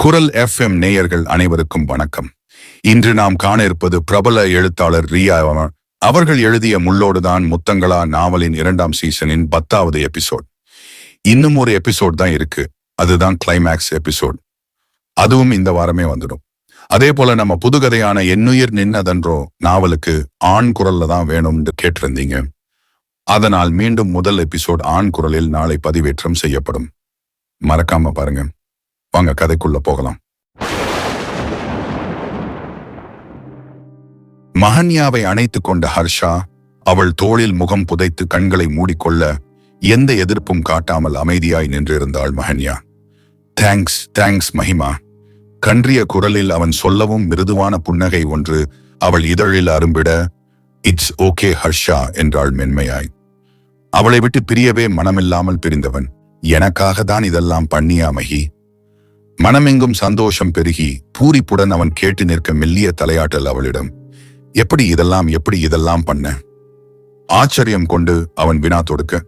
குரல் FM நேயர்கள் அனைவருக்கும் வணக்கம். இன்று நாம் காண இருப்பது பிரபல எழுத்தாளர் ரியா அவர்கள் எழுதிய முள்ளோடுதான் முத்தங்களா நாவலின் 2ஆம் சீசனின் 10வது எபிசோட். இன்னும் ஒரு எபிசோட் தான் இருக்கு, அதுதான் கிளைமேக்ஸ் எபிசோட். அதுவும் இந்த வாரமே வந்துடும். அதே போல நம்ம புதுகதையான என்னுயிர் நின்னதன்றோ நாவலுக்கு ஆண் குரல்ல தான் வேணும்னு கேட்டிருந்தீங்க. அதனால் மீண்டும் முதல் எபிசோட் ஆண் குரலில் நாளை பதிவேற்றம் செய்யப்படும். மறக்காம பாருங்க. வாங்க கதைக்குள்ள போகலாம். மஹன்யாவை அணைத்துக் கொண்ட ஹர்ஷா அவள் தோளில் முகம் புதைத்து கண்களை மூடிக்கொள்ள எந்த எதிர்ப்பும் காட்டாமல் அமைதியாய் நின்றிருந்தாள் மஹன்யா. தேங்க்ஸ் மஹிமா. கன்றிய குரலில் அவன் சொல்லவும் மிருதுவான புன்னகை ஒன்று அவள் இதழில் அரும்பிட, இட்ஸ் ஓகே ஹர்ஷா என்றாள் மென்மையாய். அவளை விட்டு பிரியவே மனமில்லாமல் பிரிந்தவன், எனக்காக தான் இதெல்லாம் பண்ணியா மஹி? மனமெங்கும் சந்தோஷம் பெருகி பூரிப்புடன் அவன் கேட்டு நிற்க மெல்லிய தலையாட்டல் அவளிடம். எப்படி இதெல்லாம் பண்ண? ஆச்சரியம் கொண்டு அவன் வினா தொடுக்க,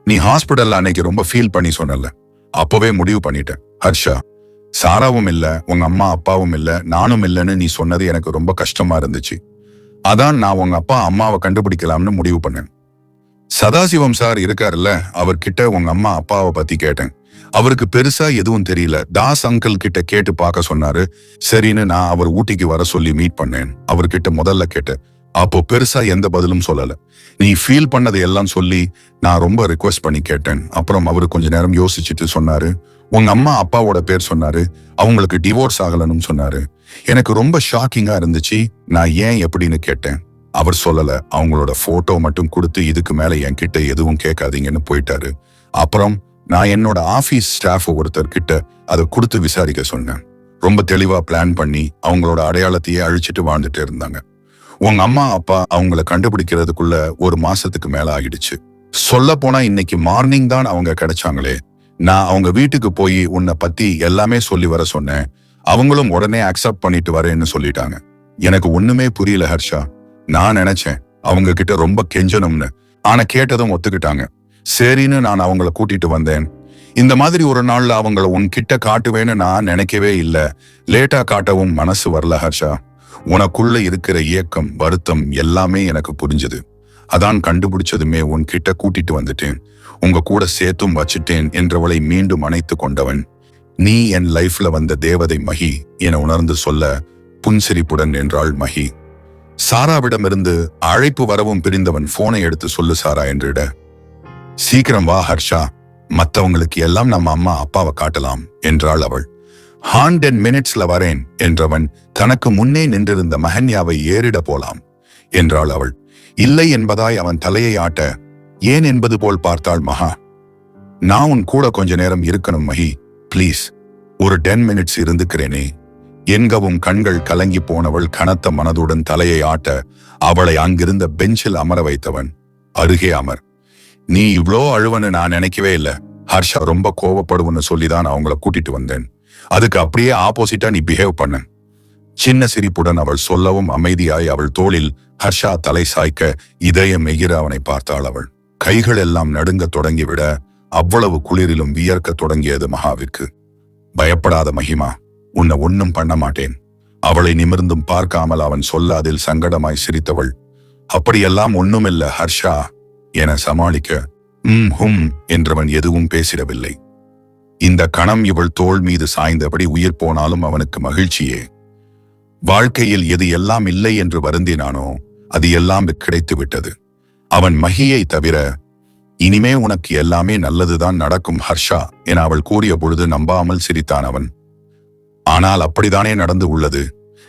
நீ ஹாஸ்பிடல்ல அன்னைக்கு ரொம்ப ஃபீல் பண்ணி சொன்னல, அப்பவே முடிவு பண்ணிட்டேன் ஹர்ஷா. சாராவும் இல்ல, உங்க அம்மா அப்பாவும் இல்ல, நானும் இல்லைன்னு நீ சொன்னது எனக்கு ரொம்ப கஷ்டமா இருந்துச்சு. அதான் நான் உங்க அப்பா அம்மாவை கண்டுபிடிக்கலாம்னு முடிவு பண்ணேன். சதாசிவம் சார் இருக்காருல்ல, அவர்கிட்ட உங்க அம்மா அப்பாவை பத்தி கேட்டேன். அவருக்கு பெருசா எதுவும் தெரியல. தாஸ் அங்கிள் கிட்ட கேட்டு பார்க்க சொன்னாரு. சரின்னு நான் அவர் ஊட்டிக்கு வர சொல்லி மீட் பண்ணேன். அவர்கிட்ட முதல்ல கேட்டேன். அப்போ பெருசா எந்த பதிலும் சொல்லல. நீ ஃபீல் பண்ணதை எல்லாம் சொல்லி நான் ரொம்ப ரிக்வெஸ்ட் பண்ணி கேட்டேன். அப்புறம் அவரு கொஞ்ச நேரம் யோசிச்சுட்டு சொன்னாரு, உங்க அம்மா அப்பாவோட பேர் சொன்னாரு. அவங்களுக்கு டிவோர்ஸ் ஆகலன்னு சொன்னாரு. எனக்கு ரொம்ப ஷாக்கிங்கா இருந்துச்சு. நான் ஏன் எப்படின்னு கேட்டேன். அவர் சொல்லல. அவங்களோட போட்டோ மட்டும் கொடுத்து இதுக்கு மேல என்கிட்ட எதுவும் கேட்காதீங்கன்னு போயிட்டாரு. அப்புறம் நான் என்னோட ஆபீஸ் ஸ்டாஃப் ஒருத்தர்கிட்ட அதை கொடுத்து விசாரிக்க சொன்னேன். ரொம்ப தெளிவா பிளான் பண்ணி அவங்களோட அடையாளத்தையே அழிச்சிட்டு வாழ்ந்துட்டு இருந்தாங்க. உங்க அம்மா அப்பா அவங்கள கண்டுபிடிக்கிறதுக்குள்ள 1 மாசத்துக்கு மேல ஆகிடுச்சு. சொல்ல போனா இன்னைக்கு மார்னிங் தான் அவங்க கிடைச்சாங்களே. நான் அவங்க வீட்டுக்கு போய் உன்னை பத்தி எல்லாமே சொல்லி வர சொன்னேன். அவங்களும் உடனே அக்செப்ட் பண்ணிட்டு வரேன்னு சொல்லிட்டாங்க. எனக்கு ஒண்ணுமே புரியல ஹர்ஷா. நான் நினைச்சேன் அவங்க கிட்ட ரொம்ப கெஞ்சணும்னு. ஆனா கேட்டதும் ஒத்துக்கிட்டாங்க. சரின்னு நான் அவங்கள கூட்டிட்டு வந்தேன். இந்த மாதிரி ஒரு நாள்ல அவங்கள உன்கிட்ட காட்டுவேன்னு நான் நினைக்கவே இல்ல. லேட்டா காட்டவும் மனசு வரல ஹர்ஷா. உனக்குள்ள இருக்கிற ஏக்கம், வருத்தம் எல்லாமே எனக்கு புரிஞ்சது. அதான் கண்டுபிடிச்சதுமே உன்கிட்ட கூட்டிட்டு வந்துட்டேன். உங்க கூட சேர்த்தும் வச்சுட்டேன் என்றவளை மீண்டும் அணைத்து கொண்டவன், நீ என் லைஃப்ல வந்த தேவதை மஹி என உணர்ந்து சொல்ல புன்சிரிப்புடன் என்றாள் மஹி. சாராவிடமிருந்து அழைப்பு வரவும் பிரிந்தவன் போனை எடுத்து சொல்லு சாரா என்றிட, சீக்கிரம் வா ஹர்ஷா, மத்தவங்களுக்கு எல்லாம் நம்ம அம்மா அப்பாவை காட்டலாம் என்றாள் அவள். 10 மினிட்ஸ்ல வரேன் என்றவன் தனக்கு முன்னே நின்றிருந்த மஹன்யாவை ஏறிட போலாம் என்றாள் அவள். இல்லை என்பதாய் அவன் தலையை ஆட்ட, ஏன் என்பது போல் பார்த்தாள் மகா. நான் உன் கூட கொஞ்ச நேரம் இருக்கணும் மஹி, பிளீஸ். ஒரு 10 மினிட்ஸ் இருந்துக்கிறேனே. என்கவும் கண்கள் கலங்கி போனவள் கனத்த மனதுடன் தலையை ஆட்ட அவளை அங்கிருந்த பெஞ்சில் அமர வைத்தவன், அருகே அமர். நீ இவ்ளோ அழுவன்னு நான் நினைக்கவே இல்ல. ஹர்ஷா ரொம்ப கோவப்படுவன்னு சொல்லிதான் அவங்கள கூட்டிட்டு வந்தேன். அதுக்கு அப்படியே ஆப்போசிட்டா நீ பிஹேவ் பண்ண. சின்ன சிரிப்புடன் அவள் சொல்லவும் அமைதியாய் அவள் தோளில் ஹர்ஷா தலை சாய்க்க இதயம் எகிர அவனை பார்த்தாள் அவள். கைகள் எல்லாம் நடுங்க தொடங்கிவிட அவ்வளவு குளிரிலும் வியர்க்க தொடங்கியது மகாவிற்கு. பயப்படாத மஹிமா, உன்னை ஒன்னும் பண்ண மாட்டேன். அவளை நிமிர்ந்தும் பார்க்காமல் அவன் சொல்ல அதில் சங்கடமாய் சிரித்தவள், அப்படியெல்லாம் ஒண்ணுமில்ல ஹர்ஷா என சமாளிக்க, ஹும் என்றவன் எதுவும் பேசிடவில்லை. இந்த கணம் இவள் தோள் மீது சாய்ந்தபடி உயிர் போனாலும் அவனுக்கு மகிழ்ச்சியே. வாழ்க்கையில் எது எல்லாம் இல்லை என்று வருந்தினானோ அது எல்லாம் கிடைத்து விட்டது. அவன் மஹியை தவிர, இனிமே உனக்கு எல்லாமே நல்லதுதான் நடக்கும் ஹர்ஷா என அவள் கூறிய பொழுது நம்பாமல் சிரித்தான் அவன். ஆனால் அப்படித்தானே நடந்து உள்ளது.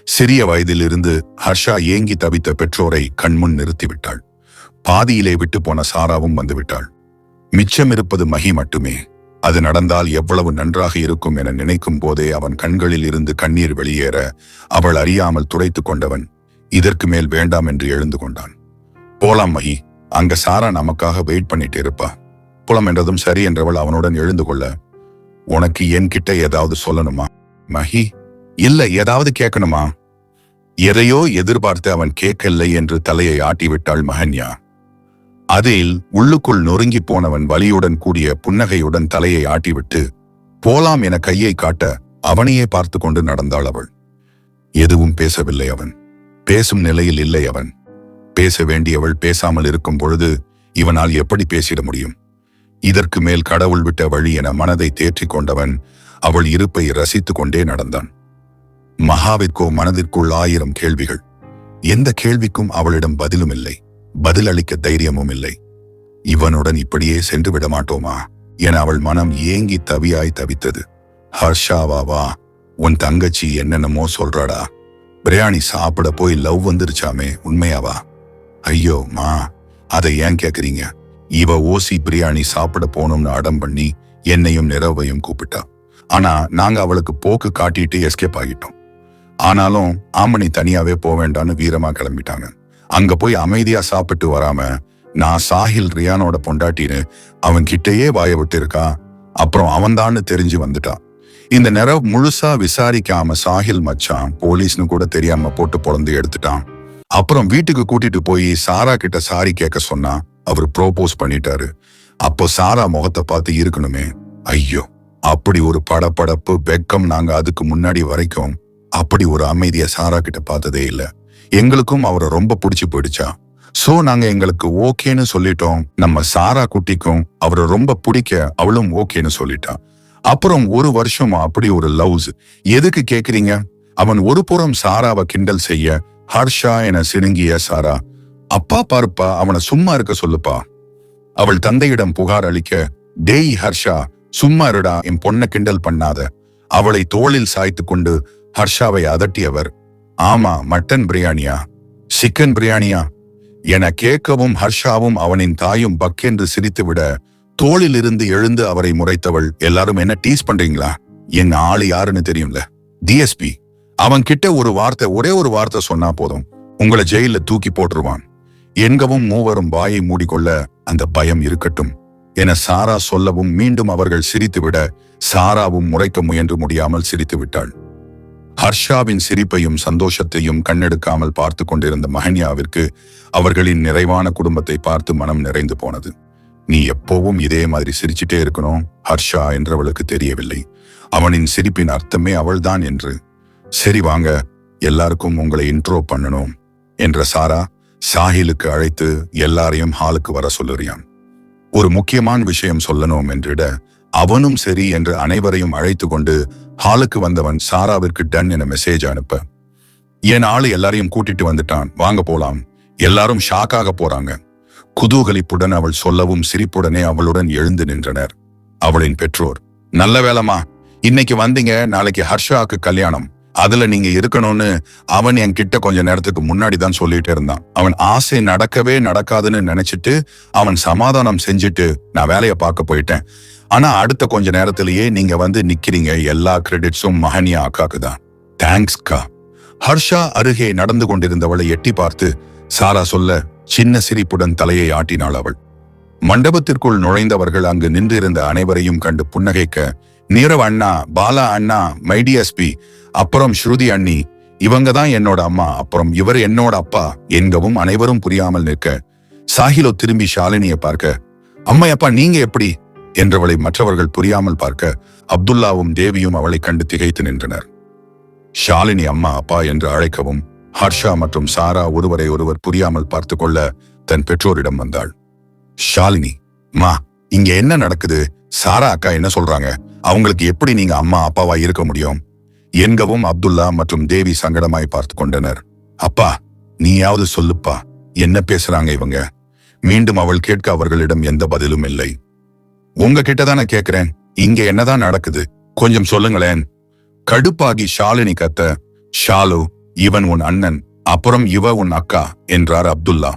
சிறிய வயதிலிருந்து ஹர்ஷா ஏங்கி தவித்த பெற்றோரை கண்முன் நிறுத்திவிட்டாள். பாதியிலே விட்டு போன சாராவும் வந்துவிட்டாள். மிச்சம் இருப்பது மஹி மட்டுமே. அது நடந்தால் எவ்வளவு நன்றாக இருக்கும் என நினைக்கும் போதே அவன் கண்களில் இருந்து கண்ணீர் வெளியேற அவள் அறியாமல் துடைத்து கொண்டவன் இதற்கு மேல் வேண்டாம் என்று எழுந்து கொண்டான். போலாம் மஹி, அங்க சாரா நமக்காக வெயிட் பண்ணிட்டு இருப்பா. புலம் என்றதும் சரி என்றவள் அவனுடன் எழுந்து கொள்ள, உனக்கு என்கிட்ட ஏதாவது சொல்லணுமா மஹி? இல்ல, ஏதாவது கேட்கணுமா? எதையோ எதிர்பார்த்து அவன் கேட்கவில்லை என்று தலையை ஆட்டிவிட்டாள் மஹன்யா. அதில் உள்ளுக்குள் நொறுங்கி போனவன் வலியுடன் கூடிய புன்னகையுடன் தலையை ஆட்டிவிட்டு போலாம் என கையை காட்ட அவனையே பார்த்து கொண்டு நடந்தாள் அவள். எதுவும் பேசவில்லை அவன். பேசும் நிலையில் இல்லை அவன். பேச வேண்டியவள் பேசாமல் இருக்கும் பொழுது இவனால் எப்படி பேசிட முடியும்? இதற்கு மேல் கடவுள் விட்ட வழி என மனதை தேற்றிக் கொண்டவன் அவள் இருப்பை ரசித்துக் கொண்டே நடந்தான். மகாவிற்கோ மனதிற்குள் 1000 கேள்விகள். எந்த கேள்விக்கும் அவளிடம் பதிலும் இல்லை, பதில் அளிக்க தைரியமும் இல்லை. இவனுடன் இப்படியே சென்று விட மாட்டோமா என அவள் மனம் ஏங்கி தவியாய் தவித்தது. ஹர்ஷாவா, உன் தங்கச்சி என்னென்னமோ சொல்றாடா. பிரியாணி சாப்பிட போய் லவ் வந்துருச்சாமே, உண்மையாவா? ஐயோ மா, அதை ஏன் கேக்குறீங்க? இவ ஓசி பிரியாணி சாப்பிட போனோம்னு அடம் பண்ணி என்னையும் நிரவையும் கூப்பிட்டா. ஆனா நாங்க அவளுக்கு போக்கு காட்டிட்டு எஸ்கேப் ஆகிட்டோம். ஆனாலும் ஆமணி தனியாவே போவேண்டான்னு வீரமா கிளம்பிட்டாங்க. அங்க போய் அமைதியா சாப்பிட்டு வராம நான் சாஹில் ரியானோட பொண்டாட்டின்னு அவன் கிட்டேயே வாய விட்டு இருக்கா. அப்புறம் அவன்தான்னு தெரிஞ்சு வந்துட்டான். இந்த நிரவ் முழுசா விசாரிக்காம சாஹில் மச்சான் போலீஸ்னு கூட தெரியாம போட்டு பொழந்து எடுத்துட்டான். அப்புறம் வீட்டுக்கு கூட்டிட்டு போய் சாரா கிட்ட சாரி கேட்க சொன்னா அவர் ப்ரோபோஸ் பண்ணிட்டாரு. அப்போ சாரா முகத்தை பார்த்து இருக்கணுமே. ஐயோ, அப்படி ஒரு படப்படப்பு வெக்கம் நாங்க அதுக்கு முன்னாடி வரைக்கும் அப்படி ஒரு அமைதிய சாரா கிட்ட பார்த்ததே இல்ல. எங்களுக்கும் அவரை ரொம்ப பிடிச்சு போயிடுச்சா. சோ நாங்க எங்களுக்கு ஓகேன்னு சொல்லிட்டோம். நம்ம சாரா குட்டிக்கும் அவரை ரொம்ப பிடிக்க அவளும் ஓகேன்னு சொல்லிட்டான். அப்புறம் 1 வருஷமா அப்படி ஒரு லவ்ஸ். எதுக்கு கேக்குறீங்க? அவன் ஒரு புறம் சாராவை கிண்டல் செய்ய ஹர்ஷா என சினுங்கிய சாரா, அப்பா பார்ப்பா, அவனை சும்மா இருக்க சொல்லுப்பா. அவள் தந்தையிடம் புகார் அளிக்க, டேய் ஹர்ஷா, சும்மா இருடா, என் பொண்ணை கிண்டல் பண்ணாத. அவளை தோளில் சாய்த்து கொண்டு ஹர்ஷாவை அதட்டியவர், ஆமா, மட்டன் பிரியாணியா, சிக்கன் பிரியாணியா என கேட்கவும் ஹர்ஷாவும் அவனின் தாயும் பக்கென்று சிரித்துவிட தோளில் இருந்து எழுந்து அவரை முறைத்தவள், எல்லாரும் என்ன டீஸ் பண்றீங்களா? என் ஆளு யாருன்னு தெரியும்ல, டிஎஸ்பி. அவன் கிட்ட ஒரே ஒரு வார்த்தை சொன்னா போதும், உங்களை ஜெயில தூக்கி போட்டுருவான். என்கவும் மூவரும் வாயை மூடிக்கொள்ள, அந்த பயம் இருக்கட்டும் என சாரா சொல்லவும் மீண்டும் அவர்கள் சிரித்துவிட சாராவும் முறைக்க முயன்று முடியாமல் சிரித்து விட்டாள். ஹர்ஷாவின் சிரிப்பையும் சந்தோஷத்தையும் கண்ணெடுக்காமல் பார்த்து கொண்டிருந்த மஹன்யாவிற்கு அவர்களின் நிறைவான குடும்பத்தை பார்த்து மனம் நிறைந்து போனது. நீ எப்பவும் இதே மாதிரி சிரிச்சிட்டே இருக்கணும் ஹர்ஷா என்றவளுக்கு தெரியவில்லை. அவனின் சிரிப்பின் அர்த்தமே அவள்தான் என்று. சரி வாங்க, எல்லாருக்கும் உங்களை இன்ட்ரோ பண்ணணும் என்ற சாரா சாஹிலுக்கு அழைத்து எல்லாரையும் ஹாலுக்கு வர சொல்லுறியான். ஒரு முக்கியமான விஷயம் சொல்லணும் என்றிட அவனும் சரி என்று அனைவரையும் அழைத்து கொண்டு ஹாலுக்கு வந்தவன் சாராவிற்கு டன் என மெசேஜ் அனுப்ப, என் ஆளு எல்லாரையும் கூட்டிட்டு வந்துட்டான், வாங்க போலாம். எல்லாரும் ஷாக்காக போறாங்க. குதூகலிப்புடன் அவள் சொல்லவும் சிரிப்புடனே அவளுடன் எழுந்து நின்றனர் அவளின் பெற்றோர். நல்ல வேலைமா, இன்னைக்கு வந்தீங்க, நாளைக்கு ஹர்ஷாவுக்கு கல்யாணம், அதுல நீங்க இருக்கணும்னு அவன் என் கிட்ட கொஞ்ச நேரத்துக்கு முன்னாடி தான் சொல்லிட்டு இருந்தான். அவன் ஆசை நடக்கவே நடக்காதுன்னு நினைச்சிட்டு அவன் சமாதானம் செஞ்சுட்டு நான் வேலையை பார்க்க போயிட்டேன். ஆனா அடுத்த கொஞ்ச நேரத்திலேயே நீங்க வந்து நிக்கிறீங்க. எல்லா கிரெடிட்ஸும் மஹன்யா அக்காக்கு தான். தேங்க்ஸ்கா. ஹர்ஷா அருகே நடந்து கொண்டிருந்தவளை எட்டி பார்த்து சாரா சொல்ல சின்ன சிரிப்புடன் தலையை ஆட்டினாள் அவள். மண்டபத்திற்குள் நுழைந்தவர்கள் அங்கு நின்றிருந்த அனைவரையும் கண்டு புன்னகைக்க, நீரவ் அண்ணா, பாலா அண்ணா, மைடிஎஸ்பி, அப்புறம் ஸ்ருதி அண்ணி, இவங்க தான் என்னோட அம்மா, அப்புறம் இவர் என்னோட அப்பா என்கவும் அனைவரும் புரியாமல் நிற்க சாஹிலோ திரும்பி ஷாலினியை பார்க்க, அம்மையப்பா நீங்க எப்படி என்றவளை மற்றவர்கள் புரியாமல் பார்க்க அப்துல்லாவும் தேவியும் அவளை கண்டு திகைத்து நின்றனர். ஷாலினி அம்மா அப்பா என்று அழைக்கவும் ஹர்ஷா மற்றும் சாரா ஒருவரை ஒருவர் புரியாமல் பார்த்து கொள்ள தன் பெற்றோரிடம் வந்தாள். ஷாலினி, மா இங்க என்ன நடக்குது? சாரா அக்கா என்ன சொல்றாங்க? அவங்களுக்கு எப்படி நீங்க அம்மா அப்பாவா இருக்க முடியும் என்கவும் அப்துல்லா மற்றும் தேவி சங்கடமாய் பார்த்து கொண்டனர். அப்பா நீயாவது சொல்லுப்பா, என்ன பேசுறாங்க இவங்க? மீண்டும் அவள் கேட்க அவர்களிடம் எந்த பதிலும் இல்லை. உங்க கிட்டதானே கேக்குறேன், இங்க என்னதான் நடக்குது கொஞ்சம் சொல்லுங்களேன். கடுப்பாகி ஷாலினி கத்த, ஷாலு இவன் உன் அண்ணன், அப்புறம் இவ உன் அக்கா என்றார் அப்துல்லா.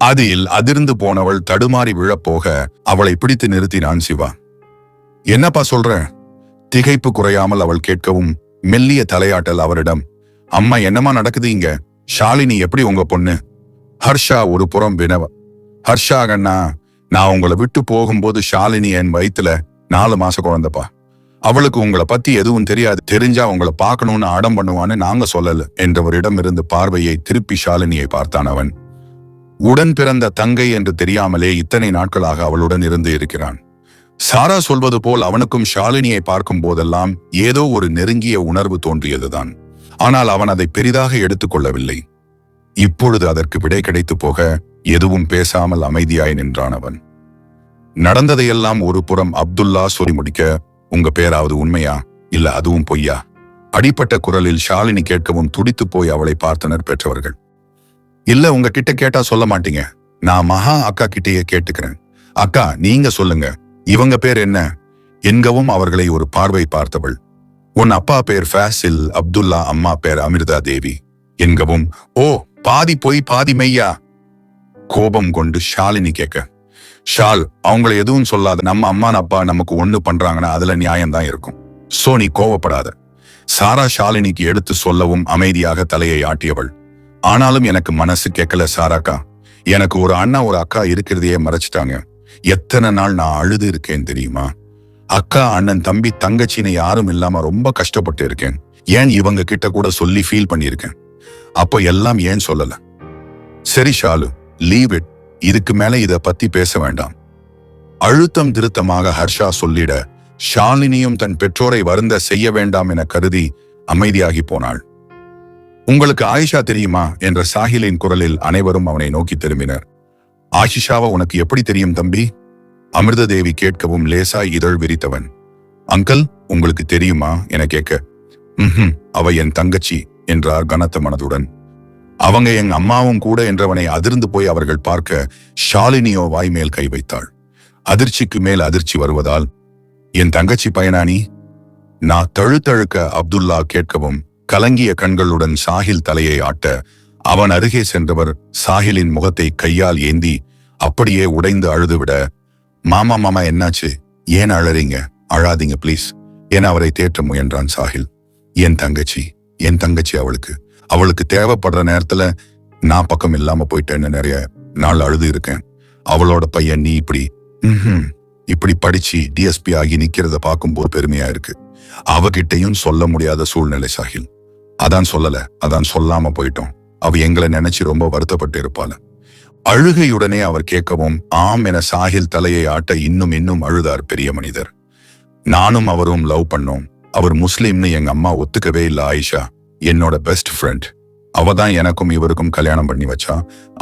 அதில் அதிர்ந்து போனவள் தடுமாறி விழப்போக அவளை பிடித்து நிறுத்தினான் சிவா. என்னப்பா சொல்ற? திகைப்பு குறையாமல் அவள் கேட்கவும் மெல்லிய தலையாட்டல் அவரிடம், அம்மா என்னமா நடக்குது இங்க? ஷாலினி எப்படி உங்க பொண்ணு? ஹர்ஷா ஒரு புறம் வினவ, ஹர்ஷா அண்ணா, நான் உங்களை விட்டு போகும்போது ஷாலினி என் வயித்துல 4 மாச குழந்தைப்பா. அவளுக்கு உங்களை பத்தி எதுவும் தெரியாது, தெரிஞ்சா உங்களை பார்க்கணும்னு அடம் பண்ணுவான்னு நாங்க சொல்லல என்றவரிடம் இருந்து பார்வையை திருப்பி ஷாலினியை பார்த்தான் அவன். உடன் பிறந்த தங்கை என்று தெரியாமலே இத்தனை நாட்களாக அவளுடன் இருந்து இருக்கிறான். சாரா சொல்வது போல் அவனுக்கும் ஷாலினியை பார்க்கும் போதெல்லாம் ஏதோ ஒரு நெருங்கிய உணர்வு தோன்றியதுதான். ஆனால் அவன் அதை பெரிதாக எடுத்துக்கொள்ளவில்லை. இப்பொழுது அதற்கு விடை கிடைத்து போக எதுவும் பேசாமல் அமைதியாய் நின்றான் அவன். நடந்ததையெல்லாம் ஒரு புறம் அப்துல்லா சொல்லி முடிக்க, உங்க பேராவது உண்மையா இல்ல அதுவும் பொய்யா? அடிப்பட்ட குரலில் ஷாலினி கேட்கவும் துடித்து போய் அவளை பார்த்தனர் பெற்றவர்கள். இல்ல, உங்க கிட்ட கேட்டா சொல்ல மாட்டீங்க, நான் மகா அக்கா கிட்டேயே கேட்டுக்கிறேன். அக்கா நீங்க சொல்லுங்க, இவங்க பேர் என்ன என்கவும் அவர்களை ஒரு பார்வை பார்த்தவள். உன் அப்பா பேர் ஃபாசில், அப்துல்லா அம்மா பேர் அமிர்தா தேவி என்கவும், ஓ பாதி பொய் பாதி மெய்யா? கோபம் கொண்டு ஷாலினி கேட்க, ஷால் அவங்கள எதுவும் சொல்லாத, நம்ம அம்மா அப்பா நமக்கு ஒண்ணு பண்றாங்கன்னா அதுல நியாயம்தான் இருக்கும். சோ நீ கோவப்படாத. சாரா ஷாலினிக்கு எடுத்து சொல்லவும் அமைதியாக தலையை ஆட்டியவள். ஆனாலும் எனக்கு மனசு கேட்கல சாராக்கா. எனக்கு ஒரு அண்ணா ஒரு அக்கா இருக்கிறதையே மறைச்சிட்டாங்க. எத்தனை நாள் நான் அழுது இருக்கேன் தெரியுமா? அக்கா அண்ணன் தம்பி தங்கச்சின்னு யாரும் இல்லாம ரொம்ப கஷ்டப்பட்டு இருக்கேன். ஏன் இவங்க கிட்ட கூட சொல்லி ஃபீல் பண்ணியிருக்கேன். அப்போ எல்லாம் ஏன் சொல்லல? சரி ஷாலு, லீவ் இட். இதுக்கு மேல இத பத்தி பேச வேண்டாம். அழுத்தம் திருத்தமாக ஹர்ஷா சொல்லிட, ஷாலினியும் தன் பெற்றோரை வருந்த செய்ய வேண்டாம் என கருதி அமைதியாகி போனாள். உங்களுக்கு ஆயிஷா தெரியுமா என்ற சாஹிலின் குரலில் அனைவரும் அவனை நோக்கி திரும்பினர். ஆயிஷாவை உனக்கு எப்படி தெரியும் தம்பி? அமிர்த தேவி கேட்கவும் லேசாய் இதழ் விரித்தவன். அங்கிள் உங்களுக்கு தெரியுமா என கேட்க, அவ என் தங்கச்சி என்றார் கனத்த மனதுடன். அவங்க எங்க அம்மாவும் கூட என்றவனை அதிர்ந்து போய் அவர்கள் பார்க்க, ஷாலினியோ வாய் மேல் கை வைத்தாள். அதிர்ச்சிக்கு மேல் அதிர்ச்சி வருவதால், என் தங்கச்சி பயனானி? நான் தழுத்தழுக்க அப்துல்லா கேட்கவும், கலங்கிய கண்களுடன் சாஹில் தலையை ஆட்ட, அவன் அருகே சென்றவர் சாஹிலின் முகத்தை கையால் ஏந்தி அப்படியே உடைந்து அழுதுவிட, மாமா மாமா என்னாச்சு, ஏன் அழறீங்க, அழாதீங்க பிளீஸ் என அவரை தேற்ற முயன்றான் சாஹில். என் தங்கச்சி அவளுக்கு தேவைப்படுற நேரத்துல நான் பக்கம் இல்லாம போயிட்டேன்னு நிறைய நாள் அழுது இருக்கேன். அவளோட பையன் நீ இப்படி படிச்சு டிஎஸ்பி ஆகி நிக்கிறத பார்க்கும்போது பெருமையா இருக்கு. அவகிட்டையும் சொல்ல முடியாத சூழ்நிலை சாஹில். அதான் சொல்லாம போயிட்டோம். அவ எங்களை நினைச்சு ரொம்ப வருத்தப்பட்டு இருப்பாள். அழுகையுடனே அவர் கேட்கவும், ஆம் என சாஹில் தலையை ஆட்ட இன்னும் அழுதார் பெரிய மனிதர். நானும் அவரும் லவ் பண்ணோம். அவர் முஸ்லிம்னு எங்க அம்மா ஒத்துக்கவே இல்லை. ஆயிஷா என்னோட பெஸ்ட் ஃப்ரெண்ட். அவதான் எனக்கும் இவருக்கும் கல்யாணம் பண்ணி வச்சா.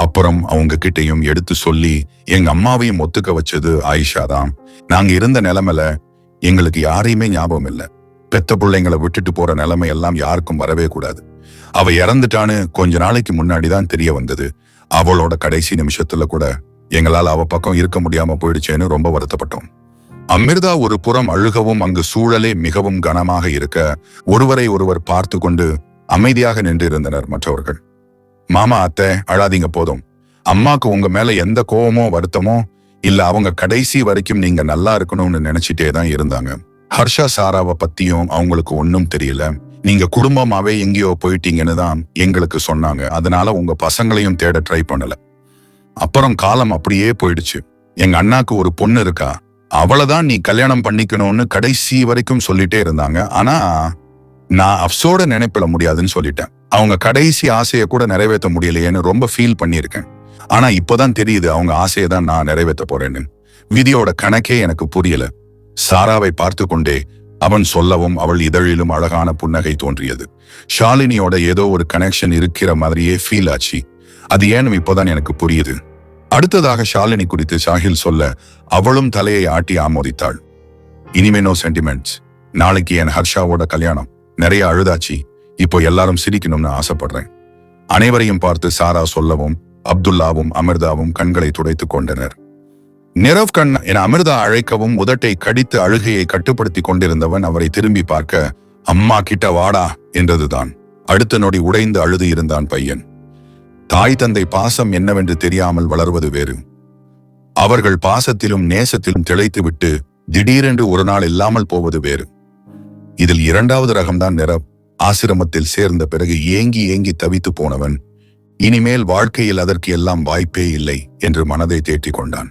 அப்புறம் அவங்க கிட்டையும் எடுத்து சொல்லி எங்க அம்மாவையும் ஒத்துக்க வச்சது ஆயிஷா தான். நாங்க இருந்த நிலைமையில எங்களுக்கு யாரையுமே ஞாபகம் இல்லை. பெத்த பிள்ளைங்களை விட்டுட்டு போற நிலைமை எல்லாம் யாருக்கும் வரவே கூடாது. அவ இறந்துட்டான்னு கொஞ்ச நாளைக்கு முன்னாடிதான் தெரிய வந்தது. அவளோட கடைசி நிமிஷத்துல கூட எங்களால் அவ பக்கம் இருக்க முடியாம போயிடுச்சேன்னு ரொம்ப வருத்தப்பட்டோம். அமிர்தா ஒரு புறம் அழுகவும் அங்கு சூழலே மிகவும் கனமாக இருக்க, ஒருவரை ஒருவர் பார்த்து கொண்டு அமைதியாக நின்றிருந்தனர் மற்றவர்கள். மாமா அத்தை அழாதீங்க போதும். அம்மாக்கு உங்க மேல எந்த கோவமோ வருத்தமோ இல்ல, அவங்க கடைசி வரைக்கும் நீங்க நல்லா இருக்கணும்னு நினைச்சிட்டே தான் இருந்தாங்க. ஹர்ஷா சாராவை பத்தியும் அவங்களுக்கு ஒன்னும் தெரியல. நீங்க குடும்பமாவே எங்கேயோ போயிட்டீங்கன்னு தான் எங்களுக்கு சொன்னாங்க. அதனால உங்க பசங்களையும் தேட ட்ரை பண்ணல. அப்புறம் காலம் அப்படியே போயிடுச்சு. எங்க அண்ணாக்கு ஒரு பொண்ணு இருக்கா, அவளைதான் நீ கல்யாணம் பண்ணிக்கணும்னு கடைசி வரைக்கும் சொல்லிட்டே இருந்தாங்க. ஆனா நான் அப்சோட நினைப்பிட முடியாதுன்னு சொல்லிட்டேன். அவங்க கடைசி ஆசையை கூட நிறைவேற்ற முடியலையேன்னு ரொம்ப ஃபீல் பண்ணியிருக்கேன். ஆனா இப்பதான் தெரியுது அவங்க ஆசையை தான் நான் நிறைவேற்ற போறேன்னு. விதியோட கணக்கே எனக்கு புரியல. சாராவை பார்த்து கொண்டே அவன் சொல்லவும் அவள் இதழிலும் அழகான புன்னகை தோன்றியது. ஷாலினியோட ஏதோ ஒரு கனெக்ஷன் இருக்கிற மாதிரியே ஃபீல் ஆச்சு. அது ஏனும் இப்போதான் எனக்கு புரியுது. அடுத்ததாக ஷாலினி குறித்து சாஹில் சொல்ல அவளும் தலையை ஆட்டி ஆமோதித்தாள். இனிமே நோ சென்டிமெண்ட்ஸ். நாளைக்கு என் ஹர்ஷாவோட கல்யாணம். நிறைய அழுதாச்சு. இப்போ எல்லாரும் சிரிக்கணும்னு ஆசைப்படுறேன். அனைவரையும் பார்த்து சாரா சொல்லவும் அப்துல்லாவும் அமிர்தாவும் கண்களை துடைத்துக் கொண்டனர். நிரவ் கண் என அமிர்தா அழைக்கவும் உதட்டை கடித்து அழுகையை கட்டுப்படுத்தி கொண்டிருந்தவன் அவரை திரும்பி பார்க்க, அம்மா கிட்ட வாடா என்றதுதான். அடுத்த நொடி உடைந்து அழுது இருந்தான் பையன். தாய் தந்தை பாசம் என்னவென்று தெரியாமல் வளர்வது வேறு. அவர்கள் பாசத்திலும் நேசத்திலும் திளைத்துவிட்டு திடீரென்று ஒரு நாள் இல்லாமல் போவது வேறு. இதில் இரண்டாவது ரகம்தான் நிரவ். ஆசிரமத்தில் சேர்ந்த பிறகு ஏங்கி ஏங்கி தவித்து போனவன் இனிமேல் வாழ்க்கையில் அதற்கு எல்லாம் வாய்ப்பே இல்லை என்று மனதை தேற்றிக் கொண்டான்.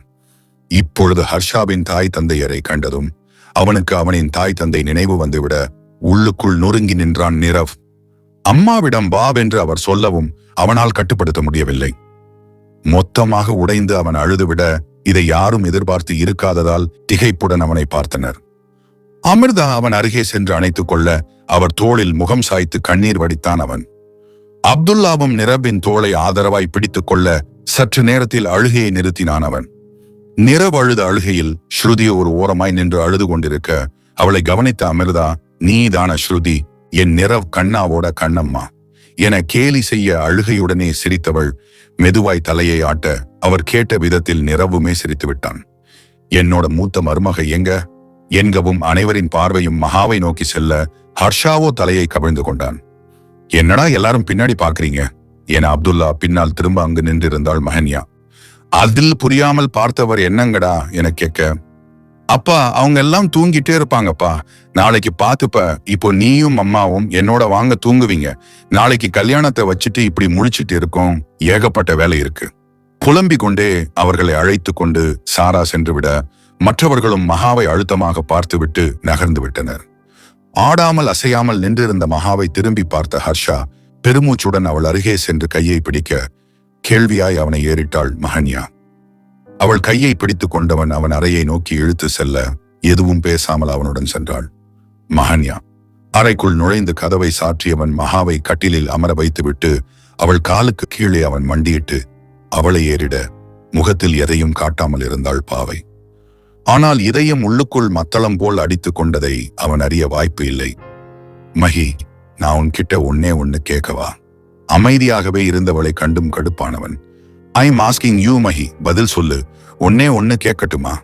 இப்பொழுது ஹர்ஷாவின் தாய் தந்தையரை கண்டதும் அவனுக்கு அவனின் தாய் தந்தை நினைவு வந்துவிட உள்ளுக்குள் நொறுங்கி நின்றான் நிரவ். அம்மாவிடம் வா என்று அவர் சொல்லவும் அவனால் கட்டுப்படுத்த முடியவில்லை. மொத்தமாக உடைந்து அவன் அழுதுவிட இதை யாரும் எதிர்பார்த்து இருக்காததால் திகைப்புடன் அவனை பார்த்தனர். அமிர்தா அவன் அருகே சென்று அணைத்துக் கொள்ள அவர் தோளில் முகம் சாய்த்து கண்ணீர் வடித்தான் அவன். அப்துல்லாவும் நிரவின் தோளை ஆதரவாய் பிடித்துக் கொள்ள சற்று நேரத்தில் அழுகையை நிறுத்தினான் அவன். நிரவ் அழுத அழுகையில் ஸ்ருதி ஒரு ஓரமாய் நின்று அழுது கொண்டிருக்க அவளை கவனித்த அமிர்தா, நீதான ஸ்ருதி, என் நிரவ் கண்ணாவோட கண்ணம்மா என கேலி செய்ய அழுகையுடனே சிரித்தவள் மெதுவாய் தலையை ஆட்ட அவர் கேட்ட விதத்தில் நிரவுமே சிரித்து விட்டான். என்னோட மூத்த மருமக எங்க என்கவும் அனைவரின் பார்வையும் மகாவை நோக்கி செல்ல ஹர்ஷாவோ தலையை கவிழ்ந்து கொண்டான். என்னடா எல்லாரும் பின்னாடி பாக்குறீங்க என அப்துல்லா பின்னால் திரும்ப அங்கு நின்றிருந்தாள் மஹன்யா. அதில் புரியாமல் பார்த்தவர் என்னங்கடா என கேட்க, அப்பா அவங்க எல்லாம் தூங்கிட்டே இருப்பாங்கப்பா, நாளைக்கு பாத்துப்ப, இப்போ நீயும் அம்மாவும் என்னோட வாங்க தூங்குவீங்க, நாளைக்கு கல்யாணத்தை வச்சுட்டு இப்படி முழிச்சிட்டு இருக்கோம், ஏகப்பட்ட வேலை இருக்கு. புலம்பிக் கொண்டே அவர்களை அழைத்து கொண்டு சாரா சென்று விட மற்றவர்களும் மகாவை அழுத்தமாக பார்த்துவிட்டு நகர்ந்து விட்டனர். ஆடாமல் அசையாமல் நின்றிருந்த மகாவை திரும்பி பார்த்த ஹர்ஷா பெருமூச்சுடன் அவள் அருகே சென்று கையை பிடிக்க கேள்வியாய் அவனை ஏறிட்டாள் மஹன்யா. அவள் கையை பிடித்து கொண்டவன் அவன் அறையை நோக்கி இழுத்து செல்ல எதுவும் பேசாமல் அவனுடன் சென்றாள் மஹன்யா. அறைக்குள் நுழைந்து கதவை சாற்றியவன் மகாவை கட்டிலில் அமர வைத்துவிட்டு அவள் காலுக்கு கீழே அவன் மண்டியிட்டு அவளை ஏறிட முகத்தில் எதையும் காட்டாமல் இருந்தாள் பாவை. ஆனால் இதயம் உள்ளுக்குள் மத்தளம் போல் அடித்துக் கொண்டதை அவன் அறிய வாய்ப்பு இல்லை. மஹி, நான் உன்கிட்ட ஒண்ணு கேட்கவா? அமைதியாகவே இருந்தவளை கண்டும் கடுப்பானவன், ஐம் ஆஸ்கிங் யூ மஹி, பதில் சொல்லு, ஒண்ணு கேட்கட்டுமா?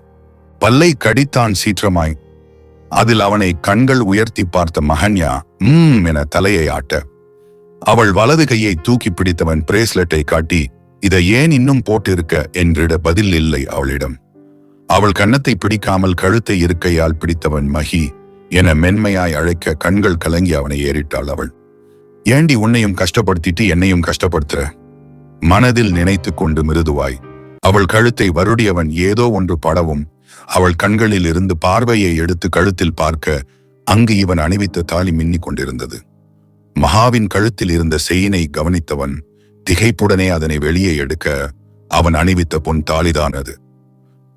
பல்லை கடித்தான் சீற்றமாய். அதில் அவனை கண்கள் உயர்த்தி பார்த்த மஹன்யா என தலையை ஆட்ட அவள் வலது கையை தூக்கி பிடித்தவன் பிரேஸ்லெட்டை காட்டி, இதை ஏன் இன்னும் போட்டிருக்க என்றிட பதில் இல்லை அவளிடம். அவள் கன்னத்தை பிடிக்காமல் கழுத்தை இருக்கையால் பிடித்தவன் மஹி என மென்மையாய் அழைக்க கண்கள் கலங்கி அவனை ஏறிட்டாள் அவள். ஏண்டி உன்னையும் கஷ்டப்படுத்திட்டு என்னையும் கஷ்டப்படுத்துற? மனதில் நினைத்து கொண்டு மிருதுவாய் அவள் கழுத்தை வருடியவன் ஏதோ ஒன்று படவும் அவள் கண்களில் இருந்து பார்வையை எடுத்து கழுத்தில் பார்க்க அங்கு இவன் அணிவித்த தாலி மின்னிக் கொண்டிருந்தது. மகாவின் கழுத்தில் இருந்த செயினை கவனித்தவன் திகைப்புடனே அதனை வெளியே எடுக்க அவன் அணிவித்த பொன் தாலிதான் அது.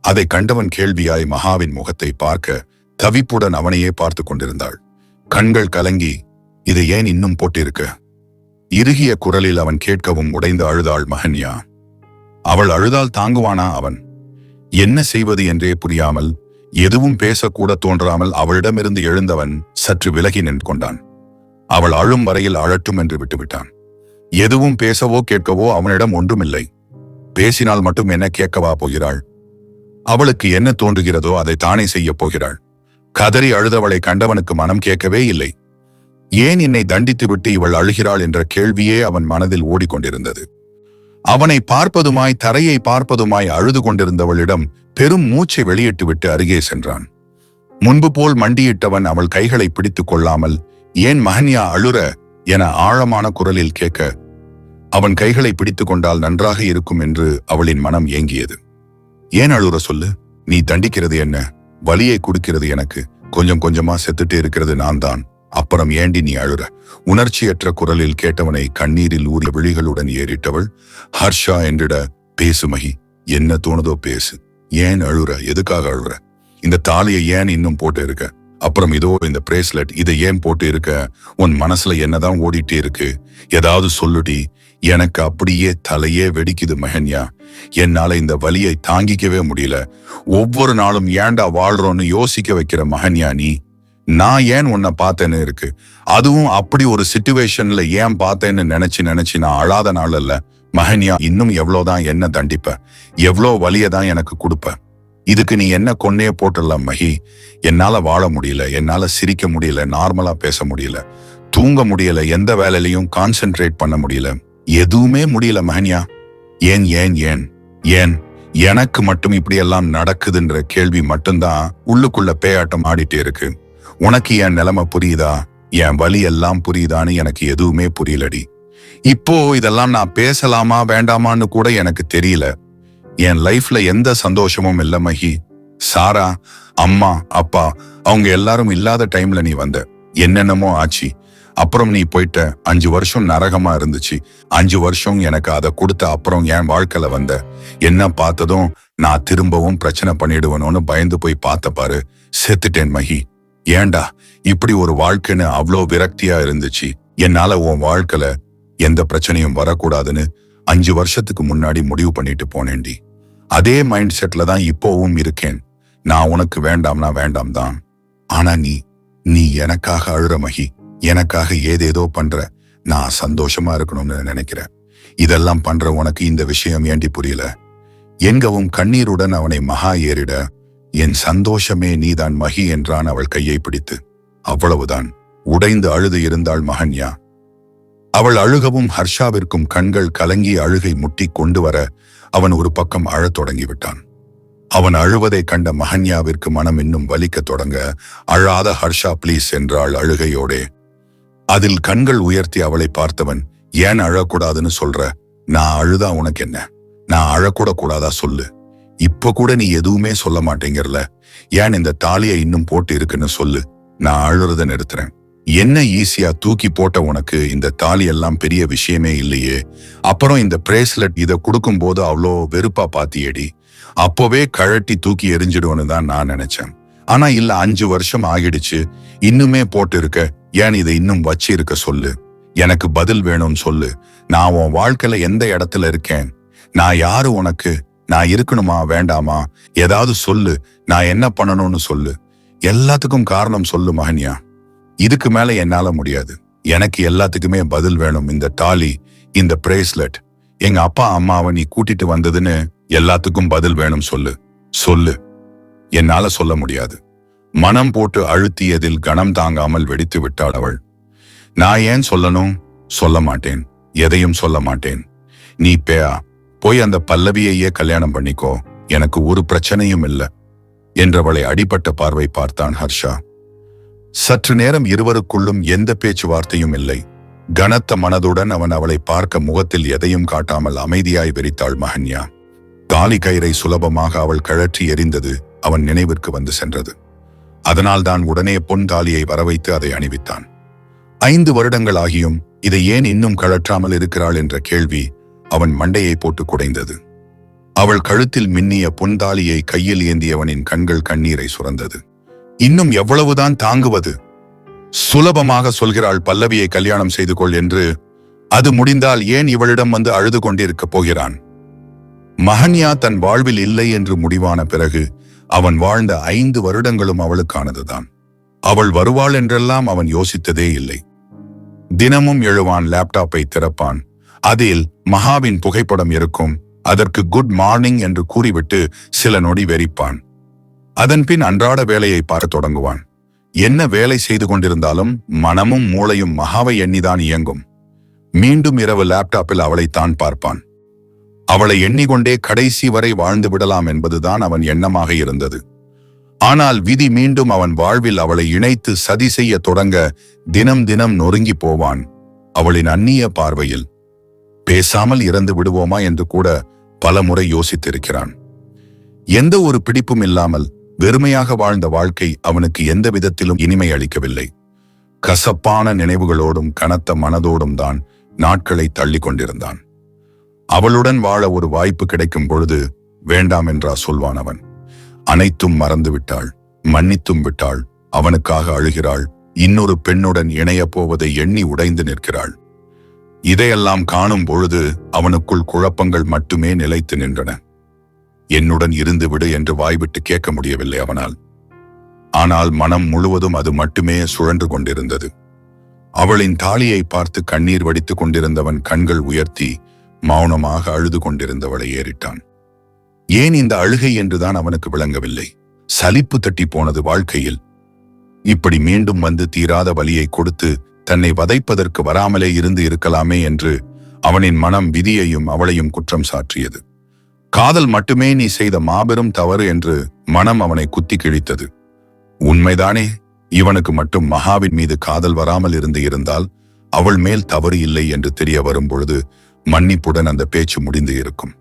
அதை கண்டவன் கேள்வியாய் மகாவின் முகத்தை பார்க்க தவிப்புடன் அவனையே பார்த்து கொண்டிருந்தாள். கண்கள் கலங்கி, இதை ஏன் இன்னும் போட்டிருக்க? இறுகிய குரலில் அவன் கேட்கவும் உடைந்து அழுதாள் மஹன்யா. அவள் அழுதால் தாங்குவானா அவன்? என்ன செய்வது என்றே புரியாமல், எதுவும் பேசக்கூட தோன்றாமல் அவளிடமிருந்து எழுந்தவன் சற்று விலகி நின்று கொண்டான். அவள் அழும் வரையில் அழட்டும் என்று விட்டுவிட்டான். எதுவும் பேசவோ கேட்கவோ அவனிடம் ஒன்றுமில்லை. பேசினால் மட்டும் என்ன கேட்கவா போகிறாள்? அவளுக்கு என்ன தோன்றுகிறதோ அதை தானே செய்ய போகிறாள். கதறி அழுதவளை கண்டவனுக்கு மனம் கேட்கவே இல்லை. ஏன் என்னை தண்டித்து விட்டு இவள் அழுகிறாள் என்ற கேள்வியே அவன் மனதில் ஓடிக்கொண்டிருந்தது. அவனை பார்ப்பதுமாய் தரையை பார்ப்பதுமாய் அழுது கொண்டிருந்தவளிடம் பெரும் மூச்சை வெளியிட்டு விட்டு அருகே சென்றான். முன்பு போல் மண்டியிட்டவன் அவள் கைகளை பிடித்துக் கொள்ளாமல், ஏன் மஹன்யா அழுற என ஆழமான குரலில் கேட்க அவன் கைகளை பிடித்துக் கொண்டால் நன்றாக இருக்கும் என்று அவளின் மனம் ஏங்கியது. ஏன் அழுற சொல்லு? நீ தண்டிக்கிறது என்ன? வலியை கொடுக்கிறது எனக்கு. கொஞ்சம் கொஞ்சமா செத்துட்டே இருக்கிறது நான் தான். அப்புறம் ஏண்டி நீ அழுற? உணர்ச்சியற்ற குரலில் கேட்டவனை கண்ணீரில் ஊறிய விழிகளுடன் ஏறிட்டவள் ஹர்ஷா என்றிட, பேசு மஹி, என்ன தோணுதோ பேசு. ஏன் அழுற? எதுக்காக அழுற? இந்த தாலியை ஏன் இன்னும் போட்டு இருக்க? அப்புறம் இதோ இந்த பிரேஸ்லெட், இதை ஏன் போட்டு இருக்க? உன் மனசுல என்னதான் ஓடிட்டே இருக்கு? ஏதாவது சொல்லுடி. எனக்கு அப்படியே தலையே வெடிக்குது மஹன்யா. என்னால இந்த வலியை தாங்கிக்கவே முடியல. ஒவ்வொரு நாளும் ஏண்டா வாழ்றோன்னு யோசிக்க வைக்கிற மஹன்யா நீ. நான் ஏன் உன்னை பார்த்தேன்னு இருக்கு. அதுவும் அப்படி ஒரு சிச்சுவேஷன்ல ஏன் பார்த்தேன்னு நினைச்சு நான் அழாத நாள் இல்ல மஹன்யா. இன்னும் எவ்வளவுதான் என்ன தண்டிப்ப? எவ்வளோ வலியதான் எனக்கு கொடுப்ப? இதுக்கு நீ என்ன கொன்னே போட்டுடலாம் மஹி. என்னால வாழ முடியல, என்னால சிரிக்க முடியல, நார்மலா பேச முடியல, தூங்க முடியல, எந்த வேலையிலையும் கான்சென்ட்ரேட் பண்ண முடியல, எதுவுமே முடியல மஹன்யா. ஏன் ஏன் ஏன் ஏன் எனக்கு மட்டும் இப்படி எல்லாம் நடக்குதுன்ற கேள்வி மட்டும்தான் உள்ளுக்குள்ள பேயாட்டம் ஆடிட்டே இருக்கு. உனக்கு என் நிலைமை புரியுதா? என் வலி எல்லாம் புரியுதான்னு எனக்கு எதுவுமே புரியலடி. இப்போ இதெல்லாம் நான் பேசலாமா வேண்டாமான்னு கூட எனக்கு தெரியல. என் லைஃப்ல எந்த சந்தோஷமும் இல்ல மஹி. சாரா, அம்மா, அப்பா அவங்க எல்லாரும் இல்லாத டைம்ல நீ வந்த. என்னென்னமோ ஆச்சு. அப்புறம் நீ போயிட்ட. 5 வருஷம் நரகமா இருந்துச்சு. 5 வருஷம் எனக்கு அதை கொடுத்த அப்புறம் என் வாழ்க்கையில வந்த. என்ன பார்த்ததும் நான் திரும்பவும் பிரச்சனை பண்ணிடுவனோன்னு பயந்து போய் பார்த்த பாரு, செத்துட்டேன் மகி. ஏண்டா இப்படி ஒரு வாழ்க்கைன்னு அவ்வளோ விரக்தியா இருந்துச்சு. என்னால உன் வாழ்க்கையில எந்த பிரச்சனையும் வரக்கூடாதுன்னு 5 வருஷத்துக்கு முன்னாடி முடிவு பண்ணிட்டு போனேன்டி. அதே மைண்ட் செட்ல தான் இப்போவும் இருக்கேன். நான் உனக்கு வேண்டாம்னா வேண்டாம் தான். ஆனா நீ எனக்காக அழுற மகி, எனக்காக ஏதேதோ பண்ற. நான் சந்தோஷமா இருக்கணும்னு நினைக்கிறேன். இதெல்லாம் பண்ற உனக்கு இந்த விஷயம் ஏண்டி புரியல? எங்கவும் கண்ணீருடன் அவனை மகா ஏறிட, என் சந்தோஷமே நீதான் மகி என்றான் அவள் கையை பிடித்து. அவ்வளவுதான். உடைந்து அழுது இருந்தாள் மகன்யா. அவள் அழுகவும் ஹர்ஷாவிற்கும் கண்கள் கலங்கி அழுகை முட்டி கொண்டு வர அவன் ஒரு பக்கம் அழத் தொடங்கிவிட்டான். அவன் அழுவதை கண்ட மகன்யாவிற்கு மனம் இன்னும் வலிக்க தொடங்க, அழாத ஹர்ஷா ப்ளீஸ் என்றாள் அழுகையோடே. அதில் கண்கள் உயர்த்தி அவளை பார்த்தவன், ஏன் அழக்கூடாதுன்னு சொல்ற? நான் அழுதா உனக்கு என்ன? நான் அழக்கூட கூடாதா சொல்லு. இப்ப கூட நீ எதுவுமே சொல்ல மாட்டேங்கிறல. ஏன் இந்த தாலியை இன்னும் போட்டு இருக்குன்னு சொல்லு. நான் அழுறத நிறுத்துறேன். என்ன ஈஸியா தூக்கி போட்ட உனக்கு இந்த தாலி எல்லாம் பெரிய விஷயமே இல்லையே. அப்புறம் இந்த பிரேஸ்லெட் இதை கொடுக்கும் போது அவ்வளோ வெறுப்பா பாத்தியேடி. அப்போவே கழட்டி தூக்கி எரிஞ்சிடுவோன்னு தான் நான் நினைச்சேன். ஆனா இல்ல, 5 வருஷம் ஆகிடுச்சு, இன்னுமே போட்டு இருக்க. ஏன் இதை இன்னும் வச்சு இருக்க சொல்லு. எனக்கு பதில் வேணும்னு சொல்லு. நான் உன் வாழ்க்கையில எந்த இடத்துல இருக்கேன்? நான் யாரு உனக்கு? நான் இருக்கணுமா வேண்டாமா? ஏதாவது சொல்லு. நான் என்ன பண்ணணும்னு சொல்லு. எல்லாத்துக்கும் காரணம் சொல்லு மகன்யா. இதுக்கு மேல என்னால முடியாது. எனக்கு எல்லாத்துக்குமே பதில் வேணும். இந்த தாலி, இந்த பிரேஸ்லெட், எங்க அப்பா அம்மாவை நீ கூட்டிட்டு வந்ததுன்னு எல்லாத்துக்கும் பதில் வேணும் சொல்லு. சொல்லு. என்னால சொல்ல முடியாது. மனம் போட்டு அழுத்தியதில் கணம் தாங்காமல் வெடித்து விட்டாள் அவள். நான் ஏன் சொல்லணும்? சொல்ல மாட்டேன். எதையும் சொல்ல மாட்டேன். நீ போய் அந்த பல்லவியையே கல்யாணம் பண்ணிக்கோ. எனக்கு ஒரு பிரச்சனையும் இல்லை என்றவளை அடிபட்ட பார்வை பார்த்தான் ஹர்ஷா. சற்று நேரம் இருவருக்குள்ளும் எந்த பேச்சுவார்த்தையும் இல்லை. கனத்த மனதுடன் அவன் அவளை பார்க்க முகத்தில் எதையும் காட்டாமல் அமைதியாய் வெறித்தாள் மகன்யா. தாலி கயிறை சுலபமாக அவள் கழற்றி எறிந்தது அவன் நினைவிற்கு வந்து சென்றது. அதனால் தான் உடனே பொன் தாலியை வரவைத்து அதை அணிவித்தான். 5 வருடங்கள் ஆகியும் இதை ஏன் இன்னும் கழற்றாமல் இருக்கிறாள் என்ற கேள்வி அவன் மண்டையை போட்டு குடைந்தது. அவள் கழுத்தில் மின்னிய பொன்தாலியை கையில் ஏந்தியவனின் கண்கள் கண்ணீரை சுரந்தது. இன்னும் எவ்வளவுதான் தாங்குவது? சுலபமாக சொல்கிறாள் பல்லவியை கல்யாணம் செய்து கொள் என்று. அது முடிந்தால் ஏன் இவளிடம் வந்து அழுது கொண்டிருக்க போகிறான்? மகன்யா தன் வாழ்வில் இல்லை என்று முடிவான பிறகு அவன் வாழ்ந்த 5 வருடங்களும் அவளுக்கானதுதான். அவள் வருவாள் என்றெல்லாம் அவன் யோசித்ததே இல்லை. தினமும் எழுவான், லேப்டாப்பை திறப்பான். அதில் மகாவின் புகைப்படம் இருக்கும். அதற்கு குட் மார்னிங் என்று கூறிவிட்டு சில நொடி வெறிப்பான். அதன்பின் அன்றாட வேலையை பார்க்க தொடங்குவான். என்ன வேலை செய்து கொண்டிருந்தாலும் மனமும் மூளையும் மகாவை எண்ணிதான் இயங்கும். மீண்டும் இரவு லேப்டாப்பில் அவளைத்தான் பார்ப்பான். அவளை எண்ணிக்கொண்டே கடைசி வரை வாழ்ந்து விடலாம் என்பதுதான் அவன் எண்ணமாக இருந்தது. ஆனால் விதி மீண்டும் அவன் வாழ்வில் அவளை இணைத்து சதி செய்ய தொடங்க தினம் தினம் நொறுங்கி போவான். அவளின் அந்நிய பார்வையில் பேசாமல் இறந்து விடுவோமா என்று கூட பல முறை யோசித்திருக்கிறான். எந்த ஒரு பிடிப்பும் இல்லாமல் வெறுமையாக வாழ்ந்த வாழ்க்கை அவனுக்கு எந்த விதத்திலும் இனிமை அளிக்கவில்லை. கசப்பான நினைவுகளோடும் கனத்த மனதோடும் தான் நாட்களை தள்ளி கொண்டிருந்தான். அவளுடன் வாழ ஒரு வாய்ப்பு கிடைக்கும் பொழுது வேண்டாம் என்றா சொல்வான் அவன். அனைத்தும் மறந்து விட்டாள், மன்னித்தும் விட்டாள். அவனுக்காக அழுகிறாள். இன்னொரு பெண்ணுடன் இணைய போவதை எண்ணி உடைந்து நிற்கிறாள். இதையெல்லாம் காணும் பொழுது அவனுக்குள் குழப்பங்கள் மட்டுமே நிலைத்து நின்றன. என்னுடன் இருந்து விடு என்று வாய்விட்டு கேட்க முடியவில்லை அவனால். ஆனால் மனம் முழுவதும் அது மட்டுமே சுழன்று கொண்டிருந்தது. அவளின் தாலியை பார்த்து கண்ணீர் வடித்துக் கொண்டிருந்தவன் கண்கள் உயர்த்தி மௌனமாக அழுது கொண்டிருந்தவளை ஏறிட்டான். ஏன் இந்த அழுகை என்றுதான் அவனுக்கு விளங்கவில்லை. சலிப்பு தட்டி போனது வாழ்க்கையில். இப்படி மீண்டும் வந்து தீராத வலியை கொடுத்து தன்னை வதைப்பதற்கு வராமலே இருந்து இருக்கலாமே என்று அவனின் மனம் விதியையும் அவளையும் குற்றம் சாற்றியது. காதல் மட்டுமே நீ செய்த மாபெரும் தவறு என்று மனம் அவனை குத்தி கிழித்தது. உண்மைதானே? இவனுக்கு மட்டும் மகாவின் மீது காதல் வராமல் இருந்தால் அவள் மேல் தவறு இல்லை என்று தெரிய வரும் பொழுது மன்னிப்புடன் அந்த பேச்சு முடிந்து இருக்கும்.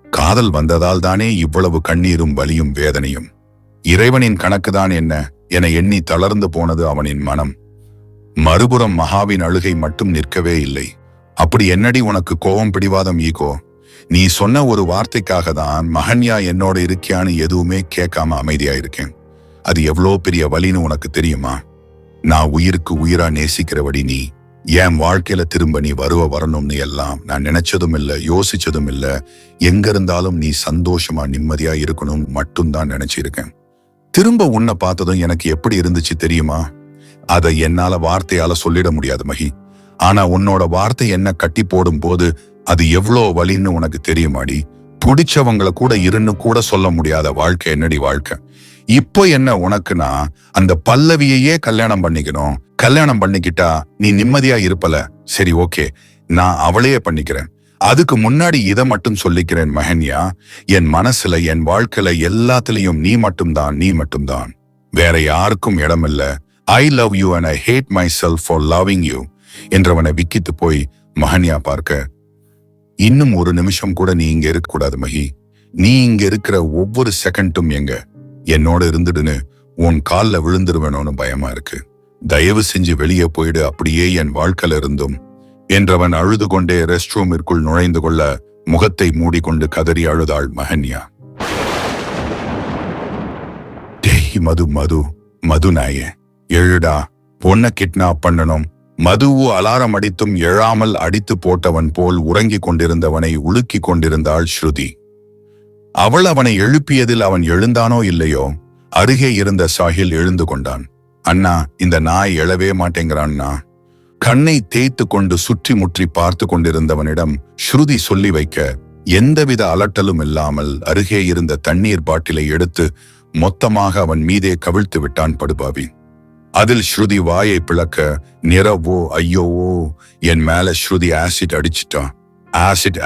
காதல் வந்ததால் தானே இவ்வளவு கண்ணீரும் வலியும் வேதனையும். இறைவனின் கணக்குதான் என்ன என எண்ணி தளர்ந்து போனது அவனின் மனம். மறுபுறம் மகாவின் அழுகை மட்டும் நிற்கவே இல்லை. அப்படி என்னடி உனக்கு கோபம், பிடிவாதம், ஈகோ? நீ சொன்ன ஒரு வார்த்தைக்காக தான் மகன்யா என்னோட இருக்கியான்னு எதுவுமே கேட்காம அமைதியா இருக்கேன். அது எவ்வளோ பெரிய வலின்னு உனக்கு தெரியுமா? நான் உயிருக்கு உயிரா நேசிக்கிறபடி நீ என் வாழ்க்கையில திரும்ப நீ வரணும்னு எல்லாம் நான் நினைச்சதும் இல்ல, யோசிச்சதும் இல்ல. எங்க இருந்தாலும் நீ சந்தோஷமா நிம்மதியா இருக்கணும் மட்டும்தான் நினைச்சிருக்கேன். திரும்ப உன்னை பார்த்ததும் எனக்கு எப்படி இருந்துச்சு தெரியுமா? அதை என்னால வார்த்தையால சொல்லிட முடியாது மகி. ஆனா உன்னோட வார்த்தை என்ன கட்டி போடும் போது அது எவ்வளோ வலின்னு உனக்கு தெரியுமாடி? பிடிச்சவங்களை கூட இருன்னு கூட சொல்ல முடியாத வாழ்க்கை என்னடி வாழ்க்கை. இப்போ என்ன உனக்குன்னா அந்த பல்லவியையே கல்யாணம் பண்ணிக்கணும். கல்யாணம் பண்ணிக்கிட்டா நீ நிம்மதியா இருப்பல. சரி, ஓகே, நான் அவளையே பண்ணிக்கிறேன். அதுக்கு முன்னாடி இதை மட்டும் சொல்லிக்கிறேன் மகன்யா, என் மனசுல என் வாழ்க்கையில எல்லாத்துலயும் நீ மட்டும்தான். வேற யாருக்கும் இடம் இல்ல. I love you and I hate myself for loving you என்றவனை விக்கித்து போய் மகன்யா பார்க்க, இன்னும் ஒரு நிமிஷம் கூட நீ இங்க இருக்க கூடாது மகி. நீ இங்க இருக்கிற ஒவ்வொரு செகண்டும் என்னோட இருந்துடுன்னு உன் கால்ல விழுந்துருவேணும்னு பயமா இருக்கு. தயவு செஞ்சு வெளியே போயிடு, அப்படியே என் வாழ்க்கையில இருந்தும் என்றவன் அழுது கொண்டே ரெஸ்ட் ரூமிற்குள் நுழைந்து கொள்ள முகத்தை மூடிக்கொண்டு கதறி அழுதாள் மகன்யா. டேய் மது நாயே, எழுடா, பொண்ண கிட்னாப் பண்ணணும். மதுவு அலாரம் அடித்தும் எழாமல் அடித்து போட்டவன் போல் உறங்கிக் கொண்டிருந்தவனை உலுக்கி கொண்டிருந்தாள் ஸ்ருதி. அவள் அவனை எழுப்பியதில் அவன் எழுந்தானோ இல்லையோ, அருகே இருந்த சாஹில் எழுந்து கொண்டான். அண்ணா, இந்த நாய் எழவே மாட்டேங்கிறான்னா. கண்ணை தேய்த்து கொண்டு சுற்றி முற்றி பார்த்து கொண்டிருந்தவனிடம் ஸ்ருதி சொல்லி வைக்க, எந்தவித அலட்டலும் இல்லாமல் அருகே இருந்த தண்ணீர் பாட்டிலை எடுத்து மொத்தமாக அவன் மீதே கவிழ்த்து விட்டான் படுபாவி. அதில் ஸ்ருதி வாயை பிளக்க, நிறவோ ஐயோவோ, என் மேல ஸ்ருதி ஆசிட் அடிச்சிட்டான்.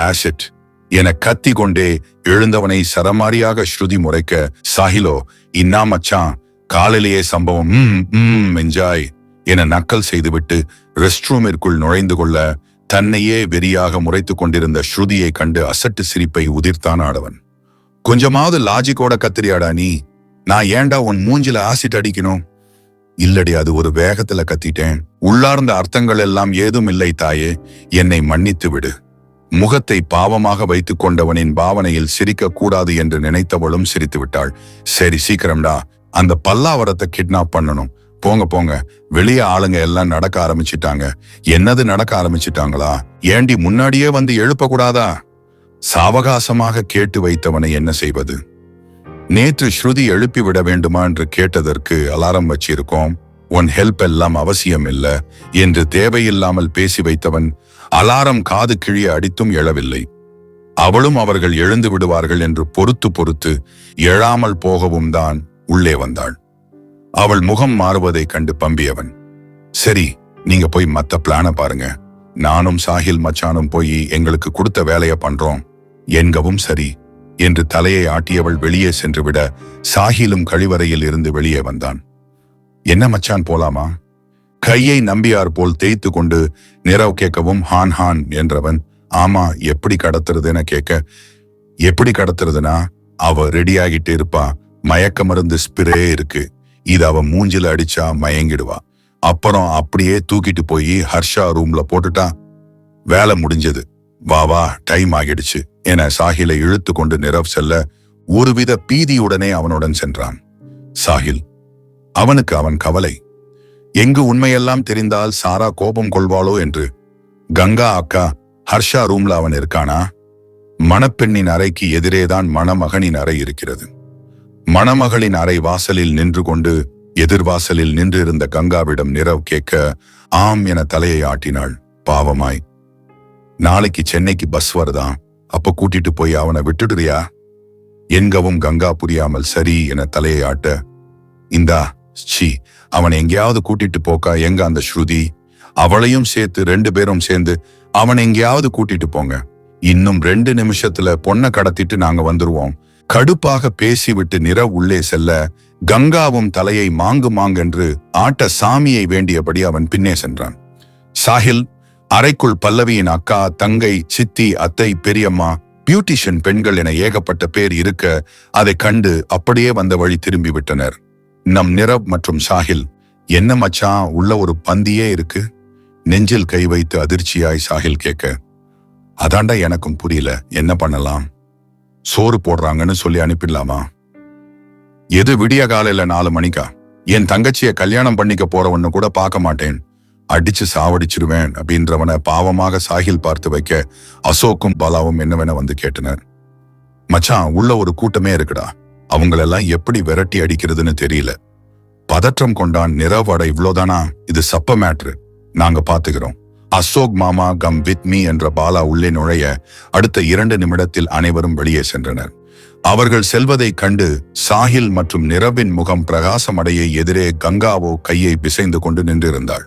ஆசிட் என கத்தி கொண்டே எழுந்தவனை சரமாரியாக ஸ்ருதி முறைக்க, சாஹிலோ, இன்னா மச்சான், காலையிலேயே சம்பவம், என்ஜாய் என நக்கல் செய்துவிட்டு ரெஸ்ட் ரூமிற்குள் நுழைந்து கொள்ள, தன்னையே வெறியாக முறைத்து கொண்டிருந்த ஸ்ருதியை கண்டு அசட்டு சிரிப்பை உதிர்த்தான் ஆடவன். கொஞ்சமாவது லாஜிக்கோட கத்திரியாடா நீ? நான் ஏண்டா உன் மூஞ்சில ஆசிட் அடிக்கணும்? இல்லடி, அது ஒரு வேகத்துல கத்திட்டேன். உள்ளார்ந்த அர்த்தங்கள் எல்லாம் ஏதும் இல்லை தாயே, என்னை மன்னித்து விடு. முகத்தை பாவமாக வைத்துக் கொண்டவனின் பாவனையில் சிரிக்க கூடாது என்று நினைத்தவளும் சிரித்து விட்டாள். சரி, சீக்கிரம்டா, அந்த பல்லாவரத்தை கிட்னாப் பண்ணணும். போங்க, வெளியே ஆளுங்க எல்லாம் நடக்க ஆரம்பிச்சிட்டாங்க. என்னது நடக்க ஆரம்பிச்சிட்டாங்களா? ஏண்டி முன்னாடியே வந்து எழுப்ப கூடாதா? சாவகாசமாக கேட்டு வைத்தவனை என்ன செய்வது? நேற்று ஸ்ருதி எழுப்பி விட வேண்டுமா என்று கேட்டதற்கு அலாரம் வச்சிருக்கோம். உன் ஹெல்ப் எல்லாம் அவசியம் இல்ல என்று தேவையில்லாமல் பேசி வைத்தவன் அலாரம் காது கிழிய அடித்தும் எழவில்லை. அவளும் அவர்கள் எழுந்து விடுவார்கள் என்று பொறுத்து எழாமல் போகவும் தான் உள்ளே வந்தாள். அவள் முகம் மாறுவதை கண்டு பம்பியவன், சரி, நீங்க போய் மத்த பிளான பாருங்க. நானும் சாஹில் மச்சானும் போய் எங்களுக்கு கொடுத்த வேலைய பண்றோம் என்கவும் சரி என்று தலையை ஆட்டியவள் வெளியே சென்று விட, சாஹிலும் கழிவறையில் இருந்து வெளியே வந்தான். என்ன மச்சான், போலாமா? கையை நம்பியார் போல் தேய்த்து கொண்டு நிரவ் கேட்கவும், ஹான் என்றவன், ஆமா, எப்படி கடத்துறதுன்னு கேட்க, எப்படி கடத்துறதுனா, அவ ரெடியாகிட்டு இருப்பா. மயக்க மருந்து ஸ்பிரே இருக்கு. இது அவ மூஞ்சில அடிச்சா மயங்கிடுவா. அப்புறம் அப்படியே தூக்கிட்டு போய் ஹர்ஷா ரூம்ல போட்டுட்டா வேலை முடிஞ்சது. வா, டைம் ஆகிடுச்சு என சாஹிலை இழுத்து கொண்டு நிரவ் செல்ல, ஒருவித பீதியுடனே அவனுடன் சென்றான். சாஹில், அவனுக்கு அவன் கவலை. எங்கு உண்மையெல்லாம் தெரிந்தால் சாரா கோபம் கொள்வாளோ என்று. கங்கா அக்கா, ஹர்ஷா ரூம்ல அவன் இருக்கானா? மணப்பெண்ணின் அறைக்கு எதிரேதான் மணமகனின் அறை இருக்கிறது. மணமகளின் அறை வாசலில் நின்று கொண்டு எதிர்வாசலில் நின்றிருந்த கங்காவிடம் நிரவ் கேட்க, ஆம் என தலையை ஆட்டினாள் பாவமாய். நாளைக்கு சென்னைக்கு பஸ் வருதான், அப்ப கூட்டிட்டு போய் அவனை விட்டுடுறியா என்கவும் கங்கா புரியாமல் சரி என தலையை ஆட்ட, இந்தா அவன் எங்கேயாவது கூட்டிட்டு போக்கா. எங்க அந்த ஸ்ருதி? அவளையும் சேர்த்து 2 பேரும் சேர்ந்து அவன் எங்கேயாவது கூட்டிட்டு போங்க. இன்னும் 2 நிமிஷத்துல பொண்ணை கடத்திட்டு நாங்க வந்துருவோம். கடுப்பாக பேசிவிட்டு நிரவ் உள்ளே செல்ல, கங்காவும் தலையை மாங்கென்று ஆட்ட சாமியை வேண்டியபடி அவன் பின்னே சென்றான். சாஹில் அறைக்குள் பல்லவியின் அக்கா, தங்கை, சித்தி, அத்தை, பெரியம்மா, பியூட்டிஷியன் பெண்கள் என ஏகப்பட்ட பேர் இருக்க, அதை கண்டு அப்படியே வந்த வழி திரும்பி விட்டனர். நம் நிரவ் மற்றும் சாஹில், என்ன மச்சான், உள்ள ஒரு பந்தியே இருக்கு? நெஞ்சில் கை வைத்து அதிர்ச்சியாய் சாஹில் கேட்க, அதாண்டா எனக்கும் புரியல, என்ன பண்ணலாம்? சோறு போடுறாங்கன்னு சொல்லி அனுப்பிடலாமா? எது விடிய காலையில 4 மணிக்கா? என் தங்கச்சிய கல்யாணம் பண்ணிக்க போறவன்னு கூட பார்க்க மாட்டேன், அடிச்சு சாவடிச்சிருவேன் அப்படின்றவனை பாவமாக சாகில் பார்த்து வைக்க அசோக்கும் பாலாவும் என்னவென வந்து கேட்டனர். மச்சான், உள்ள ஒரு கூட்டமே இருக்குடா, அவங்களெல்லாம் எப்படி விரட்டி அடிக்கிறதுன்னு தெரியல. பதற்றம் கொண்டான் நிரவ். அட இவ்வளோதானா, இது சப்ப மேட்ரு, நாங்க பாத்துக்கிறோம். அசோக் மாமா கம் வித் மீ என்ற பாலா உள்ளே நுழைய அடுத்த 2 நிமிடத்தில் அனைவரும் வெளியே சென்றனர். அவர்கள் செல்வதைக் கண்டு சாஹில் மற்றும் நிரவின் முகம் பிரகாசமடைய எதிரே கங்காவோ கையை பிசைந்து கொண்டு நின்றிருந்தாள்.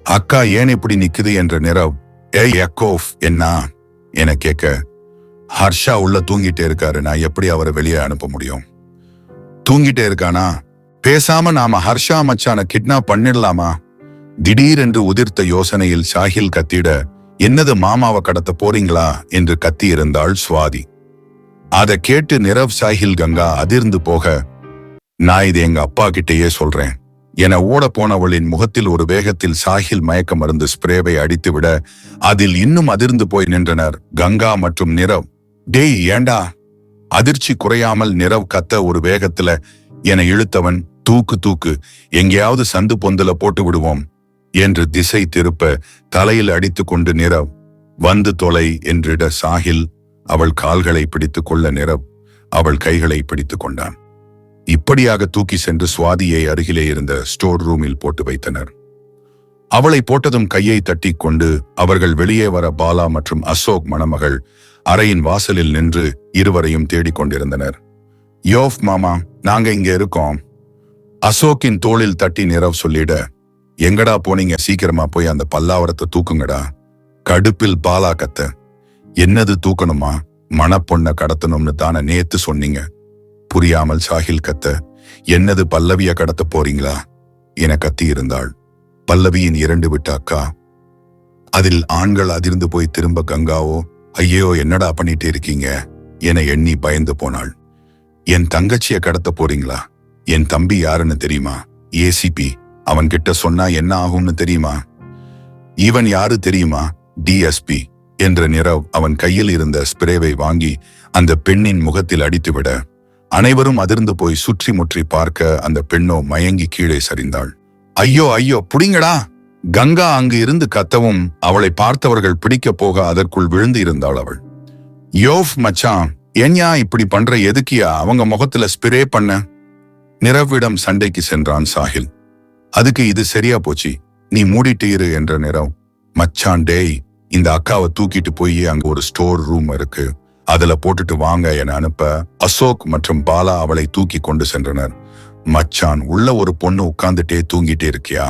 அக்கா ஏன் இப்படி நிக்குது என்ற நிரவ், ஏய் யக்கோஃப் என்ன என கேட்க, ஹர்ஷா உள்ள தூங்கிட்டே இருக்காரு, நான் எப்படி அவரை வெளியே அனுப்ப முடியும்? தூங்கிட்டே இருக்கானா? பேசாம நாம ஹர்ஷா மச்சான கிட்னாப் பண்ணிடலாமா? திடீரென்று உதிர்த்த யோசனையில் சாஹில் கத்திட, என்னது மாமாவை கடத்த போறீங்களா என்று கத்தியிருந்தாள் சுவாதி. அதை கேட்டு நிரவ் சாஹில் கங்கா அதிர்ந்து போக, நான் இது எங்க அப்பா கிட்டேயே சொல்றேன் என ஓட போனவளின் முகத்தில் ஒரு வேகத்தில் சாஹில் மயக்க மருந்து ஸ்ப்ரேவை அடித்துவிட அதில் இன்னும் அதிர்ந்து போய் நின்றனர் கங்கா மற்றும் நிரவ். டேய் ஏண்டா? அதிர்ச்சி குறையாமல் நிரவ் கத்த ஒரு வேகத்துல என இழுத்தவன், தூக்கு தூக்கு, எங்கேயாவது சந்து பொந்துல போட்டு விடுவோம் என்று திசை திருப்ப தலையில் அடித்து கொண்டு நிரவ், வந்து தொலை என்றிட சாஹில் அவள் கால்களை பிடித்து கொள்ள நிரவ் அவள் கைகளை பிடித்து கொண்டான். இப்படியாக தூக்கி சென்று சுவாதியை அருகிலே இருந்த ஸ்டோர் ரூமில் போட்டு வைத்தனர். அவளை போட்டதும் கையை தட்டி கொண்டு அவர்கள் வெளியே வர பாலா மற்றும் அசோக் மணமகள் அறையின் வாசலில் நின்று இருவரையும் தேடிக் கொண்டிருந்தனர். யோஃப் மாமா, நாங்க இங்க இருக்கோம். அசோக்கின் தோளில் தட்டி நிரவ் சொல்லிட, எங்கடா போனீங்க? சீக்கிரமா போய் அந்த பல்லாவரத்தை தூக்குங்கடா. கடுப்பில் பாலா கத்த, என்னது தூக்கணுமா? மணப்பொண்ண கடத்தணும்னு தானே நேத்து சொன்னீங்க. புரியாமல் சாஹில் கத்த, என்னது பல்லவிய கடத்த போறீங்களா என கத்தி இருந்தாள் பல்லவியின் 2 விட்ட அக்கா. அதில் ஆண்கள் அதிர்ந்து போய் திரும்ப கங்காவோ, ஐயோ என்னடா பண்ணிட்டு இருக்கீங்க என எண்ணி பயந்து போனாள். என் தங்கச்சிய கடத்த போறீங்களா? என் தம்பி யாருன்னு தெரியுமா? ஏசிபி. அவன் கிட்ட சொன்னா என்ன ஆகும்னு தெரியுமா? இவன் யாரு தெரியுமா? டிஎஸ்பி என்ற நிரவ் அவன் கையில் இருந்த ஸ்ப்ரேவை வாங்கி அந்த பெண்ணின் முகத்தில் அடித்துவிட அனைவரும் அதிர்ந்து போய் சுற்றி முற்றி பார்க்க அந்த பெண்ணோ மயங்கி கீழே சரிந்தாள். ஐயோ ஐயோ புடிங்கடா! கங்கா அங்கு இருந்து கத்தவும் அவளை பார்த்தவர்கள் பிடிக்க போக அதற்குள் விழுந்து இருந்தாள் அவள். யோஃப் மச்சான், ஏன்யா இப்படி பண்ற? எதுக்கியா அவங்க முகத்துல ஸ்ப்ரே பண்ண? நிரவிடம் சண்டைக்கு சென்றான் சாஹில். அதுக்கு இது சரியா போச்சு, நீ மூடிட்டு இரு என்ற நிரவ். மச்சான் டேய், இந்த அக்காவை தூக்கிட்டு போய் அங்க ஒரு ஸ்டோர் ரூம் இருக்கு, அதுல போட்டுட்டு வாங்க என அனுப்ப அசோக் மற்றும் பாலா அவளை தூக்கி கொண்டு சென்றனர். மச்சான், உள்ள ஒரு பொண்ணு உட்கார்ந்துட்டே தூங்கிட்டே இருக்கியா?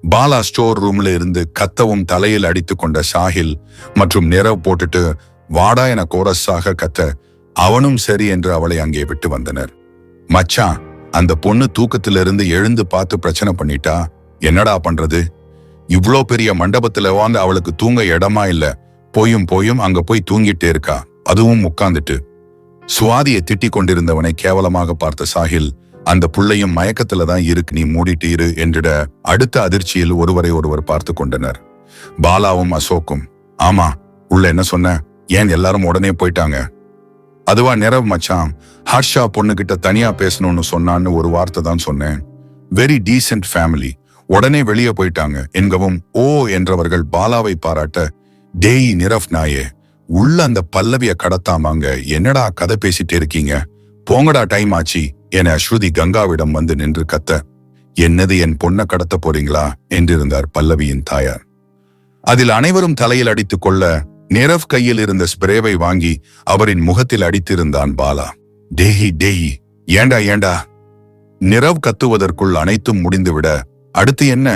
பாலா ஸ்டோர் ரூம்ல இருந்து கத்தவும் தலையில் அடித்து கொண்ட சாஹில் மற்றும் நிரவ் போட்டுட்டு வாடா என கோரஸாக கத்த அவனும் சரி என்று அவளை அங்கே விட்டு வந்தனர். மச்சான், அந்த பொண்ணு தூக்கத்திலிருந்து எழுந்து பார்த்து பிரச்சனை பண்ணிட்டா, என்னடா பண்றது? இவ்ளோ பெரிய மண்டபத்துல வந்து அவளுக்கு தூங்க இடமா இல்ல, போயும் அங்க போய் தூங்கிட்டே இருக்கா, அதுவும் உட்கார்ந்துட்டு. சுவாதியை திட்டிக் கொண்டிருந்தவனை கேவலமாக பார்த்த சாஹில், அந்த புள்ளையும் மயக்கத்துலதான் இருக்கு, நீ மூடிட்டு இரு என்றிட அடுத்த அதிர்ச்சியில் ஒருவரை ஒருவர் பார்த்து கொண்டனர். பாலாவும் அசோக்கும், ஆமா உள்ள என்ன சொன்ன? ஏன் எல்லாரும் உடனே போயிட்டாங்க? அதுவா நிரவ் மச்சான், ஹர்ஷா பொண்ணுகிட்ட தனியா பேசணும்னு சொன்னான்னு ஒரு வார்த்தை தான் சொன்னேன். வெரி டீசென்ட் ஃபேமிலி, உடனே வெளியே போயிட்டாங்க என்கவும் ஓ என்றவர்கள் பாலாவை பாராட்ட, டேய் நிரவ் நாயே, உள்ள அந்த பல்லவிய கடத்தாமாங்க, என்னடா கதை பேசிட்டே இருக்கீங்க, போங்கடா டைம் ஆச்சு என ஸ்ருதி கங்காவிடம் வந்து நின்று கத்த, என்னது என் பொண்ணை கடத்த போறீங்களா என்றிருந்தார் பல்லவியின் தாயார். அதில் அனைவரும் தலையில் அடித்துக் கொள்ள நிரவ் கையில் இருந்த ஸ்ப்ரேவை வாங்கி அவரின் முகத்தில் அடித்திருந்தான் பாலா. டேய் ஏண்டா? நிரவ் கத்துவதற்குள் அனைத்தும் முடிந்துவிட அடுத்து என்ன,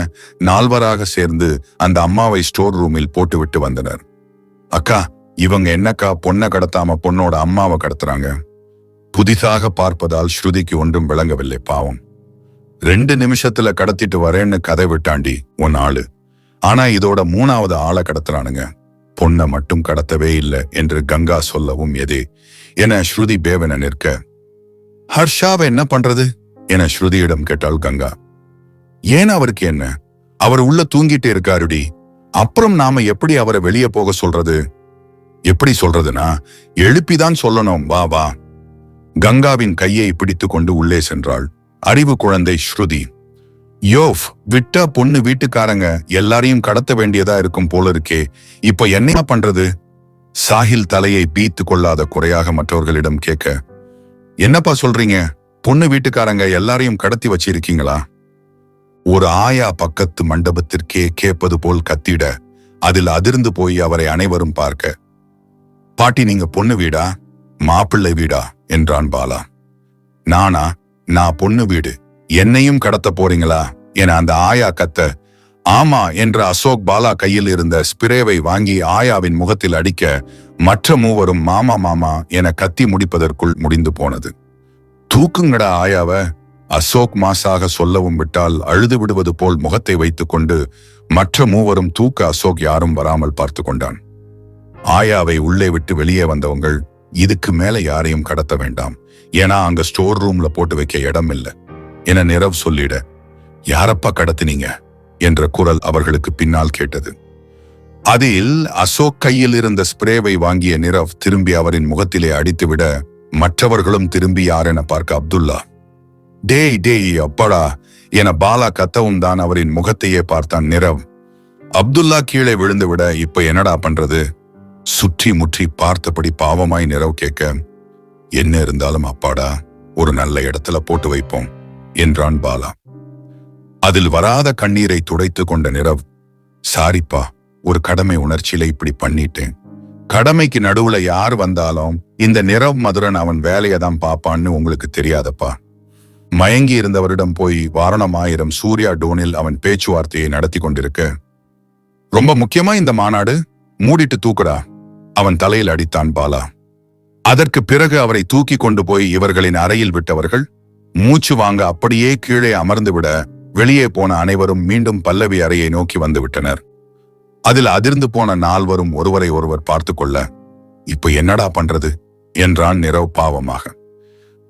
4வராக சேர்ந்து அந்த அம்மாவை ஸ்டோர் ரூமில் போட்டுவிட்டு வந்தனர். அக்கா, இவங்க என்னக்கா பொண்ணை கடத்தாம பொண்ணோட அம்மாவை கடத்துறாங்க? புதிதாக பார்ப்பதால் ஸ்ருதிக்கு ஒன்றும் விளங்கவில்லை. பாவம், 2 நிமிஷத்துல கடத்திட்டு வரேன்னு கதை விட்டாண்டி உன் ஆளு, ஆனா இதோட 3வது ஆளை கடத்துறானுங்க, பொண்ணை மட்டும் கடத்தவே இல்லை என்று கங்கா சொல்லவும் எதே என ஸ்ருதி பேவன நிற்க, ஹர்ஷாவை என்ன பண்றது என ஸ்ருதியிடம் கேட்டாள் கங்கா. ஏன் அவருக்கு என்ன? அவர் உள்ள தூங்கிட்டு இருக்காருடி, அப்புறம் நாம எப்படி அவரை வெளியே போக சொல்றது? எப்படி சொல்றதுனா, எழுப்பிதான் சொல்லணும், வா வா. கங்காவின் கையை பிடித்து கொண்டு உள்ளே சென்றாள். அறிவு குழந்தை ஸ்ருதி. யோவ், விட்டா பொண்ணு வீட்டுக்காரங்க எல்லாரையும் கடத்த வேண்டியதா இருக்கும் போல இருக்கே, இப்ப என்ன பண்றது? சாஹில் தலையை பீத்து கொள்ளாத குறையாக மற்றவர்களிடம் கேட்க, என்னப்பா சொல்றீங்க? பொண்ணு வீட்டுக்காரங்க எல்லாரையும் கடத்தி வச்சிருக்கீங்களா? ஒரு ஆயா பக்கத்து மண்டபத்திற்கே கேட்பது போல் கத்திட, அதில் அதிர்ந்து போய் அவரை அனைவரும் பார்க்க, பாட்டி நீங்க பொண்ணு வீடா மாப்பிள்ளை வீடா என்றான் பாலா. நானா? நான் பொண்ணு வீடு, என்னையும் கடத்த போறீங்களா என அந்த ஆயா கத்த, ஆமா என்ற அசோக் பாலா கையில் இருந்த ஸ்பிரேவை வாங்கி ஆயாவின் முகத்தில் அடிக்க, மற்ற மூவரும் மாமா மாமா என கத்தி முடிப்பதற்குள் முடிந்து போனது. தூக்குங்கடா ஆயாவ, அசோக் மாசாக சொல்லவும் விட்டால் அழுது விடுவது போல் முகத்தை வைத்துக்கொண்டு மற்ற மூவரும் தூக்க அசோக் யாரும் வராமல் பார்த்து கொண்டான். ஆயாவை உள்ளே விட்டு வெளியே வந்தவங்கள், இதுக்கு மேல யாரையும் கடத்த வேண்டாம், ஏன்னா அங்க ஸ்டோர் ரூம்ல போட்டு வைக்க இடம் இல்லை என நிரவ் சொல்லிட, யாரப்பா கடத்தினீங்க என்ற குரல் அவர்களுக்கு பின்னால் கேட்டது. அதில் அசோக் கையில் இருந்த ஸ்பிரேவை வாங்கிய நிரவ் திரும்பி அவரின் முகத்திலே அடித்துவிட, மற்றவர்களும் திரும்பி யாரென பார்க்க அப்துல்லா, டேய் டேய் அப்படா என பாலா கத்தவும் தான் அவரின் முகத்தையே பார்த்தான் நிரவ். அப்துல்லா கீழே விழுந்து விட, இப்ப என்னடா பண்றது? சுற்றி முற்றி பார்த்தபடி பாவமாய் நிரவ் கேட்க, என்ன இருந்தாலும் அப்பாடா, ஒரு நல்ல இடத்துல போட்டு வைப்போம் என்றான் பாலா. அதில் வராத கண்ணீரை துடைத்து கொண்ட நிரவ், சாரிப்பா, ஒரு கடமை உணர்ச்சியில இப்படி பண்ணிட்டேன். கடமைக்கு நடுவுல யார் வந்தாலும் இந்த நிரவ் மதுரன் அவன் வேலையை தான் பாப்பான்னு உங்களுக்கு தெரியாதப்பா. மயங்கி இருந்தவரிடம் போய் வாரணமாயிரம் சூர்யா டோனில் அவன் பேச்சுவார்த்தையை நடத்தி கொண்டிருக்க, ரொம்ப முக்கியமா இந்த மாநாடு, மூடிட்டு தூக்குடா அவன் தலையில் அடித்தான் பாலா. அதற்கு பிறகு அவரை தூக்கி கொண்டு போய் இவர்களின் அறையில் விட்டவர்கள் மூச்சு வாங்க அப்படியே கீழே அமர்ந்து விட, வெளியே போன அனைவரும் மீண்டும் பல்லவி அறையை நோக்கி வந்து விட்டனர். அதில் அதிர்ந்து போன நால்வரும் ஒருவரை ஒருவர் பார்த்து கொள்ள, இப்ப என்னடா பண்றது என்றான் நிரவ் பாவமாக.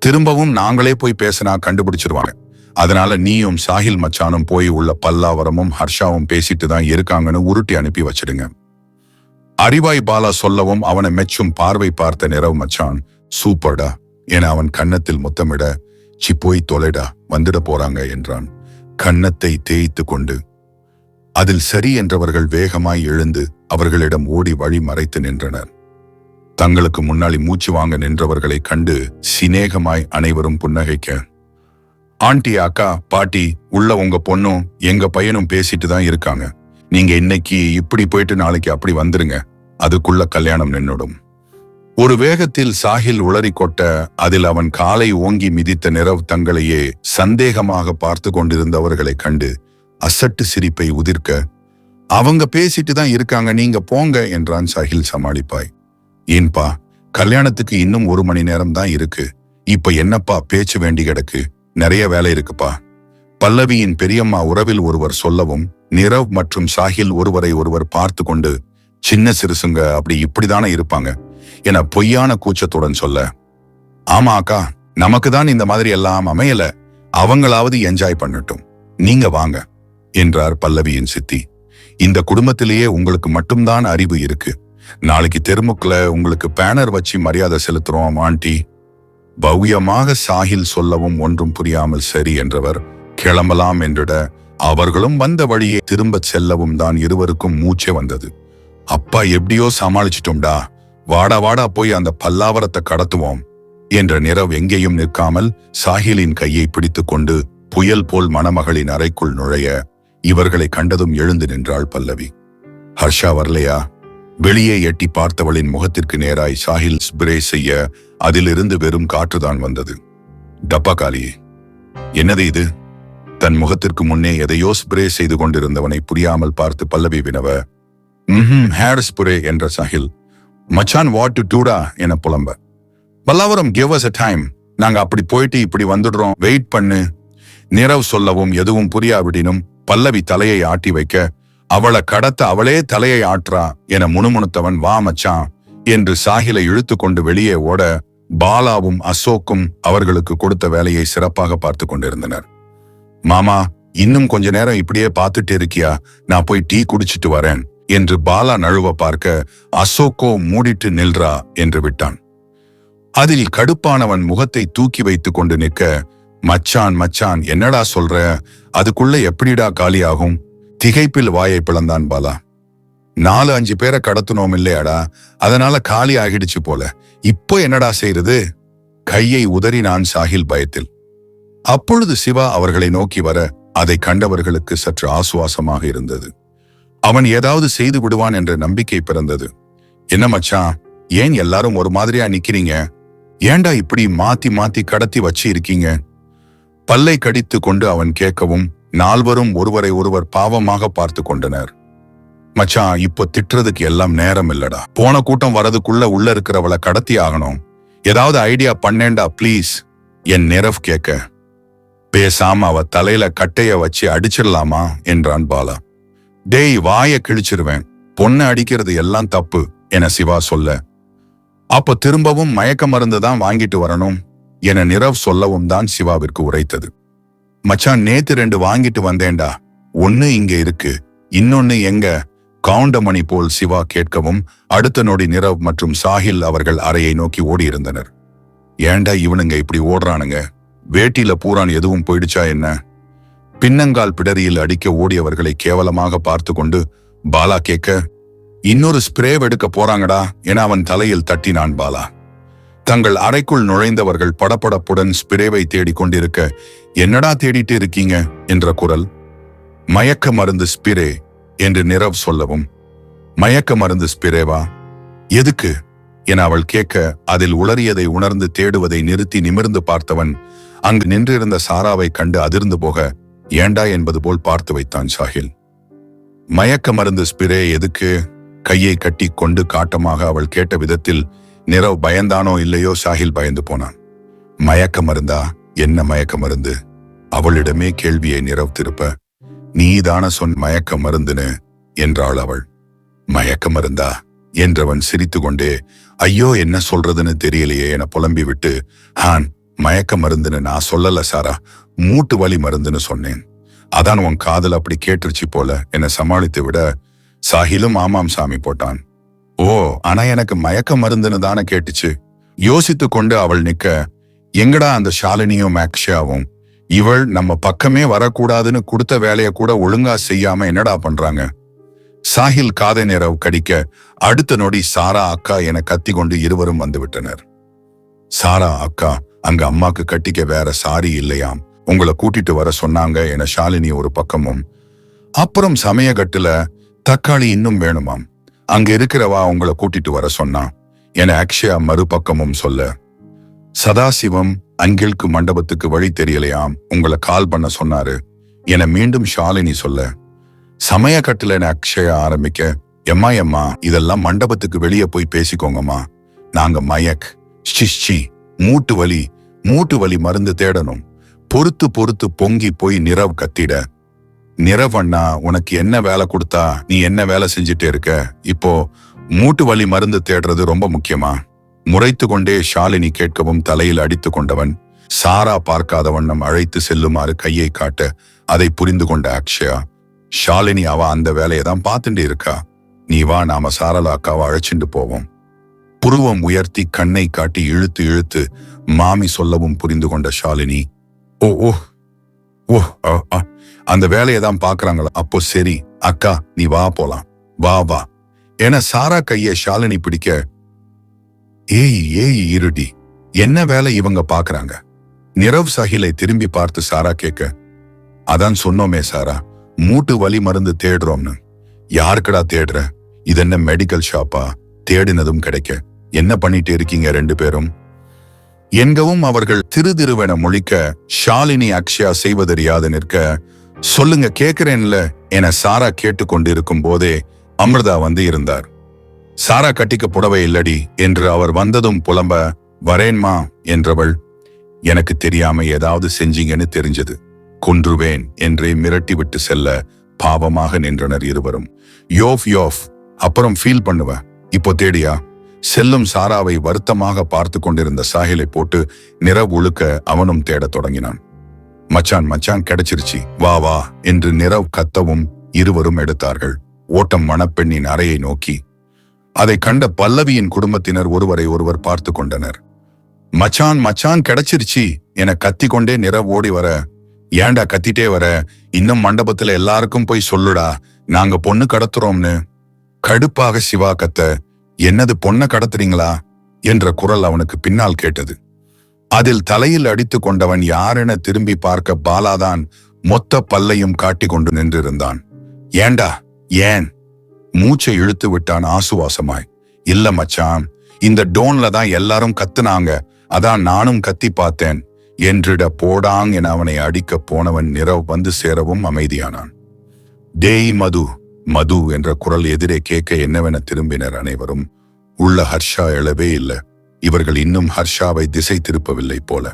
திரும்பவும் நாங்களே போய் பேசினா கண்டுபிடிச்சிருவாங்க, அதனால நீயும் சாஹில் மச்சானும் போய் உள்ள பல்லாவரமும் ஹர்ஷாவும் பேசிட்டு தான் இருக்காங்கன்னு உருட்டி அனுப்பி வச்சிடுங்க. அறிவாய் பாலா சொல்லவும் அவனை மெச்சும் பார்வை பார்த்த நிரவ் மச்சான், சூப்பர்டா என அவன் கன்னத்தில் முத்தமிட, சி போய் தொலைடா, வந்துட போறாங்க என்றான் கன்னத்தை தேய்த்து கொண்டு. அதில் சரி என்றவர்கள் வேகமாய் எழுந்து அவர்களிடம் ஓடி வழி மறைத்து நின்றனர். தங்களுக்கு முன்னாடி மூச்சு வாங்க நின்றவர்களை கண்டு சிநேகமாய் அனைவரும் புன்னகைக்க, ஆண்டி, அக்கா, பாட்டி, உள்ள உங்க பொண்ணும் எங்க பையனும் பேசிட்டு தான் இருக்காங்க, நீங்க இன்னைக்கு இப்படி போயிட்டு நாளைக்கு அப்படி வந்துருங்க, அதுக்குள்ள கல்யாணம் நின்னுடும். ஒரு வேகத்தில் சாஹில் உளறி கொட்ட, அதில் அவன் காலை ஓங்கி மிதித்த நிரவ் தங்களையே சந்தேகமாக பார்த்து கொண்டிருந்தவர்களை கண்டு அசட்டு சிரிப்பை உதிர்க்க, அவங்க பேசிட்டு தான் இருக்காங்க, நீங்க போங்க என்றான் சாஹில் சமாளிப்பாய். ஏன்பா, கல்யாணத்துக்கு இன்னும் 1 மணி நேரம் தான் இருக்கு, இப்ப என்னப்பா பேச்சு வேண்டி கிடக்கு, நிறைய வேலை இருக்குப்பா. பல்லவியின் பெரியம்மா உறவில் ஒருவர் சொல்லவும், நிரவ் மற்றும் சாஹில் ஒருவரை ஒருவர் பார்த்து கொண்டு, சின்ன சிறுசுங்க அப்படி இப்படிதானே இருப்பாங்க என பொய்யான கூச்சத்துடன் சொல்ல, ஆமா அக்கா, நமக்கு தான் இந்த மாதிரி எல்லாம் அமையல, அவங்களாவது என்ஜாய் பண்ணட்டும், நீங்க வாங்க என்றார் பல்லவியின் சித்தி. இந்த குடும்பத்திலேயே உங்களுக்கு மட்டும்தான் அறிவு இருக்கு, நாளைக்கு தெருமுக்குல உங்களுக்கு பேனர் வச்சு மரியாதை செலுத்துறோம் ஆண்டி. பவ்யமாக சாஹில் சொல்லவும் ஒன்றும் புரியாமல் சரி என்றவர் கிளம்பலாம் என்றிட, அவர்களும் வந்த வழியே திரும்பச் செல்லவும் தான் இருவருக்கும் மூச்சே வந்தது. அப்பா எப்படியோ சமாளிச்சிட்டோம்டா, வாடா வாடா போய் அந்த பல்லாவரத்தை கடத்துவோம் என்ற நிரவ் எங்கேயும் நிற்காமல் சாஹிலின் கையை பிடித்து கொண்டு புயல் போல் மணமகளின் அறைக்குள் நுழைய, இவர்களை கண்டதும் எழுந்து நின்றாள் பல்லவி. ஹர்ஷா வரலையா? வெளியே எட்டி பார்த்தவளின் முகத்திற்கு நேராய் சாஹில் ஸ்ப்ரே செய்ய, அதிலிருந்து வெறும் காற்றுதான் வந்தது. டப்பா காலியே, என்னது இது? தன் முகத்திற்கு முன்னே எதையோ ஸ்ப்ரே செய்து கொண்டிருந்தவனை புரியாமல் பார்த்து பல்லவி வினவ, ஹேர் ஸ்ப்ரே என்ற சாஹில். மச்சான் வாட் டு டூடா என புலம்ப. Pallavaram give us a time, நாங்க அப்படி போயிட்டு இப்படி வந்துடுறோம், வெயிட் பண்ணு. நிரவ் சொல்லவும் எதுவும் புரியாவிடினும் பல்லவி தலையை ஆட்டி வைக்க, அவளை கடத்த அவளே தலையை ஆற்றா என முணுமுணுத்தவன், வா மச்சான் என்று சாஹிலை இழுத்து கொண்டு வெளியே ஓட, பாலாவும் அசோக்கும் அவர்களுக்கு கொடுத்த வேலையை சிறப்பாக பார்த்து கொண்டிருந்தனர். மாமா, இன்னும் கொஞ்ச நேரம் இப்படியே பார்த்துட்டு இருக்கியா? நான் போய் டீ குடிச்சிட்டு வரேன் என்று பாலா நழுவ பார்க்க அசோக்கோ மூடிட்டு நில்றா என்று விட்டான். அதில் கடுப்பானவன் முகத்தை தூக்கி வைத்துக் கொண்டு நிற்க, மச்சான் மச்சான் என்னடா சொல்ற, அதுக்குள்ள எப்படிடா காலியாகும்? திகைப்பில் வாயை பிளந்தான் பாலா. 4-5 பேரை கடத்தணும் இல்லையாடா, அதனால காலி ஆகிடுச்சு போல. இப்போ என்னடா செய்யறது? கையை உதறினான் சாஹில் பயத்தில். அப்பொழுது சிவா அவர்களை நோக்கி வர அதை கண்டவர்களுக்கு சற்று ஆசுவாசமாக இருந்தது. அவன் ஏதாவது செய்து விடுவான் என்ற நம்பிக்கை பிறந்தது. என்ன மச்சான், ஏன் எல்லாரும் ஒரு மாதிரியா நிக்கிறீங்க? ஏண்டா இப்படி மாத்தி மாத்தி கடத்தி வச்சு இருக்கீங்க? பல்லை கடித்து கொண்டு அவன் கேட்கவும் 4வரும் ஒருவரை ஒருவர் பாவமாக பார்த்து கொண்டனர். மச்சான், இப்போ திட்டுறதுக்கு எல்லாம் நேரம் இல்லடா. போன கூட்டம் வரதுக்குள்ள உள்ள இருக்கிறவளை கடத்தி ஆகணும். ஏதாவது ஐடியா பண்ணேண்டா ப்ளீஸ், என் நிரவ் கேட்க. பேசாம அவ தலையில கட்டைய வச்சு அடிச்சிடலாமா என்றான் பாலா. டேய், வாய கிழிச்சிருவேன், பொண்ணை அடிக்கிறது எல்லாம் தப்பு என சிவா சொல்ல, அப்ப திரும்பவும் மயக்க மருந்து தான் வாங்கிட்டு வரணும் என நிரவ் சொல்லவும் தான் சிவாவிற்கு உரைத்தது. மச்சான், நேத்து 2 வாங்கிட்டு வந்தேன்டா, ஒன்னு இங்க இருக்கு, இன்னொன்னு எங்க? கவுண்டமணி போல் சிவா கேட்கவும் அடுத்த நொடி நிரவ் மற்றும் சாஹில் அவர்கள் அறையை நோக்கி ஓடியிருந்தனர். ஏண்டா இவனுங்க இப்படி ஓடுறானுங்க? வேட்டியில பூரான் எதுவும் போயிடுச்சா என்ன? பின்னங்கால் பிடரியில் அடிக்க ஓடியவர்களை கேவலமாக பார்த்து கொண்டு பாலா கேட்க, இன்னொரு ஸ்ப்ரே எடுக்க போறாங்கடா என அவன் தலையில் தட்டினான் பாலா. தங்கள் அறைக்குள் நுழைந்தவர்கள் படபடப்புடன் ஸ்பிரேவை தேடிக் கொண்டிருக்க, என்னடா தேடிட்டு இருக்கீங்க என்ற குரல். மயக்க மருந்து ஸ்பிரே என்று நிரவ் சொல்லவும், மயக்க மருந்து ஸ்பிரேவா? எதுக்கு என அவள் கேட்க, அதில் உளறியதை உணர்ந்து தேடுவதை நிறுத்தி நிமிர்ந்து பார்த்தவன் அங்கு நின்றிருந்த சாராவை கண்டு அதிர்ந்து போக, ஏண்டா என்பது போல் பார்த்து வைத்தான் சாஹில். மயக்க மருந்து ஸ்பிரே எதுக்கு? கையை கட்டி கொண்டு காட்டமாக அவள் கேட்ட விதத்தில் நிரவ் பயந்தானோ இல்லையோ சாஹில் பயந்து போனான். மயக்க மருந்தா? என்ன மயக்க மருந்து? அவளிடமே கேள்வியை நிரவ் திருப்ப, நீதான சொன்ன மயக்க மருந்துன்னு என்றாள் அவள். மயக்க மருந்தா என்றவன் சிரித்து கொண்டே, ஐயோ என்ன சொல்றதுன்னு தெரியலையே என புலம்பி விட்டு, ஹான், மயக்க மருந்துன்னு நான் சொல்லல சாரா, மூட்டு வலி மருந்துன்னு சொன்னேன். அதான் உன் காதல் அப்படி கேட்டுருச்சு போல என சமாளித்து விட, சாஹிலும் ஆமாம் சாமி போட்டான். ஓ, ஆனா எனக்கு மயக்க மருந்துன்னு தானே கேட்டுச்சு. யோசித்து கொண்டு அவள் நிக்க, எங்கடா அந்த ஷாலினியும் அக்ஷயாவும்? இவள் நம்ம பக்கமே வரக்கூடாதுன்னு கொடுத்த வேலையை கூட ஒழுங்கா செய்யாம என்னடா பண்றாங்க? சாஹில் காதை நிரவ் கடிக்க, அடுத்த நொடி சாரா அக்கா என கத்தி கொண்டு இருவரும் வந்து விட்டனர். சாரா அக்கா, அங்க அம்மாக்கு கட்டிக்க வேற சாரி இல்லையாம், உங்களை கூட்டிட்டு வர சொன்னாங்க என ஷாலினி ஒரு பக்கமும், அப்புறம் சமயக்கட்டுல தக்காளி இன்னும் வேணுமாம், அங்க இருக்கிறவா உங்களை கூட்டிட்டு வர சொன்னா என அக்ஷயா மறுபக்கமும் சொல்ல, சதாசிவம் அங்கிளுக்கு மண்டபத்துக்கு வழி தெரியலையாம், உங்களை கால் பண்ண சொன்னாரு என மீண்டும் ஷாலினி சொல்ல, சமயக்கட்டுல என அக்ஷயா ஆரம்பிக்க, எம்மா இதெல்லாம் மண்டபத்துக்கு வெளியே போய் பேசிக்கோங்கம்மா, நாங்க மயக் ஷிஷி மூட்டு வலி மருந்து தேடணும். பொறுத்து பொறுத்து பொங்கி போய் நிரவ் கத்திட, நிரவ் அண்ணா, உனக்கு என்ன வேலை கொடுத்தா நீ என்ன வேலை செஞ்சுட்டே இருக்க? இப்போ மூட்டு வலி மருந்து தேடுறது ரொம்ப முக்கியமா? முறைத்து கொண்டே ஷாலினி கேட்கவும் தலையில் அடித்து கொண்டவன் சாரா பார்க்காத வண்ணம் அழைத்து செல்லுமாறு கையை காட்ட, அதை புரிந்து கொண்ட அக்ஷயா, ஷாலினி அவ அந்த வேலையை தான் பார்த்துட்டு இருக்கா, நீ வா, நாம சாரலா அக்காவை அழைச்சிட்டு போவோம். புருவம் உயர்த்தி கண்ணை காட்டி இழுத்து இழுத்து மாமி சொல்லவும் புரிந்து கொண்ட ஷாலினி, ஓ ஓ ஓ அந்த வேலையை தான் பாக்குறாங்களா? அப்போ சரி அக்கா, நீ வா போலாம், வா வா என சாரா கையை ஷாலினி பிடிக்க, ஏய் இருடி, என்ன வேலை இவங்க பாக்குறாங்க? நிரவ் சாஹிலை திரும்பி பார்த்து சாரா கேட்க, அதான் சொன்னோமே சாரா, மூட்டு வலி மருந்து தேடுறோம்னு. யாருக்கடா தேடுற? இது என்ன மெடிக்கல் ஷாப்பா? தேடினதும் கிடைக்க என்ன பண்ணிட்டு இருக்கீங்க 2 பேரும் என்கவும் அவர்கள் திருதிருவென முழிக்க, ஷாலினி அக்ஷயா செய்வதறியாது நிற்க, சொல்லுங்க கேட்கிறேன்ல என சாரா கேட்டுக்கொண்டு இருக்கும் போதே அமிர்தா வந்து இருந்தார். சாரா கட்டிக்க புடவை இல்லடி என்று அவர் வந்ததும் புலம்ப, வரேன்மா என்றவள், எனக்கு தெரியாம ஏதாவது செஞ்சீங்கன்னு தெரிஞ்சது, கொன்றுவேன் என்றே மிரட்டி விட்டு செல்ல பாவமாக நின்றனர் இருவரும். யோஃப் அப்புறம் ஃபீல் பண்ணுவ, இப்போ தேடியா? செல்லும் சாராவை வருத்தமாக பார்த்து கொண்டிருந்த சாஹிலை போட்டு நிரவ் உழுக்க அவனும் தேடத் தொடங்கினான். மச்சான் கிடைச்சிருச்சு, வா வா என்று நிரவ் கத்தவும் இருவரும் எடுத்தார்கள். ஓட்டம் மணப்பெண்ணின் அறையை நோக்கி. அதை கண்ட பல்லவியின் குடும்பத்தினர் ஒருவரை ஒருவர் பார்த்து கொண்டனர். மச்சான் மச்சான் கிடைச்சிருச்சு என கத்தி கொண்டே நிரவ் ஓடி வர, ஏண்டா கத்திட்டே வர, இன்னும் மண்டபத்துல எல்லாருக்கும் போய் சொல்லுடா நாங்க பொண்ணு கடத்துறோம்னு. கடுப்பாக சிவா கத்த, என்னது பொண்ணை கடத்துறீங்களா என்ற குரல் அவனுக்கு பின்னால் கேட்டது. அதில் தலையில் அடித்து கொண்டவன் யாரென திரும்பி பார்க்க பாலாதான் மொத்த பல்லையும் காட்டி கொண்டு நின்றிருந்தான். ஏண்டா ஏன்? மூச்சை இழுத்து விட்டான் ஆசுவாசமாய். இல்ல மச்சான், இந்த டோன்ல தான் எல்லாரும் கத்துனாங்க, அதான் நானும் கத்தி பார்த்தேன் என்றிட போடாங் என அவனை அடிக்க போனவன் நிரவ் வந்து சேரவும் அமைதியானான். டேய் மது மது என்ற குரல் எதிரே கேட்க என்னவென திரும்பினர் அனைவரும். உள்ள ஹர்ஷா எழவே இல்லை. இவர்கள் இன்னும் ஹர்ஷாவை திசை திருப்பவில்லை போல.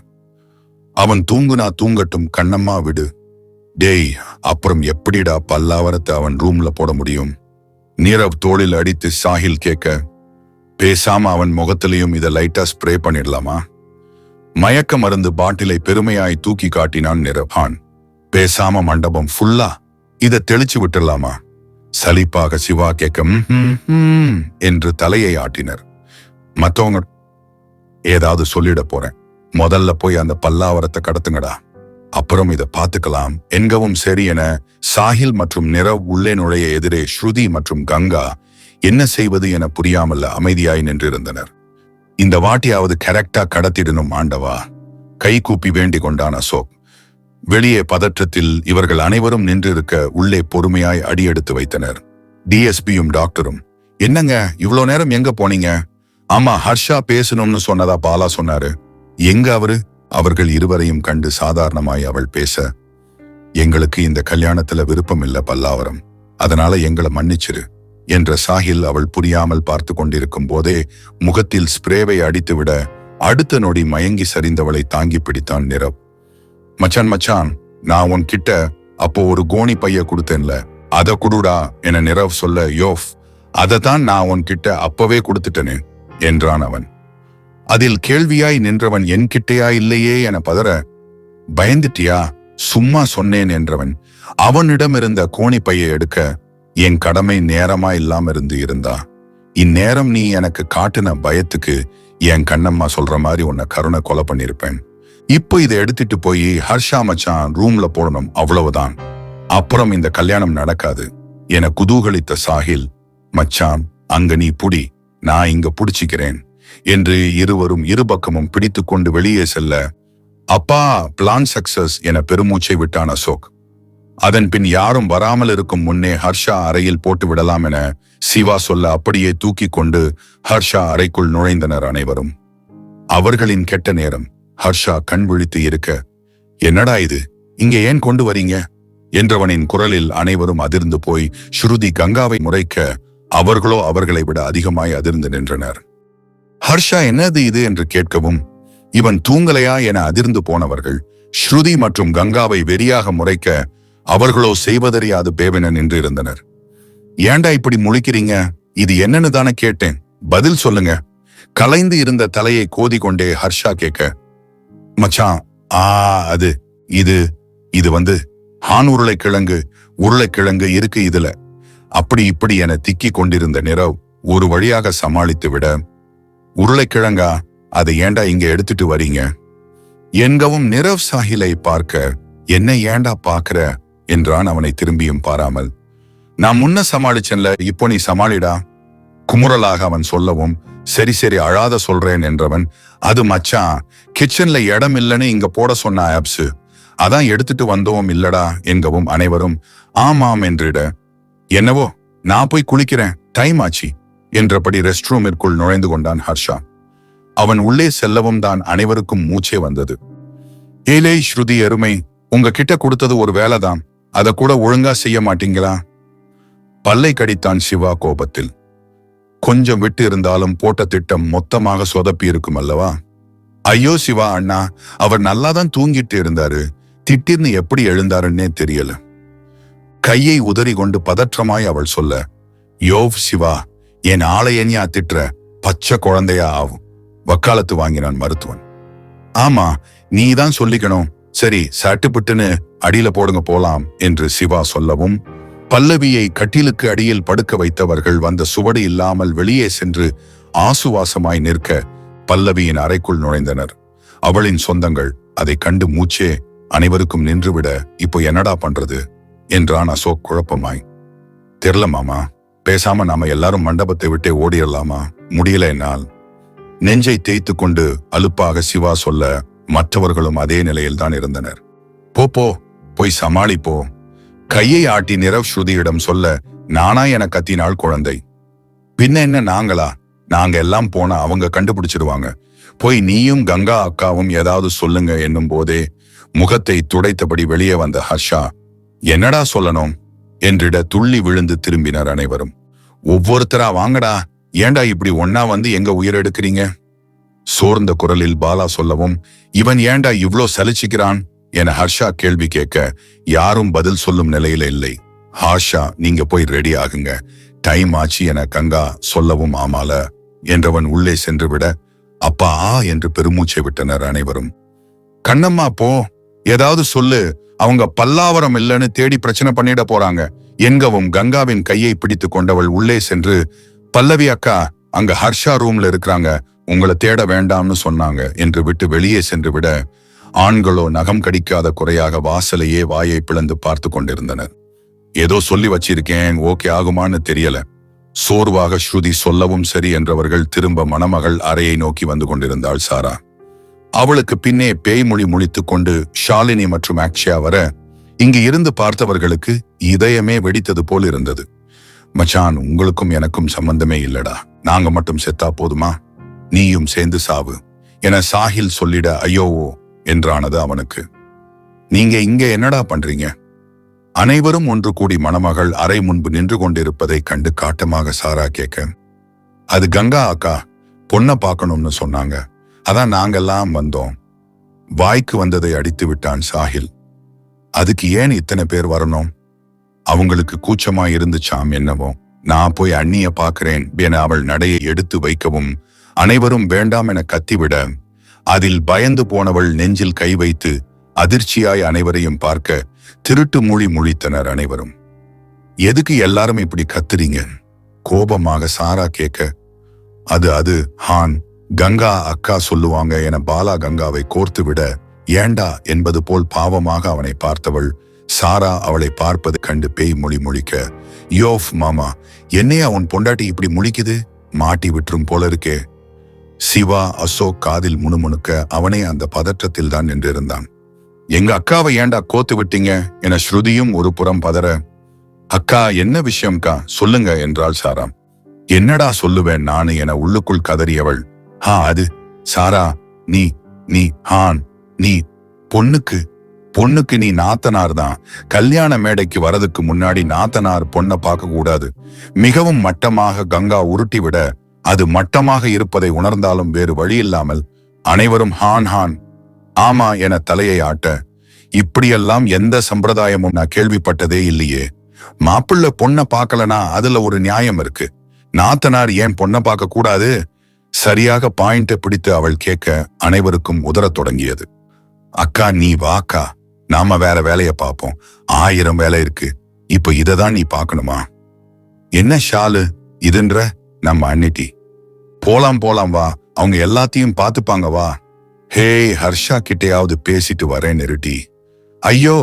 அவன் தூங்குனா தூங்கட்டும், கண்ணம்மா விடு. டேய், அப்புறம் எப்படிடா பல்லாவரத்தை அவன் ரூம்ல போட முடியும்? நீரவ் தோளில் அடித்து சாஹில் கேட்க, பேசாம அவன் முகத்திலையும் இதை லைட்டா ஸ்ப்ரே பண்ணிடலாமா? மயக்க மருந்து பாட்டிலை பெருமையாய் தூக்கி காட்டினான் நிரவான். பேசாம மண்டபம் ஃபுல்லா இதை தெளிச்சு விட்டுடலாமா? சலிப்பாக சிவா கேட்க என்று தலையை ஆட்டினர். மத்தவங்க ஏதாவது சொல்லிட போறேன், முதல்ல போய் அந்த பல்லாவரத்தை கடத்துங்கடா, அப்புறம் இதை பார்த்துக்கலாம் என்கவும் சரி என சாஹில் மற்றும் நிரவ் உள்ளே நுழைய எதிரே ஸ்ருதி மற்றும் கங்கா என்ன செய்வது என புரியாமல் அமைதியாய் நின்றிருந்தனர். இந்த வாட்டியாவது கரெக்டா கடத்திடணும் ஆண்டவா, கை கூப்பி வேண்டிக் கொண்டான் அசோக். வெளியே பதற்றத்தில் இவர்கள் அனைவரும் நின்றிருக்க உள்ளே பொறுமையாய் அடியெடுத்து வைத்தனர். டிஎஸ்பியும் டாக்டரும், என்னங்க இவ்வளோ நேரம் எங்க போனீங்க? ஆமா, ஹர்ஷா பேசணும்னு சொன்னதா பாலா சொன்னாரு, எங்க அவரு? அவர்கள் இருவரையும் கண்டு சாதாரணமாய் அவள் பேச, எங்களுக்கு இந்த கல்யாணத்துல விருப்பம் இல்ல பல்லாவரம், அதனால எங்களை மன்னிச்சிரு என்ற சாஹில் அவள் புரியாமல் பார்த்து கொண்டிருக்கும் போதே முகத்தில் ஸ்ப்ரேவை அடித்துவிட அடுத்த நொடி மயங்கி சரிந்தவளை தாங்கி பிடித்தான் நிரவ். மச்சான் மச்சான், நான் உன் கிட்ட அப்போ ஒரு கோணி பைய கொடுத்தேன்ல, அத குடுடா என நிரவ் சொல்ல, யோஃப், அதத்தான் நான் உன் கிட்ட அப்பவே கொடுத்துட்டேனே என்றான் அவன். அதில் கேள்வியாய் நின்றவன் என்கிட்டையா இல்லையே என பதற, பயந்துட்டியா? சும்மா சொன்னேன் என்றவன் அவனிடமிருந்த கோணி பையை எடுக்க, என் கடமை நேரமா இல்லாம இருந்தா, இந்நேரம் நீ எனக்கு காட்டின பயத்துக்கு என் கண்ணம்மா சொல்ற மாதிரி உன்னை கருணை கொலை பண்ணிருப்பேன். இப்போ இதை எடுத்துட்டு போய் ஹர்ஷா மச்சான் ரூம்ல போடணும், அவ்வளவுதான், அப்புறம் இந்த கல்யாணம் நடக்காது என குதூகலித்த சாஹில், மச்சான் அங்க நீ புடி, நான் இங்க புடிச்சிக்கிறேன் என்று இருவரும் இருபக்கமும் பிடித்து கொண்டு வெளியே செல்ல, அப்பா பிளான் சக்சஸ் என பெருமூச்சை விட்டான் அசோக். அதன் பின் யாரும் வராமல் இருக்கும் முன்னே ஹர்ஷா அறையில் போட்டு விடலாம் என சிவா சொல்ல அப்படியே தூக்கி கொண்டு ஹர்ஷா அறைக்குள் நுழைந்தனர் அனைவரும். அவர்களின் கெட்ட நேரம். ஹர்ஷா கண் விழித்து இருக்க, என்னடா இது, இங்க ஏன் கொண்டு வரீங்க என்றவனின் குரலில் அனைவரும் அதிர்ந்து போய் ஸ்ருதி கங்காவை முறைக்க, அவர்களோ அவர்களை விட அதிகமாய் அதிர்ந்து நின்றனர். ஹர்ஷா என்னது இது என்று கேட்கவும், இவன் தூங்கலையா என அதிர்ந்து போனவர்கள் ஸ்ருதி மற்றும் கங்காவை வெறியாக முறைக்க, அவர்களோ செய்வதறியாது பேவென நின்று இருந்தனர். ஏண்டா இப்படி முழிக்கிறீங்க, இது என்னன்னு தானே கேட்டேன், பதில் சொல்லுங்க. கலைந்து இருந்த தலையை கோதி கொண்டே ஹர்ஷா கேட்க, மச்சான் அது இது இது வந்து ஹான் உருளைக்கிழங்கு இருக்கு இதுல, அப்படி இப்படி என திக்கி கொண்டிருந்த நிரவ் ஒரு வழியாக சமாளித்து விட, உருளைக்கிழங்கா, அதை ஏண்டா இங்க எடுத்துட்டு வரீங்க என்கவும் நிரவ் சாஹிலை பார்க்க, என்ன ஏண்டா பாக்குற என்றான் அவனை திரும்பியும் பாராமல். நான் முன்ன சமாளிச்சேன்ல, இப்போ நீ சமாளிடா குமுறலாக அவன் சொல்லவும், சரி சரி அழாத சொல்றேன் என்றவன், அது மச்சான் கிச்சன்ல இடம் இல்லைன்னு இங்க போட சொன்ன ஆப்ஸ், அதான் எடுத்துட்டு வந்தோம் இல்லடா என்கவும் அனைவரும் ஆமாம் என்றிட, என்னவோ நான் போய் குளிக்கிறேன், டைம் ஆச்சு என்றபடி ரெஸ்ட் ரூமிற்குள் நுழைந்து கொண்டான் ஹர்ஷா. அவன் உள்ளே செல்லவும் தான் அனைவருக்கும் மூச்சே வந்தது. ஏலே ஸ்ருதி எருமை, உங்க கிட்ட கொடுத்தது ஒரு வேலைதான், அதை கூட ஒழுங்கா செய்ய மாட்டீங்களா? பல்லை கடித்தான் சிவா கோபத்தில். கொஞ்சம் விட்டு இருந்தாலும் போட்ட திட்டம் மொத்தமாக சொதப்பி இருக்கும் அல்லவா? ஐயோ சிவா அண்ணா, அவர் நல்லாதான் தூங்கிட்டு இருந்தாரு, திட்டிர்னு எப்படி எழுந்தாருன்னே தெரியல. கையை உதறி கொண்டு பதற்றமாய் அவள் சொல்ல, யோவ் சிவா, என் ஆளையனியா திட்டுற, பச்சை குழந்தையா ஆகும், வக்காலத்து வாங்கினான் மருத்துவன். ஆமா, நீதான் சொல்லிக்கணும், சரி சட்டுப்புட்டுன்னு அடியில போடுங்க போலாம் என்று சிவா சொல்லவும், பல்லவியை கட்டிலுக்கு அடியில் படுக்க வைத்தவர்கள் வந்த சுவடு இல்லாமல் வெளியே சென்று ஆசுவாசமாய் நிற்க பல்லவியின் அறைக்குள் நுழைந்தனர். அவளின் சொந்தங்கள் அதை கண்டு மூச்சே அனைவருக்கும் நின்றுவிட இப்போ என்னடா பண்றது என்றான் அசோக் குழப்பமாய். தெரியல மாமா, பேசாம நாம எல்லாரும் மண்டபத்தை விட்டே ஓடிடலாமா? முடியல என்னால். நெஞ்சை தேய்த்து கொண்டு அலுப்பாக சிவா சொல்ல மற்றவர்களும் அதே நிலையில் தான் இருந்தனர். போ போ, போய் சமாளிப்போ. கையை ஆட்டி நிரவ் ஸ்ருதியிடம் சொல்ல நானா என கத்தினாள் குழந்தை. பின்ன என்ன நாங்களா? நாங்க எல்லாம் போனா அவங்க கண்டுபிடிச்சிடுவாங்க. போய் நீயும் கங்கா அக்காவும் ஏதாவது சொல்லுங்க என்னும் போதே முகத்தை துடைத்தபடி வெளியே வந்த ஹர்ஷா என்னடா சொல்லணும் என்றிட துள்ளி விழுந்து திரும்பினர் அனைவரும். ஒவ்வொருத்தரா வாங்கடா, ஏண்டா இப்படி ஒன்னா வந்து எங்க உயிரெடுக்கிறீங்க? சோர்ந்த குரலில் பாலா சொல்லவும் இவன் ஏண்டா இவ்ளோ சலிச்சுக்கிறான் என ஹர்ஷா கேள்வி கேட்க யாரும் பதில் சொல்லும் நிலையில இல்லை. ஹர்ஷா, நீங்க போய் ரெடி ஆகுங்க, டைம் ஆச்சு என கங்கா சொல்லவும் ஆமால என்றவன் உள்ளே சென்று விட அப்பா என்று பெருமூச்சை விட்டனர் அனைவரும். கண்ணம்மா போ, ஏதாவது சொல்லு, அவங்க பல்லாவரம் இல்லைன்னு தேடி பிரச்சனை பண்ணிட போறாங்க என்கவும் கங்காவின் கையை பிடித்து கொண்டவள் உள்ளே சென்று பல்லவி அக்கா அங்க ஹர்ஷா ரூம்ல இருக்கிறாங்க, உங்களை தேட வேண்டாம்னு சொன்னாங்க என்று விட்டு வெளியே சென்று விட ஆண்களோ நகம் கடிக்காத குறையாக வாசலையே வாயை பிளந்து பார்த்து கொண்டிருந்தனர். ஏதோ சொல்லி வச்சிருக்கேன், ஓகே ஆகுமான்னு தெரியல. சோர்வாக ஸ்ருதி சொல்லவும் சரி என்றவர்கள் திரும்ப மணமகள் அறையை நோக்கி வந்து கொண்டிருந்தாள் சாரா. அவளுக்கு பின்னே பேய்மொழி முழித்துக் கொண்டு ஷாலினி மற்றும் அக்ஷயா வர இங்கு இருந்து பார்த்தவர்களுக்கு இதயமே வெடித்தது போல் இருந்தது. மச்சான், உங்களுக்கும் எனக்கும் சம்பந்தமே இல்லடா, நாங்க மட்டும் செத்தா போதுமா, நீயும் சேர்ந்து சாவு என சாஹில் சொல்லிட ஐயோவோ என்றானது அவனுக்கு. நீங்க இங்க என்னடா பண்றீங்க? அனைவரும் ஒன்று கூடி மணமகள் அறை முன்பு நின்று கொண்டிருப்பதை கண்டு காட்டமாக சாரா கேட்க அது கங்கா அக்கா பொண்ணை பார்க்கணும்னு சொன்னாங்க, அதான் நாங்கெல்லாம் வந்தோம். வாய்க்கு வந்ததை அடித்து விட்டான் சாஹில். அதுக்கு ஏன் இத்தனை பேர் வரணும்? அவங்களுக்கு கூச்சமா இருந்துச்சாம் என்னவோ. நான் போய் அண்ணிய பாக்குறேன் என அவள் நடையை எடுத்து வைக்கவும் அனைவரும் வேண்டாம் என கத்திவிட அதில் பயந்து போனவள் நெஞ்சில் கை வைத்து அதிர்ச்சியாய் அனைவரையும் பார்க்க திருட்டு மொழி முழித்தனர் அனைவரும். எதுக்கு எல்லாரும் இப்படி கத்துறீங்க? கோபமாக சாரா கேட்க அது ஹான் கங்கா அக்கா சொல்லுவாங்க என பாலா கங்காவை கோர்த்து விட ஏண்டா என்பது போல் பாவமாக அவனை பார்த்தவள் சாரா அவளை பார்ப்பது கண்டு பேய் மொழி முழிக்க யோஃப் மாமா, என்னையா உன் பொண்டாட்டி இப்படி முழிக்குது, மாட்டி விட்டுரும் போல இருக்கே. சிவா அசோக் காதில் முணுமுணுக்க அவனே அந்த பதற்றத்தில் தான் நின்றிருந்தான். எங்க அக்காவை ஏண்டா கோத்து விட்டீங்க என ஸ்ருதியும் ஒரு புறம் பதற அக்கா என்ன விஷயம்க்கா சொல்லுங்க என்றாள் சாரா. என்னடா சொல்லுவேன் நானு என உள்ளுக்குள் கதறியவள் அது சாரா, நீ நீ ஹான் நீ பொண்ணுக்கு நீ நாத்தனார் தான். கல்யாண மேடைக்கு வரதுக்கு முன்னாடி நாத்தனார் பொண்ணை பார்க்க கூடாது. மிகவும் மட்டமாக கங்கா உருட்டி விட அது மட்டமாக இருப்பதை உணர்ந்தாலும் வேறு வழியில்லாமல் அனைவரும் ஹான் ஹான் ஆமா என தலையை ஆட்ட இப்படியெல்லாம் எந்த சம்பிரதாயமும் நான் கேள்விப்பட்டதே இல்லையே. மாப்பிள்ளை பொண்ணை பார்க்கலனா அதுல ஒரு நியாயம் இருக்கு, நாத்தனார் ஏன் பொண்ணை பார்க்க கூடாது? சரியாக பாயிண்ட பிடித்து அவள் கேட்க அனைவருக்கும் உதறத் தொடங்கியது. அக்கா நீ வாக்கா, நாம வேற வேலைய பார்ப்போம், 1000 வேலை இருக்கு, இப்ப இததான் நீ பார்க்கணுமா? என்ன ஷாலு இதுன்ற? நம்ம அன்னிட்டி போலாம் வா, அவங்க எல்லாத்தையும் பார்த்துப்பாங்க வா. ஹே ஹர்ஷா கிட்டையாவது பேசிட்டு வரேன் நிறுட்டி. ஐயோ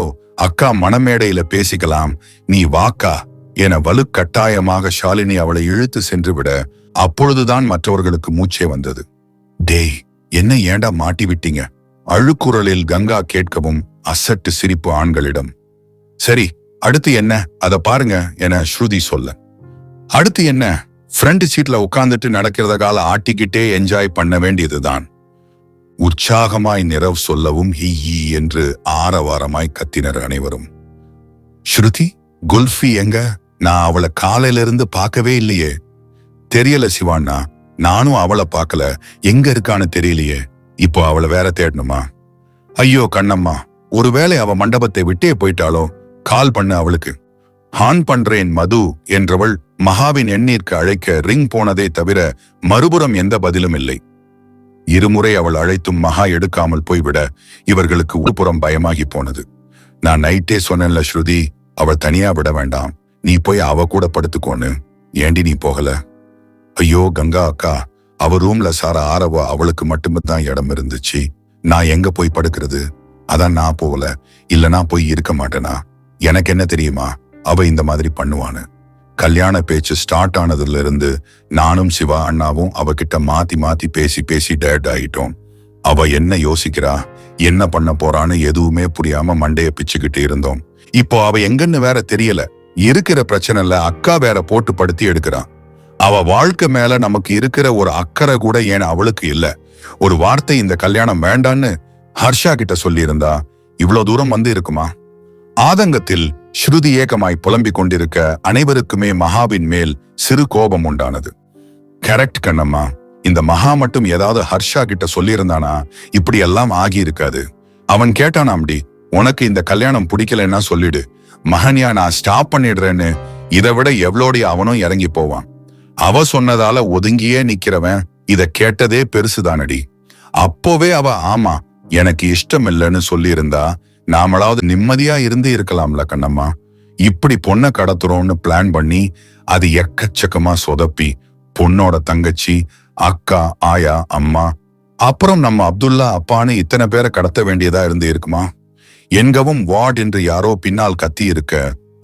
அக்கா மணமேடையில பேசிக்கலாம், நீ வாக்கா என வலுக்கட்டாயமாக ஷாலினி அவளை இழுத்து சென்று விட அப்பொழுதுதான் மற்றவர்களுக்கு மூச்சே வந்தது. டேய் என்ன ஏண்டா மாட்டி விட்டீங்க? அழுக்குரலில் கங்கா கேட்கவும் அசட்டு சிரிப்பு ஆண்களிடம். சரி அடுத்து என்ன அத பாருங்க என ஸ்ருதி சொல்ல அடுத்து என்ன, ஃப்ரண்ட் சீட்ல உட்கார்ந்துட்டு நடக்கிறத கால ஆட்டிக்கிட்டே என்ஜாய் பண்ண வேண்டியதுதான். உற்சாகமாய் நிரவ் சொல்லவும் ஹி என்று ஆரவாரமாய் கத்தினர் அனைவரும். ஸ்ருதி குல்ஃபி எங்க? நான் அவளை காலையிலிருந்து பார்க்கவே இல்லையே. தெரியல சிவாண்ணா, நானும் அவளை பார்க்கல, எங்க இருக்கான்னு தெரியலையே. இப்போ அவளை வேற தேடணுமா? ஐயோ கண்ணம்மா, ஒருவேளை அவ மண்டபத்தை விட்டே போயிட்டாலோ, கால் பண்ண அவளுக்கு. ஹான் பண்றேன் மது என்றவள் மகாவின் எண்ணிற்கு அழைக்க ரிங் போனதே தவிர மறுபுறம் எந்த பதிலும் இல்லை. இருமுறை அவள் அழைத்தும் மகா எடுக்காமல் போய்விட இவர்களுக்கு உள்புறம் பயமாகி போனது. நான் நைட்டே சொன்னேன்ல ஸ்ருதி, அவள் தனியா விட வேண்டாம், நீ போய் அவ கூட படுத்துக்கோன்னு. ஏண்டி நீ போகல? ஐயோ கங்கா அக்கா, அவ ரூம்ல சாரா ஆரவ அவளுக்கு மட்டும்தான் இடம் இருந்துச்சு. நான் எங்க போய் படுக்கிறது? அதான் நான் போகல. இல்லனா போய் இருக்க மாட்டேனா? எனக்கு என்ன தெரியுமா அவ இந்த மாதிரி பண்ணுவான்னு. கல்யாண பேச்சு ஸ்டார்ட் ஆனதுல இருந்து நானும் சிவா அண்ணாவும் அவகிட்ட மாத்தி மாத்தி பேசி பேசி டேட் ஆயிட்டோம். அவ என்ன யோசிக்கிறா, என்ன பண்ண போறான்னு எதுவுமே புரியாம மண்டைய பிச்சுக்கிட்டு இருந்தோம். இப்போ அவ எங்கன்னு வேற தெரியல. இருக்கிற பிரச்சனைல அக்கா வேற போட்டு படுத்தி எடுக்கிறான். அவ வாழ்க்கை மேல நமக்கு இருக்கிற ஒரு அக்கறை கூட ஏன் அவளுக்கு இல்ல. ஒரு வார்த்தை இந்த கல்யாணம் வேண்டான்னு ஹர்ஷா கிட்ட சொல்லி இருந்தா இவ்வளவு தூரம் வந்து இருக்குமா? ஆதங்கத்தில் ஸ்ருதி ஏகமாய் புலம்பிக் கொண்டிருக்க அனைவருக்குமே மகாவின் மேல் சிறு கோபம் உண்டானது. கரெக்ட் கண்ணம்மா, இந்த மகா மட்டும் ஏதாவது ஹர்ஷா கிட்ட சொல்லியிருந்தானா இப்படி எல்லாம் ஆகி இருக்காது. அவன் கேட்டானாம்டி, உனக்கு இந்த கல்யாணம் பிடிக்கலன்னா சொல்லிடு, மகன்யா நான் ஸ்டாப் பண்ணிடுறேன்னு. இதை விட எவ்வளோடைய அவனும் இறங்கி போவான். அவ சொன்னதால ஒதுங்கியே நிக்கிறவன் இத கேட்டதே பெருசுதானடி. அப்போவே அவ ஆமா எனக்கு இஷ்டம் இல்லைன்னு சொல்லியிருந்தா நாமளாவது நிம்மதியா இருந்து இருக்கலாம்ல கண்ணம்மா. இப்படி பொண்ணை கடத்துறோம்னு பிளான் பண்ணி அது எக்கச்சக்கமா சொதப்பி பொண்ணோட தங்கச்சி, அக்கா, ஆயா, அம்மா, அப்புறம் நம்ம அப்துல்லா அப்பான்னு இத்தனை பேரை கடத்த வேண்டியதா இருந்து இருக்குமா? எங்கவும் வார்ட் என்று யாரோ பின்னால் கத்தி இருக்க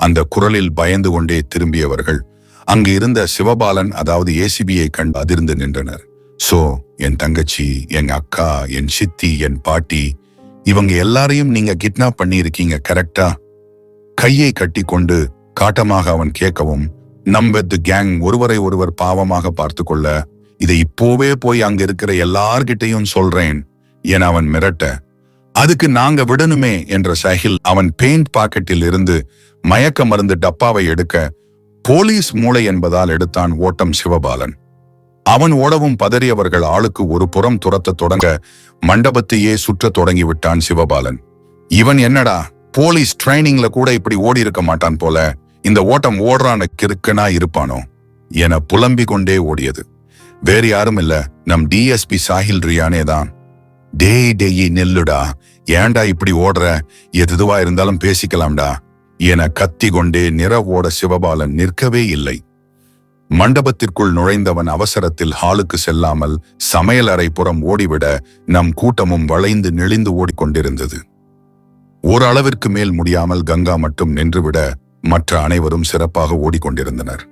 அந்த குரலில் பயந்து கொண்டே திரும்பியவர்கள் அங்கு இருந்த சிவபாலன் அதாவது ஏசிபியை கண்டு அதிர்ந்து நின்றனர். சோ என் தங்கச்சி, என் அக்கா, என் சித்தி, என் பாட்டி, இவங்க எல்லாரையும் நீங்க கிட்னாப் பண்ணி இருக்கீங்க கரெக்டா? கையை கட்டி கொண்டு காட்டமாக அவன் கேட்கவும் நம்பெத்து கேங் ஒருவரை ஒருவர் பாவமாக பார்த்து கொள்ள, இதை இப்போவே போய் அங்க இருக்கிற எல்லார்கிட்டையும் சொல்றேன் என அவன் மிரட்ட, அதுக்கு நாங்க விடணுமே என்ற சஹில் அவன் பெயிண்ட் பாக்கெட்டில் இருந்து மயக்க மருந்து டப்பாவை எடுக்க போலீஸ் மூளை என்பதால் எடுத்தான் ஓட்டம் சிவபாலன். அவன் ஓடவும் பதறியவர்கள் ஆளுக்கு ஒரு புறம் துரத்த தொடங்க மண்டபத்தையே சுற்ற தொடங்கி விட்டான் சிவபாலன். இவன் என்னடா போலீஸ் ட்ரைனிங்ல கூட இப்படி ஓடி இருக்க மாட்டான் போல, இந்த ஓட்டம் ஓடுறான கிறுக்கனா இருப்பானோ என புலம்பிக் கொண்டே ஓடியது. வேறு யாரும் இல்ல, நம் டிஎஸ்பி சாஹில் ரியானே தான். டேய் நெல்லுடா, ஏன்டா இப்படி ஓடுற, எதுவா இருந்தாலும் பேசிக்கலாம்டா என கத்தி கொண்டே நிறவோட சிவபாலன் நிற்கவே இல்லை. மண்டபத்திற்குள் நுழைந்தவன் அவசரத்தில் ஹாலுக்கு செல்லாமல் சமையல் அறை புறம் ஓடிவிட நம் கூட்டமும் வளைந்து நெளிந்து ஓடிக்கொண்டிருந்தது. ஓரளவிற்கு மேல் முடியாமல் கங்கா மட்டும் நின்றுவிட மற்ற அனைவரும் சிறப்பாக ஓடிக்கொண்டிருந்தனர்.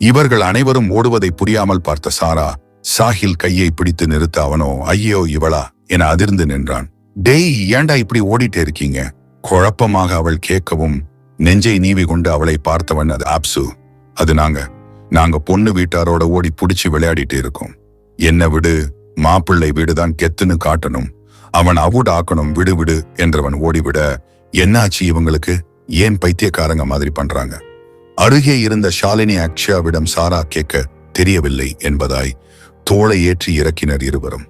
இவர்கள் அனைவரும் ஓடுவதை புரியாமல் பார்த்த சாரா சாஹில் கையை பிடித்து நிறுத்த அவனோ ஐயோ இவளா என அதிர்ந்து நின்றான். டேய் ஏண்டா இப்படி ஓடிட்டே இருக்கீங்க குழப்பமாக அவள் கேட்கவும் நெஞ்சை நீவி கொண்டு அவளை பார்த்தவன் அது ஆப்சு, அது நாங்க பொண்ணு வீட்டாரோட ஓடி புடிச்சு விளையாடிட்டு இருக்கோம். என்ன விடு, மாப்பிள்ளை வீடுதான் கெத்துன்னு காட்டணும், அவன் அவுட் ஆக்கணும், விடு விடு என்றவன் ஓடிவிட என்னாச்சு இவங்களுக்கு, ஏன் பைத்தியக்காரங்க மாதிரி பண்றாங்க? அருகே இருந்த ஷாலினி அக்ஷயாவிடம் சாரா கேட்க தெரியவில்லை என்பதாய் தோளை ஏற்றி இறக்கினர் இருவரும்.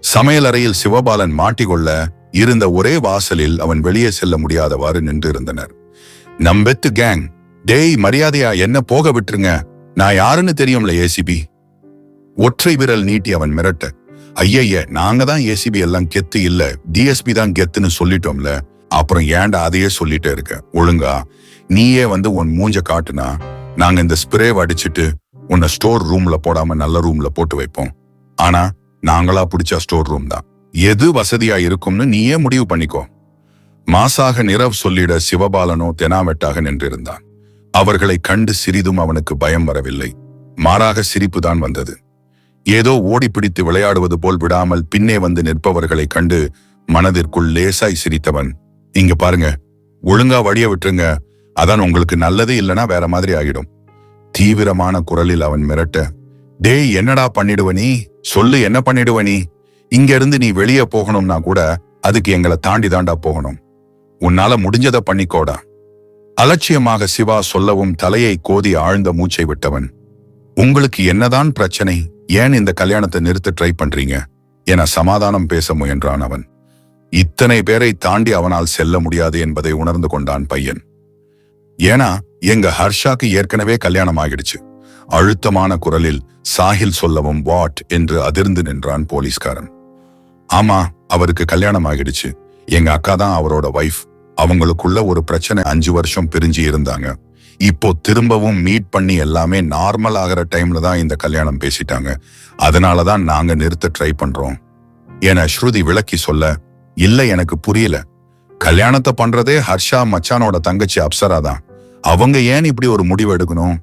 சமையல் அறையில் சிவபாலன் மாட்டிக்கொள்ள இருந்த ஒரே வாசலில் அவன் வெளியே செல்ல முடியாதவாறு நின்று இருந்தனர். நம்பெத்து கேங், டேய் மரியாதையா என்ன போக விட்டுருங்க, நான் யாருன்னு தெரியும்ல ஏசிபி. ஒற்றை விரல் நீட்டி அவன் மிரட்ட, ஐய நாங்க தான் ஏசிபி எல்லாம் கெத்து இல்ல, டிஎஸ்பி தான் கெத்துன்னு சொல்லிட்டோம்ல, அப்புறம் ஏன்டா அதையே சொல்லிட்டே இருக்க? ஒழுங்கா நீயே வந்து உன் மூஞ்ச காட்டுனா நாங்க இந்த ஸ்ப்ரேவ் அடிச்சுட்டு உன்னை ஸ்டோர் ரூம்ல போடாம நல்ல ரூம்ல போட்டு வைப்போம். ஆனா நாங்களா பிடிச்ச ஸ்டோர் ரூம் தான் எது வசதியா இருக்கும்னு நீயே முடிவு பண்ணிக்கோ. மாசாக நிரவ் சொல்லிட சிவபாலனோ தெனாவெட்டாக நின்றிருந்தான். அவர்களை கண்டு சிறிதும் அவனுக்கு பயம் வரவில்லை, மாறாக சிரிப்புதான் வந்தது. ஏதோ ஓடி பிடித்து விளையாடுவது போல் விடாமல் பின்னே வந்து நிற்பவர்களை கண்டு மனதிற்குள் லேசாய் சிரித்தவன், இங்க பாருங்க, ஒழுங்கா வழிய விட்டுருங்க, அதான் உங்களுக்கு நல்லது, இல்லனா வேற மாதிரி ஆகிடும். தீவிரமான குரலில் அவன் மிரட்ட, டேய் என்னடா பண்ணிடுவ நீ, சொல்லு என்ன பண்ணிடுவ நீ? இங்க இருந்து நீ வெளியே போகணும்னா கூட அதுக்கு எங்களை தாண்டி தாண்டா போகணும், உன்னால முடிஞ்சதை பண்ணிக்கோடா. அலட்சியமாக சிவா சொல்லவும் தலையை கோதி ஆழ்ந்த மூச்சை விட்டவன், உங்களுக்கு என்னதான் பிரச்சனை, ஏன் இந்த கல்யாணத்தை நிறுத்த ட்ரை பண்றீங்க என சமாதானம் பேச முயன்றான் அவன். இத்தனை பேரை தாண்டி அவனால் செல்ல முடியாது என்பதை உணர்ந்து கொண்டான் பையன். ஏன்னா எங்க ஹர்ஷாக்கு ஏற்கனவே கல்யாணம் ஆகிடுச்சு. அழுத்தமான குரலில் சாஹில் சொல்லவும் வாட் என்று அதிர்ந்து நின்றான் போலீஸ்காரன். ஆமா, அவருக்கு கல்யாணம் ஆகிடுச்சு, எங்க அக்கா தான் அவரோட வைஃப், அவங்களுக்குள்ள ஒரு பிரச்சனை, 5 வருஷம் பிரிஞ்சு இருந்தாங்க, இப்போ திரும்பவும் மீட் பண்ணி எல்லாமே நார்மல் ஆகிற டைம்ல தான் இந்த கல்யாணம் பேசிட்டாங்க. அதனாலதான் நாங்க நிறுத்த ட்ரை பண்றோம் என ஸ்ருதி விளக்கி சொல்ல, இல்ல எனக்கு புரியல. கல்யாணத்தை பண்றதே ஹர்ஷா மச்சானோட தங்கச்சி அப்சரா தான். அவங்க ஏன் இப்படி ஒரு முடிவு எடுக்கணும்?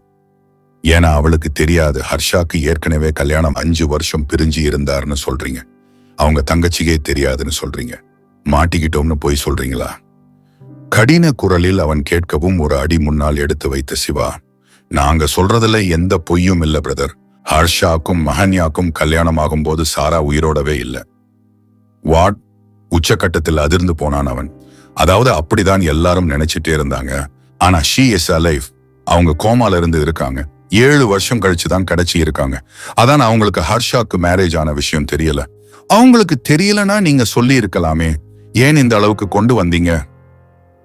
ஏன்னா அவளுக்கு தெரியாது ஹர்ஷாக்கு ஏற்கனவே கல்யாணம் 5 வருஷம் பிரிஞ்சு இருந்தாருன்னு சொல்றீங்க. அவங்க தங்கச்சிக்கே தெரியாதுன்னு சொல்றீங்க. மாட்டிக்கிட்டோம்னு போய் சொல்றீங்களா? கடின குரலில் அவன் கேட்கவும் ஒரு அடி முன்னால் எடுத்து வைத்த சிவா, நாங்க சொல்றதுல எந்த பொய்யும் இல்ல பிரதர். ஹர்ஷாக்கும் மஹன்யாக்கும் கல்யாணம் ஆகும் போது சாரா உயிரோடவே இல்ல. வாட்? உச்சக்கட்டத்தில் அதிர்ந்து போனான் அவன். அதாவது அப்படிதான் எல்லாரும் நினைச்சிட்டே இருந்தாங்க. ஆனா ஷீ இஸ் அலைவ். அவங்க கோமால இருந்து இருக்காங்க. 7 வருஷம் கழிச்சுதான் கிடைச்சி இருக்காங்க. அதான் அவங்களுக்கு ஹர்ஷாக்கு மேரேஜ் ஆன விஷயம் தெரியல. அவங்களுக்கு தெரியலனா நீங்க சொல்லி இருக்கலாமே. ஏன் இந்த அளவுக்கு கொண்டு வந்தீங்க?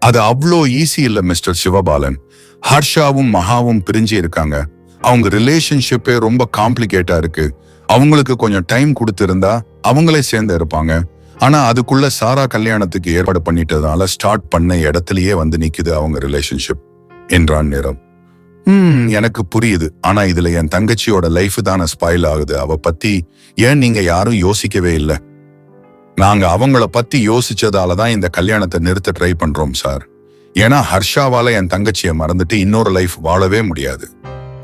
அது அவ்வளோ ஈஸி இல்ல மிஸ்டர் சிவபாலன். ஹர்ஷாவும் மகாவும் பிரிஞ்சு இருக்காங்க. அவங்க ரிலேஷன்ஷிப்பே ரொம்ப காம்ப்ளிகேட்டா இருக்கு. அவங்களுக்கு கொஞ்சம் டைம் கொடுத்திருந்தா அவங்களே சேர்ந்து இருப்பாங்க. ஆனா அதுக்குள்ள சாரா கல்யாணத்துக்கு ஏற்பாடு பண்ணிட்டதால ஸ்டார்ட் பண்ண இடத்துலயே வந்து நிக்குது அவங்க ரிலேஷன்ஷிப் என்றான் நிரவ். எனக்கு புரியுது. ஆனா இதுல என் தங்கச்சியோட லைஃப் தானே ஸ்பாயில் ஆகுது. அவ பத்தி ஏன் நீங்க யாரும் யோசிக்கவே இல்லை? நாங்க அவங்கள பத்தி யோசிச்சதாலதான் இந்த கல்யாணத்தை நிறுத்த ட்ரை பண்றோம் சார். ஏன்னா ஹர்ஷாவால என் தங்கச்சியை மறந்துட்டு இன்னொரு லைஃப் வாழவே முடியாது.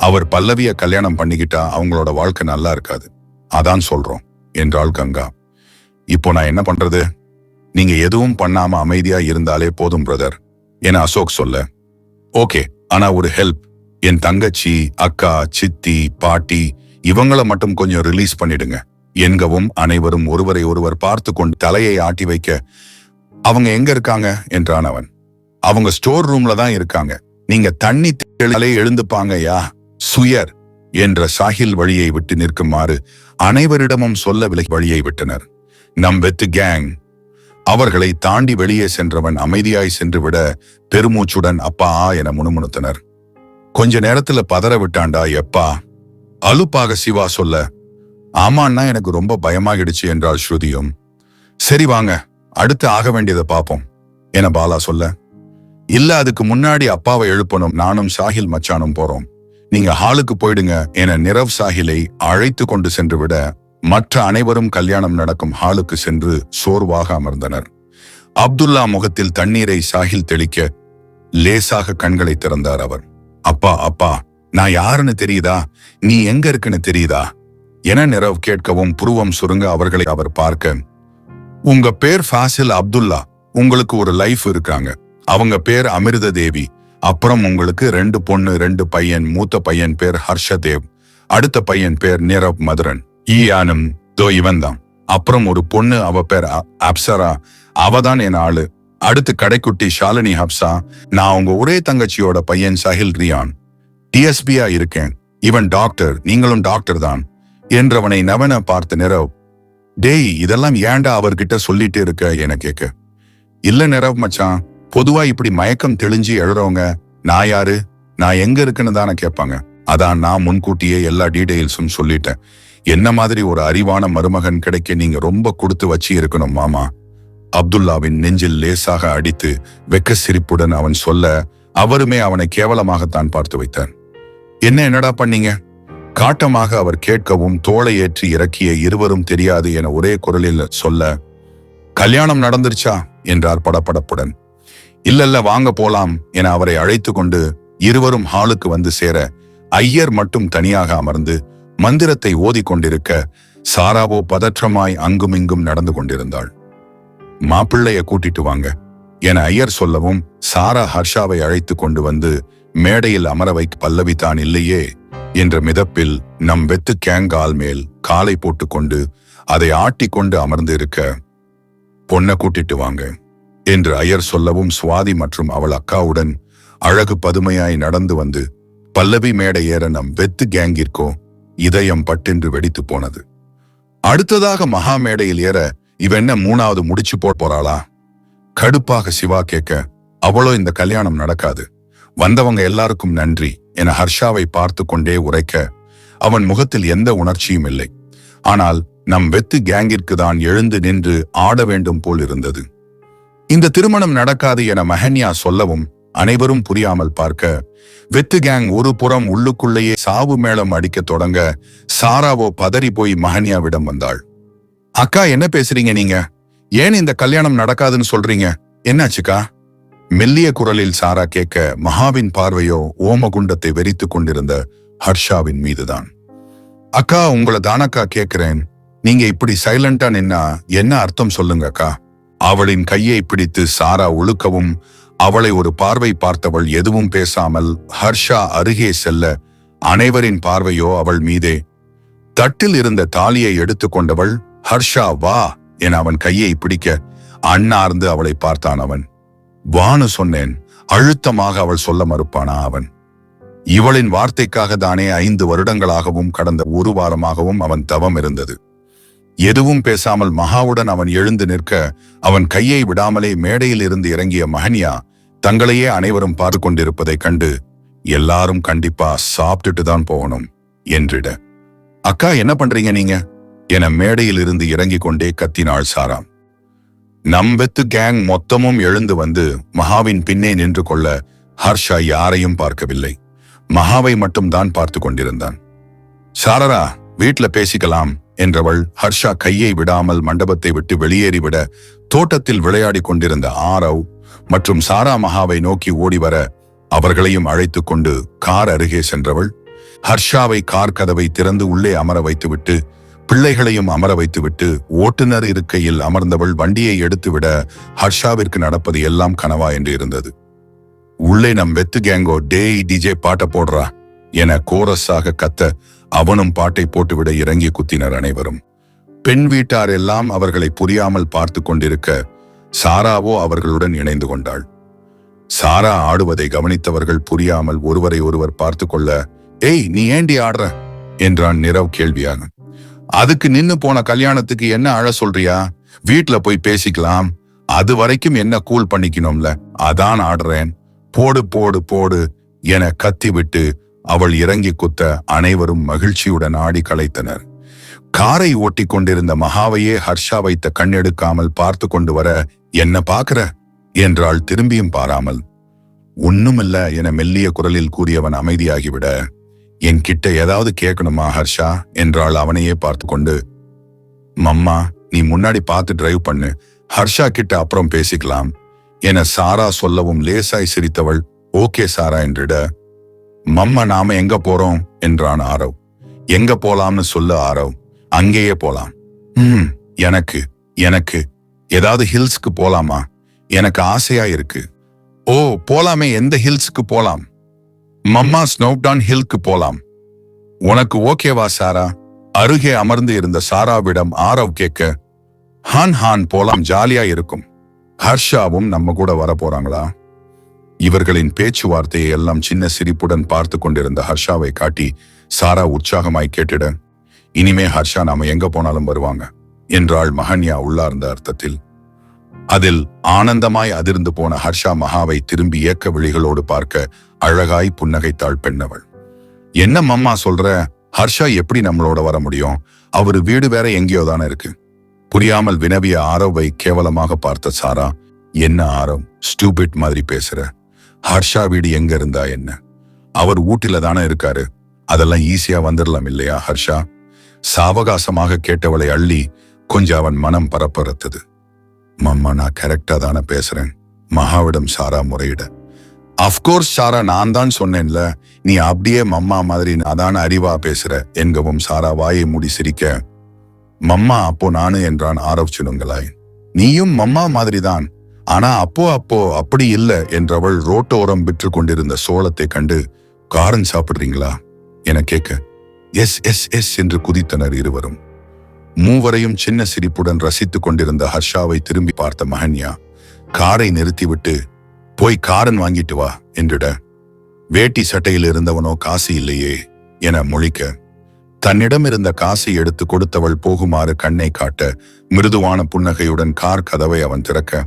அவர் பல்லவிய கல்யாணம் பண்ணிக்கிட்டா அவங்களோட வாழ்க்கை நல்லா இருக்காது. அதான் சொல்றோம் என்றாள் கங்கா. இப்போ நான் என்ன பண்றது? நீங்க எதுவும் பண்ணாம அமைதியா இருந்தாலே போதும் பிரதர் என அசோக் சொல்ல, ஓகே, ஆனா ஒரு ஹெல்ப். என் தங்கச்சி, அக்கா, சித்தி, பாட்டி இவங்கள மட்டும் கொஞ்சம் ரிலீஸ் பண்ணிடுங்க என்கவும் அனைவரும் ஒருவரை ஒருவர் பார்த்து கொண்டு தலையை ஆட்டி வைக்க, அவங்க எங்க இருக்காங்க என்றான் அவன். அவங்க ஸ்டோர் ரூம்ல தான் இருக்காங்க. நீங்க தண்ணி தெளிலே எழுந்துப்பாங்க யா சுயர் என்ற சாஹில் வழியை விட்டு நிற்குமாறு அனைவரிடமும் சொல்ல விலகி வழியை விட்டனர். நம் வெத்து கேங். அவர்களை தாண்டி வெளியே சென்றவன் அமைதியாய் சென்று விட பெருமூச்சுடன் அப்பா என முணுமுணுத்தனர். கொஞ்ச நேரத்துல பதற விட்டாண்டா எப்பா அலுப்பாக சிவா சொல்ல, ஆமான்னா எனக்கு ரொம்ப பயமாகிடுச்சு என்றாள் ஸ்ருதியும். சரி வாங்க, அடுத்து ஆக வேண்டியதை பார்ப்போம் என பாலா சொல்ல, இல்ல அதுக்கு முன்னாடி அப்பாவை எழுப்பணும். நானும் சாஹில் மச்சானும் போறோம். நீங்க ஹாலுக்கு போயிடுங்க என நிரவ் சாஹிலை அழைத்து கொண்டு சென்று விட மற்ற அனைவரும் கல்யாணம் நடக்கும் ஹாலுக்கு சென்று சோர்வாக அமர்ந்தனர். அப்துல்லா முகத்தில் தண்ணீரை சாஹில் தெளிக்க லேசாக கண்களை திறந்தார் அவர். அப்பா அப்பா, நான் யாருன்னு தெரியுதா? நீ எங்க இருக்குன்னு தெரியுதா என நிரவ் கேட்கவும் புருவம் சுருங்க அவர்களை அவர் பார்க்க, உங்க பேர் ஃபாசில் அப்துல்லா. உங்களுக்கு ஒரு லைஃப் இருக்காங்க. அவங்க பேர் அமிர்த தேவி. அப்புறம் உங்களுக்கு 2 பொண்ணு 2 பையன். மூத்த பையன் பேர் ஹர்ஷதேவ். அடுத்த பையன் பேர் நிரவ் மதுரன். ஈயானும் தோ இவன் தான். அப்புறம் ஒரு பொண்ணு, அவ பேர் அப்சரா. அவதான் என் ஆளு. அடுத்து கடைக்குட்டி ஷாலினி ஹப்சா. நான் உங்க ஒரே தங்கச்சியோட பையன் சஹில் ரியான். டிஎஸ்பியா இருக்கேன். இவன் டாக்டர். நீங்களும் டாக்டர் தான் என்றவனை நவன பார்த்து நிரவ், டேய் இதெல்லாம் ஏண்டா அவர்கிட்ட சொல்லிட்டு இருக்க என கேட்க, இல்ல நிரவ் மச்சான், பொதுவா இப்படி மயக்கம் தெளிஞ்சு எழுறவங்க நான் யாரு, நான் எங்க இருக்குன்னு தானே கேட்பாங்க. அதான் நான் முன்கூட்டியே எல்லா டீடைல்ஸும் சொல்லிட்டேன். என்ன மாதிரி ஒரு அறிவான மருமகன் கிடைக்க நீங்க ரொம்ப கொடுத்து வச்சு இருக்கணும் மாமா. அப்துல்லாவின் நெஞ்சில் லேசாக அடித்து வெக்க சிரிப்புடன் அவன் சொல்ல, அவருமே அவனை கேவலமாகத்தான் பார்த்து வைத்தார். என்னடா பண்ணீங்க? காட்டமாக அவர் கேட்கவும் தோளை ஏற்றி இறக்கிய இருவரும் தெரியாது என ஒரே குரலில் சொல்ல, கல்யாணம் நடந்துருச்சா என்றார் படபடப்புடன். இல்லல்ல வாங்க போலாம் என அவரை அழைத்து கொண்டு இருவரும் ஹாலுக்கு வந்து சேர ஐயர் மட்டும் தனியாக அமர்ந்து மந்திரத்தை ஓதிக்கொண்டிருக்க சாராவோ பதற்றமாய் அங்குமிங்கும் நடந்து கொண்டிருந்தாள். மாப்பிள்ளைய கூட்டிட்டு வாங்க என ஐயர் சொல்லவும் சாரா ஹர்ஷாவை அழைத்து கொண்டு வந்து மேடையில் அமர வைக்க பல்லவி தான் இல்லையே என்ற மிதப்பில் நம் வெத்து கேங்கால் மேல் காலை போட்டுக்கொண்டு அதை ஆட்டிக்கொண்டு அமர்ந்து இருக்க, பொண்ணை கூட்டிட்டு வாங்க என்று ஐயர் சொல்லவும் சுவாதி மற்றும் அவள் அக்காவுடன் அழகு பதுமையாய் நடந்து வந்து பல்லவி மேடை ஏற நம் வெத்து கேங்கிற்கோ இதயம் பட்டென்று வெடித்து போனது. அடுத்ததாக மகா மேடையில் ஏற இவென்ன 3வது முடிச்சு போறாளா? கடுப்பாக சிவா கேட்க, அவளோ இந்த கல்யாணம் நடக்காது, வந்தவங்க எல்லாருக்கும் நன்றி என ஹர்ஷாவை பார்த்து கொண்டே உரைக்க அவன் முகத்தில் எந்த உணர்ச்சியும் இல்லை. ஆனால் நம் வெத்து கேங்கிற்கு தான் எழுந்து நின்று ஆட வேண்டும் போல் இருந்தது. இந்த திருமணம் நடக்காது என மஹன்யா சொல்லவும் அனைவரும் புரியாமல் பார்க்க வெத்து கேங் ஒரு புறம் உள்ளுக்குள்ளேயே சாவு மேளம் அடிக்க தொடங்க சாராவோ பதறி போய் மஹன்யாவிடம் வந்தாள். அக்கா, என்ன பேசுறீங்க நீங்க? ஏன் இந்த கல்யாணம் நடக்காதுன்னு சொல்றீங்க? என்னாச்சுக்கா? மெல்லிய குரலில் சாரா கேட்க மகாவின் பார்வையோ ஓமகுண்டத்தை வெறித்து கொண்டிருந்த ஹர்ஷாவின் மீதுதான். அக்கா, உங்களை தானக்கா கேட்கிறேன். நீங்க இப்படி சைலண்டா நின்னா என்ன அர்த்தம் சொல்லுங்க அக்கா. அவளின் கையை பிடித்து சாரா உழுக்கவும் அவளை ஒரு பார்வை பார்த்தவள் எதுவும் பேசாமல் ஹர்ஷா அருகே செல்ல அனைவரின் பார்வையோ அவள் மீதே. தட்டில் இருந்த தாலியை எடுத்துக்கொண்டவள் ஹர்ஷா வா என அவன் கையை பிடிக்க அண்ணார்ந்து அவளை பார்த்தான் அவன். வான்னு சொன்னேன். அழுத்தமாக அவள் சொல்ல மறுப்பானா அவன்? இவளின் வார்த்தைக்காக தானே 5 வருடங்களாகவும் கடந்த 1 வாரமாகவும் அவன் தவம் இருந்தது. எதுவும் பேசாமல் மகாவுடன் அவன் எழுந்து நிற்க அவன் கையை விடாமலே மேடையில் இருந்து இறங்கிய மஹன்யா தங்களையே அனைவரும் பார்த்து கொண்டிருப்பதை கண்டு எல்லாரும் கண்டிப்பா சாப்பிட்டுட்டு தான் போகணும் என்றிட, அக்கா என்ன பண்றீங்க நீங்க என மேடையில் இருந்து இறங்கி கொண்டே கத்தினாள் சாரா. நம் வெத்து கேங் மொத்தமும் எழுந்து வந்து மகாவின் பின்னே நின்று கொள்ள ஹர்ஷா யாரையும் பார்க்கவில்லை. மகாவை மட்டும் தான் பார்த்து கொண்டிருந்தான். சாரரா, வீட்டுல பேசிக்கலாம் என்றவள் ஹர்ஷா கையை விடாமல் மண்டபத்தை விட்டு வெளியேறிவிட தோட்டத்தில் விளையாடி கொண்டிருந்த ஆரவ் மற்றும் சாரா மகாவை நோக்கி ஓடி வர அவர்களையும் அழைத்து கொண்டு கார் அருகே சென்றவள் ஹர்ஷாவை கார் கதவை திறந்து உள்ளே அமர வைத்துவிட்டு பிள்ளைகளையும் அமர வைத்துவிட்டு ஓட்டுநர் இருக்கையில் அமர்ந்தவள் வண்டியை எடுத்துவிட ஹர்ஷாவிற்கு நடப்பது எல்லாம் கனவா என்று இருந்தது. உள்ளே நம் வெத்து கேங்கோ டேய் டிஜே பாட்ட போடுறா என கோரஸாக கத்த அவனும் பாட்டை போட்டுவிட இறங்கி குத்தினர் அனைவரும். பெண் வீட்டார் எல்லாம் அவர்களை புரியாமல் பார்த்து கொண்டிருக்க சாராவோ அவர்களுடன் இணைந்து கொண்டாள். சாரா ஆடுவதை கவனித்தவர்கள் புரியாமல் ஒருவரை ஒருவர் பார்த்து கொள்ள, ஏய் நீ ஏண்டி ஆடுற என்றான் நிரவ் கேள்வியாக. அதுக்கு நின்னு போன கல்யாணத்துக்கு என்ன அழ சொல்றியா? வீட்டுல போய் பேசிக்கலாம். அது வரைக்கும் என்ன கூல் பண்ணிக்கணும்ல, அதான் ஆடுறேன். போடு போடு போடு என கத்திவிட்டு அவள் இறங்கி குத்த அனைவரும் மகிழ்ச்சியுடன் ஆடி களைத்தனர். காரை ஓட்டி கொண்டிருந்த மகாவையே ஹர்ஷா வைத்த கண்ணெடுக்காமல் பார்த்து கொண்டு வர, என்ன பாக்குற என்றாள் திரும்பியும் பாராமல். ஒண்ணுமில்ல என மெல்லிய குரலில் கூறியவன் அமைதியாகிவிட, என் கிட்ட ஏதாவது கேட்கணுமா ஹர்ஷா என்றாள் அவனையே பார்த்து கொண்டு. மம்மா, நீ முன்னாடி பார்த்து டிரைவ் பண்ணு, ஹர்ஷா கிட்ட அப்புறம் பேசிக்கலாம் என சாரா சொல்லவும் லேசாய் சிரித்தவள் ஓகே சாரா என்றிட, மம்மா நாம எங்க போறோம் என்றான் ஆரவ். எங்க போலாம்னு சொல்லு ஆரவ், அங்கேயே போலாம். எனக்கு எனக்கு ஏதாவது ஹில்ஸ்க்கு போலாமா? எனக்கு ஆசையா இருக்கு. ஓ போலாமே, எந்த ஹில்ஸ்க்கு போலாம்? மம்மா ஸ்னோப்டான் ஹில்க்கு போலாம். உனக்கு ஓகேவா சாரா? அருகே அமர்ந்து இருந்த சாராவிடம் ஆரவ் கேட்க, ஹான் ஹான் போலாம், ஜாலியா இருக்கும். ஹர்ஷாவும் நம்ம கூட வர போறாங்களா? இவர்களின் பேச்சுவார்த்தையை எல்லாம் சின்ன சிரிப்புடன் பார்த்து கொண்டிருந்த ஹர்ஷாவை காட்டி சாரா உற்சாகமாய் கேட்டிட, இனிமே ஹர்ஷா நாம எங்க போனாலும் வருவாங்க என்றாள் மஹன்யா உள்ளார்ந்த அர்த்தத்தில். அதில் ஆனந்தமாய் அதிர்ந்து போன ஹர்ஷா மகாவை திரும்பி ஏக்க விழிகளோடு பார்க்க அழகாய் புன்னகைத்தாள் பெண்ணவள். என்ன மம்மா சொல்ற? ஹர்ஷா எப்படி நம்மளோட வர முடியும்? அவரு வீடு வேற எங்கேயோ தானே இருக்கு. புரியாமல் வினவிய ஆரவை கேவலமாக பார்த்த சாரா, என்ன ஆரவ் ஸ்டூபிட் மாதிரி பேசுற? ஹர்ஷா வீடு எங்க இருந்தா என்ன? அவர் ஊட்டில தானே இருக்காரு. அதெல்லாம் ஈஸியா வந்துடலாம் இல்லையா ஹர்ஷா? சாவகாசமாக கேட்டவளை அள்ளி கொஞ்சம் அவன் மனம் பரப்பறுத்தது. மம்மா, நான் கரெக்டா தானே பேசுறேன் மகாவிடம் சாரா முறையிட. அப்கோர்ஸ் சாரா, நான் தான் சொன்னேன்ல, நீ அப்படியே மம்மா மாதிரி அதான அறிவா பேசுற என்கவும் சாரா வாயை மூடி சிரிக்க, மம்மா அப்போ நானு என்றான் ஆரவ் சினுங்களாய். நீயும் மம்மா மாதிரிதான், ஆனா அப்போ அப்படி இல்ல என்றவள் ரோட்டோரம் விற்று கொண்டிருந்த சோளத்தை கண்டு, காரன் சாப்பிடுறீங்களா என கேட்க, எஸ் எஸ் எஸ் என்று குதித்தனர் இருவரும். மூவரையும் சின்ன சிரிப்புடன் ரசித்துக் கொண்டிருந்த ஹர்ஷாவை திரும்பி பார்த்த மஹன்யா காரை நிறுத்திவிட்டு, போய் காரன் வாங்கிட்டு வா என்றிட, வேட்டி சட்டையில் இருந்தவனோ காசு இல்லையே என முழிக்க, தன்னிடம் இருந்த காசை எடுத்து கொடுத்தவள் போகுமாறு கண்ணை காட்ட மிருதுவான புன்னகையுடன் கார் கதவை அவன் திறக்க,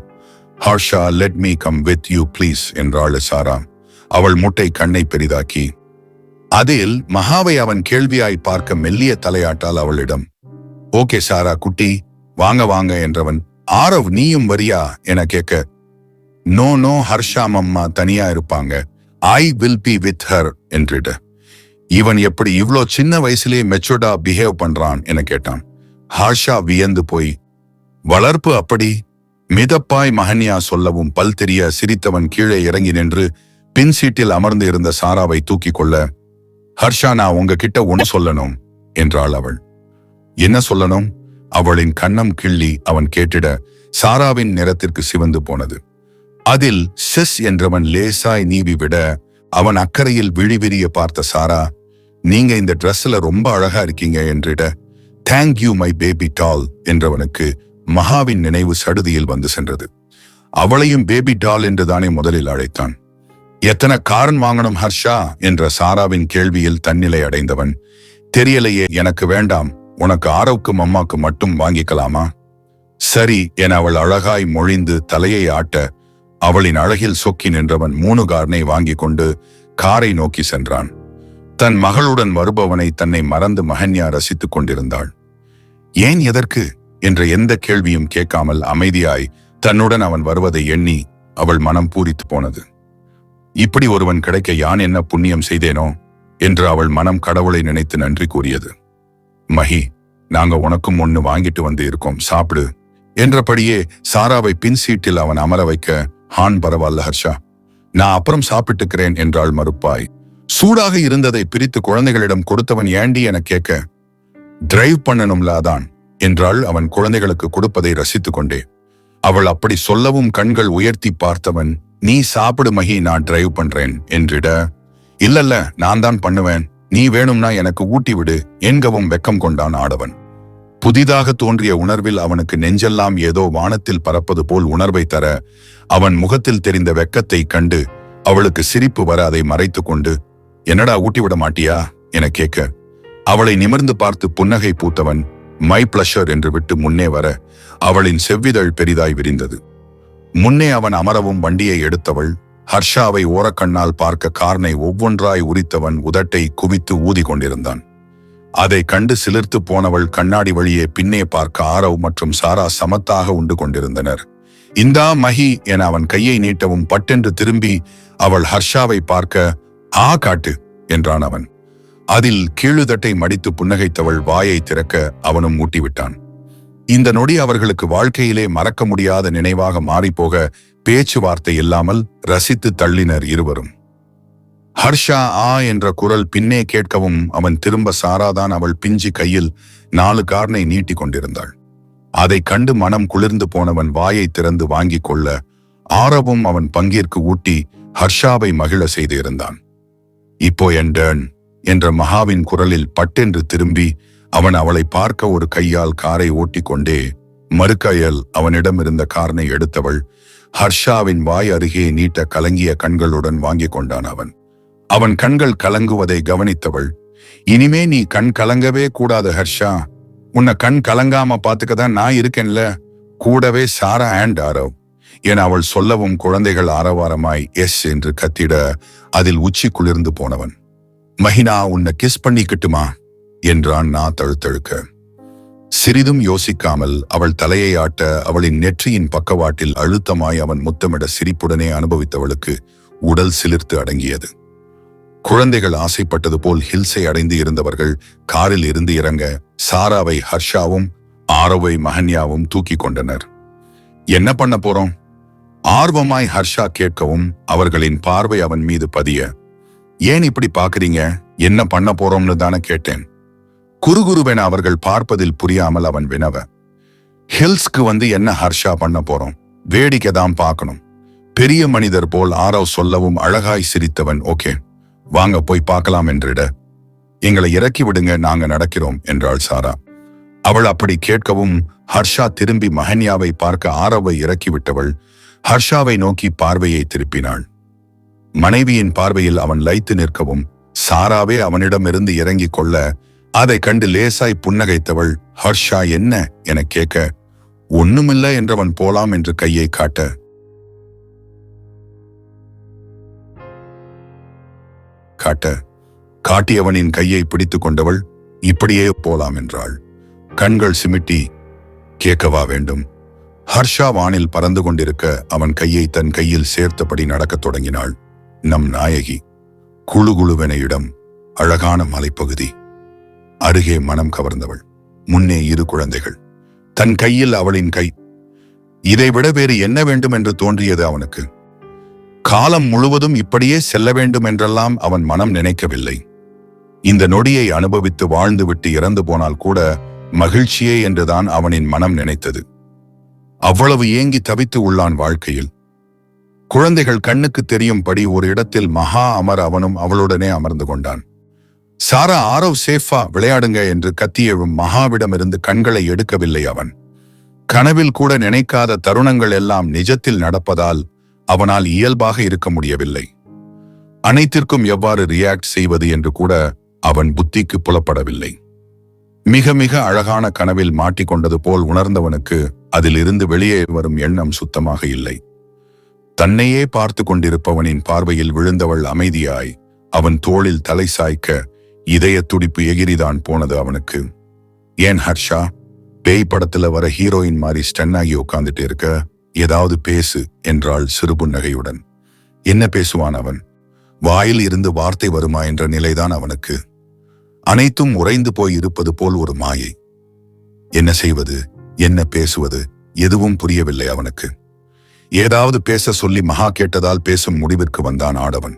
Harsha let me come with you please என்றாள் சாரா அவள் முட்டை கண்ணை பெரிதாக்கி. அதில் மகாவை அவன் கேள்வியாய் பார்க்க மெல்லிய தலையாட்டால் அவளிடம், ஓகே சாரா குட்டி, வாங்க வாங்க என்றவன், ஆரவ் நீயும் வரியா என கேட்க, நோ நோ, ஹர்ஷா மம்மா தனியா இருப்பாங்க, I will be with her என்றிட. இவன் எப்படி இவ்ளோ சின்ன வயசுலயே மெச்சூர்டா பிஹேவ் பண்றான் என கேட்டான். ஹர்ஷா வியந்து போய், வளர்ப்பு அப்படி மிதப்பாய் மஹன்யா சொல்லவும் பல் தெரிய சிரித்தவன் கீழே இறங்கி நின்று பின் சீட்டில் அமர்ந்து இருந்த சாராவை தூக்கி கொள்ள, ஹர்ஷா நான் உங்ககிட்ட ஒன்னு சொல்லணும் என்றாள் அவள். என்ன சொல்லணும்? அவளின் கண்ணம் கிள்ளி அவன் கேட்டிட சாராவின் நிறத்திற்கு சிவந்து போனது. அதில் செஸ் என்றவன் லேசாய் நீவி விட அவன் அக்கறையில் விழிவிரிய பார்த்த சாரா, நீங்க இந்த ட்ரெஸ்ல ரொம்ப அழகா இருக்கீங்க என்றிட, thank you my baby doll என்றவனுக்கு மகாவின் நினைவு சடுதியில் வந்து சென்றது. அவளையும் பேபி டால் என்றுதானே முதலில் அழைத்தான். எத்தனை காரன் வாங்கணும் ஹர்ஷா என்ற சாராவின் கேள்வியில் தன்னிலை அடைந்தவன், தெரியலையே, எனக்கு வேண்டாம், உனக்கு ஆரவுக்கும் அம்மாக்கு மட்டும் வாங்கிக்கலாமா? சரி என அவள் அழகாய் மொழிந்து தலையை ஆட்ட அவளின் அழகில் சொக்கி நின்றவன் 3 காரனை வாங்கி கொண்டு காரை நோக்கி சென்றான். தன் மகளுடன் வருபவனை தன்னை மறந்து மஹன்யா ரசித்துக் கொண்டிருந்தாள். ஏன், எதற்கு என்ற எந்த கேள்வியும் கேட்காமல் அமைதியாய் தன்னுடன் அவன் வருவதை எண்ணி அவள் மனம் பூரித்து போனது. இப்படி ஒருவன் கிடைக்க யான் என்ன புண்ணியம் செய்தேனோ என்று அவள் மனம் கடவுளை நினைத்து நன்றி கூறியது. மஹி, நாங்க உனக்கும் ஒன்னு வாங்கிட்டு வந்து இருக்கோம், சாப்பிடு என்றபடியே சாராவை பின் சீட்டில் அவன் அமர வைக்க, ஹான் பரவாயில்ல ஹர்ஷா, நான் அப்புறம் சாப்பிட்டுக்கிறேன் என்றாள் மறுப்பாய். சூடாக இருந்ததை பிரித்து குழந்தைகளிடம் கொடுத்தவன் ஏண்டி என கேட்க, டிரைவ் பண்ணணும்ல அதான் என்றாள் அவன் குழந்தைகளுக்கு கொடுப்பதை ரசித்துக் கொண்டே. அவள் அப்படி சொல்லவும் கண்கள் உயர்த்தி பார்த்தவன், நீ சாப்பிடு மஹி, நான் டிரைவ் பண்றேன் என்றிட, இல்லல்ல நான் தான் பண்ணுவேன், நீ வேணும்னா எனக்கு ஊட்டி விடு என்கவும் வெக்கம் கொண்டான் ஆடவன். புதிதாக தோன்றிய உணர்வில் அவனுக்கு நெஞ்செல்லாம் ஏதோ வானத்தில் பறப்பது போல் உணர்வை தர அவன் முகத்தில் தெரிந்த வெக்கத்தை கண்டு அவளுக்கு சிரிப்பு வர அதை மறைத்து கொண்டு, என்னடா ஊட்டி விட மாட்டியா என கேட்க, அவளை நிமிர்ந்து பார்த்து புன்னகை பூத்தவன் மை பிளஷர் என்று விட்டு முன்னே வர அவளின் செவ்விதழ் பெரிதாய் விரிந்தது. முன்னே அவன் அமரவும் வண்டியை எடுத்தவள் ஹர்ஷாவை ஓரக்கண்ணால் பார்க்க கார்னை ஒவ்வொன்றாய் உரித்தவன் உதட்டை குவித்து ஊதி கொண்டிருந்தான். அதை கண்டு சிலிர்த்து போனவள் கண்ணாடி வழியே பின்னே பார்க்க ஆரவ் மற்றும் சாரா சமத்தாக உண்டு கொண்டிருந்தனர். இந்தா மஹி என அவன் கையை நீட்டவும் பட்டென்று திரும்பி அவள் ஹர்ஷாவை பார்க்க, ஆ காட்டு என்றான் அவன். அதில் கீழுதட்டை மடித்து புன்னகைத்தவள் வாயை திறக்க அவனும் ஊட்டிவிட்டான். இந்த நொடி அவர்களுக்கு வாழ்க்கையிலே மறக்க முடியாத நினைவாக மாறிப்போக பேச்சுவார்த்தை இல்லாமல் ரசித்து தள்ளினர் இருவரும். ஹர்ஷா ஆ என்ற குரல் பின்னே கேட்கவும் அவன் திரும்ப சாராதான் அவள் பிஞ்சி கையில் 4 கார்னை நீட்டி கொண்டிருந்தாள். அதை கண்டு மனம் குளிர்ந்து போனவன் வாயை திறந்து வாங்கி கொள்ள ஆரவும் அவன் பங்கிற்கு ஊட்டி ஹர்ஷாவை மகிழ செய்து இருந்தான். இப்போ என் டர்ன் என்ற மகாவின் குரலில் பட்டென்று திரும்பி அவன் அவளை பார்க்க ஒரு கையால் காரை ஓட்டி கொண்டே மறுக்கையால் அவனிடம் இருந்த கார்னை எடுத்தவள் ஹர்ஷாவின் வாய் அருகே நீட்ட கலங்கிய கண்களுடன் வாங்கி கொண்டான் அவன். அவன் கண்கள் கலங்குவதை கவனித்தவள், இனிமே நீ கண் கலங்கவே கூடாது ஹர்ஷா, உன்னை கண் கலங்காம பாத்துக்கதான் நான் இருக்கேன்ல, கூடவே சாரா அண்ட் ஆரவ் என அவள் சொல்லவும் குழந்தைகள் ஆரவாரமாய் எஸ் என்று கத்திட அதில் உச்சி குளிர்ந்து போனவன், மஹினா உன்னை கிஸ் பண்ணிக்கிட்டுமா என்றான் நான் தழுத்தழுக்க. சிறிதும் யோசிக்காமல் அவள் தலையை ஆட்ட அவளின் நெற்றியின் பக்கவாட்டில் அழுத்தமாய் அவன் முத்தமிட சிரிப்புடனே அனுபவித்தவளுக்கு உடல் சிலிர்த்து அடங்கியது. குழந்தைகள் ஆசைப்பட்டது போல் ஹில்ஸை அடைந்து இருந்தவர்கள் காரில் இருந்து இறங்க சாராவை ஹர்ஷாவும் ஆரவை மஹன்யாவும் தூக்கி கொண்டனர். என்ன பண்ண போறோம் ஆர்வமாய் ஹர்ஷா கேட்கவும் அவர்களின் பார்வை அவன் மீது பதிய, ஏன் இப்படி பாக்குறீங்க, என்ன பண்ண போறோம்னு தானே கேட்டேன். குறுகுருவென அவர்கள் பார்ப்பதில் புரியாமல் அவன் வினவ, ஹில்ஸ்க்கு வந்து என்ன ஹர்ஷா பண்ண போறோம், வேடிக்கை தான் பார்க்கணும். பெரிய மனிதர் போல் ஆரவ் சொல்லவும் அழகாய் சிரித்தவன், ஓகே வாங்க போய் பார்க்கலாம் என்றிட, எங்களை இறக்கி விடுங்க நாங்க நடக்கிறோம் என்றாள் சாரா. அவள் அப்படி கேட்கவும் ஹர்ஷா திரும்பி மஹன்யாவை பார்க்க ஆரவை இறக்கிவிட்டவள் ஹர்ஷாவை நோக்கி பார்வையை திருப்பினாள். மனைவியின் பார்வையில் அவன் லைத்து நிற்கவும் சாராவே அவனிடமிருந்து இறங்கி கொள்ள அதை கண்டு லேசாய் புன்னகைத்தவள் ஹர்ஷா என்ன என கேட்க, ஒண்ணுமில்ல என்றவன் போலாம் என்று கையை காட்டியவனின் கையை பிடித்து கொண்டவள் இப்படியே போலாம் என்றாள். கண்கள் சிமிட்டி, கேட்கவா வேண்டும், ஹர்ஷா வானில் பறந்து கொண்டிருக்க அவன் கையை தன் கையில் சேர்த்தபடி நடக்கத் தொடங்கினாள். நம் நாயகி. குழுகுழுவென இடம், அழகான மலைப்பகுதி, அருகே மனம் கவர்ந்தவள், முன்னே 2 குழந்தைகள், தன் கையில் அவளின் கை. இதைவிட வேறு என்ன வேண்டும் என்று தோன்றியது அவனுக்கு. காலம் முழுவதும் இப்படியே செல்ல வேண்டும் என்றெல்லாம் அவன் மனம் நினைக்கவில்லை. இந்த நொடியை அனுபவித்து வாழ்ந்துவிட்டு இறந்து போனால் கூட மகிழ்ச்சியே என்றுதான் அவனின் மனம் நினைத்தது. அவ்வளவு ஏங்கி தவித்து உள்ளான் வாழ்க்கையில். குழந்தைகள் கண்ணுக்கு தெரியும்படி ஒரு இடத்தில் மகா அமர் அவனும் அவளுடனே அமர்ந்து கொண்டான். சாரா ஆரவ் சேஃபா விளையாடுங்க என்று கத்தியெழும் மகாவிடமிருந்து கண்களை எடுக்கவில்லை அவன். கனவில் கூட நினைக்காத தருணங்கள் எல்லாம் நிஜத்தில் நடப்பதால் அவனால் இயல்பாக இருக்க முடியவில்லை. அனைத்திற்கும் எவ்வாறு ரியாக்ட் செய்வது என்று கூட அவன் புத்திக்கு புலப்படவில்லை. மிக மிக அழகான கனவில் மாட்டிக்கொண்டது போல் உணர்ந்தவனுக்கு அதிலிருந்து வெளியே வரும் எண்ணம் சுத்தமாக இல்லை. தன்னையே பார்த்து கொண்டிருப்பவனின் பார்வையில் விழுந்தவள் அமைதியாய் அவன் தோளில் தலை சாய்க்க இதய துடிப்பு எகிரிதான் போனது அவனுக்கு. ஏன் ஹர்ஷா, பேய் படத்துல வர ஹீரோயின் மாதிரி ஸ்டன்னாகி உட்கார்ந்துட்டு இருக்க? ஏதாவது பேசு என்றாள் சிறுபுன்னகையுடன். என்ன பேசுவான் அவன்? வாயில் இருந்து வார்த்தை வருமா என்ற நிலைதான் அவனுக்கு. அனைத்தும் உறைந்து போய் இருப்பது போல் ஒரு மாயை. என்ன செய்வது, என்ன பேசுவது, எதுவும் புரியவில்லை அவனுக்கு. ஏதாவது பேச சொல்லி மகா கேட்டதால் பேசும் முடிவிற்கு வந்தான் ஆடவன்.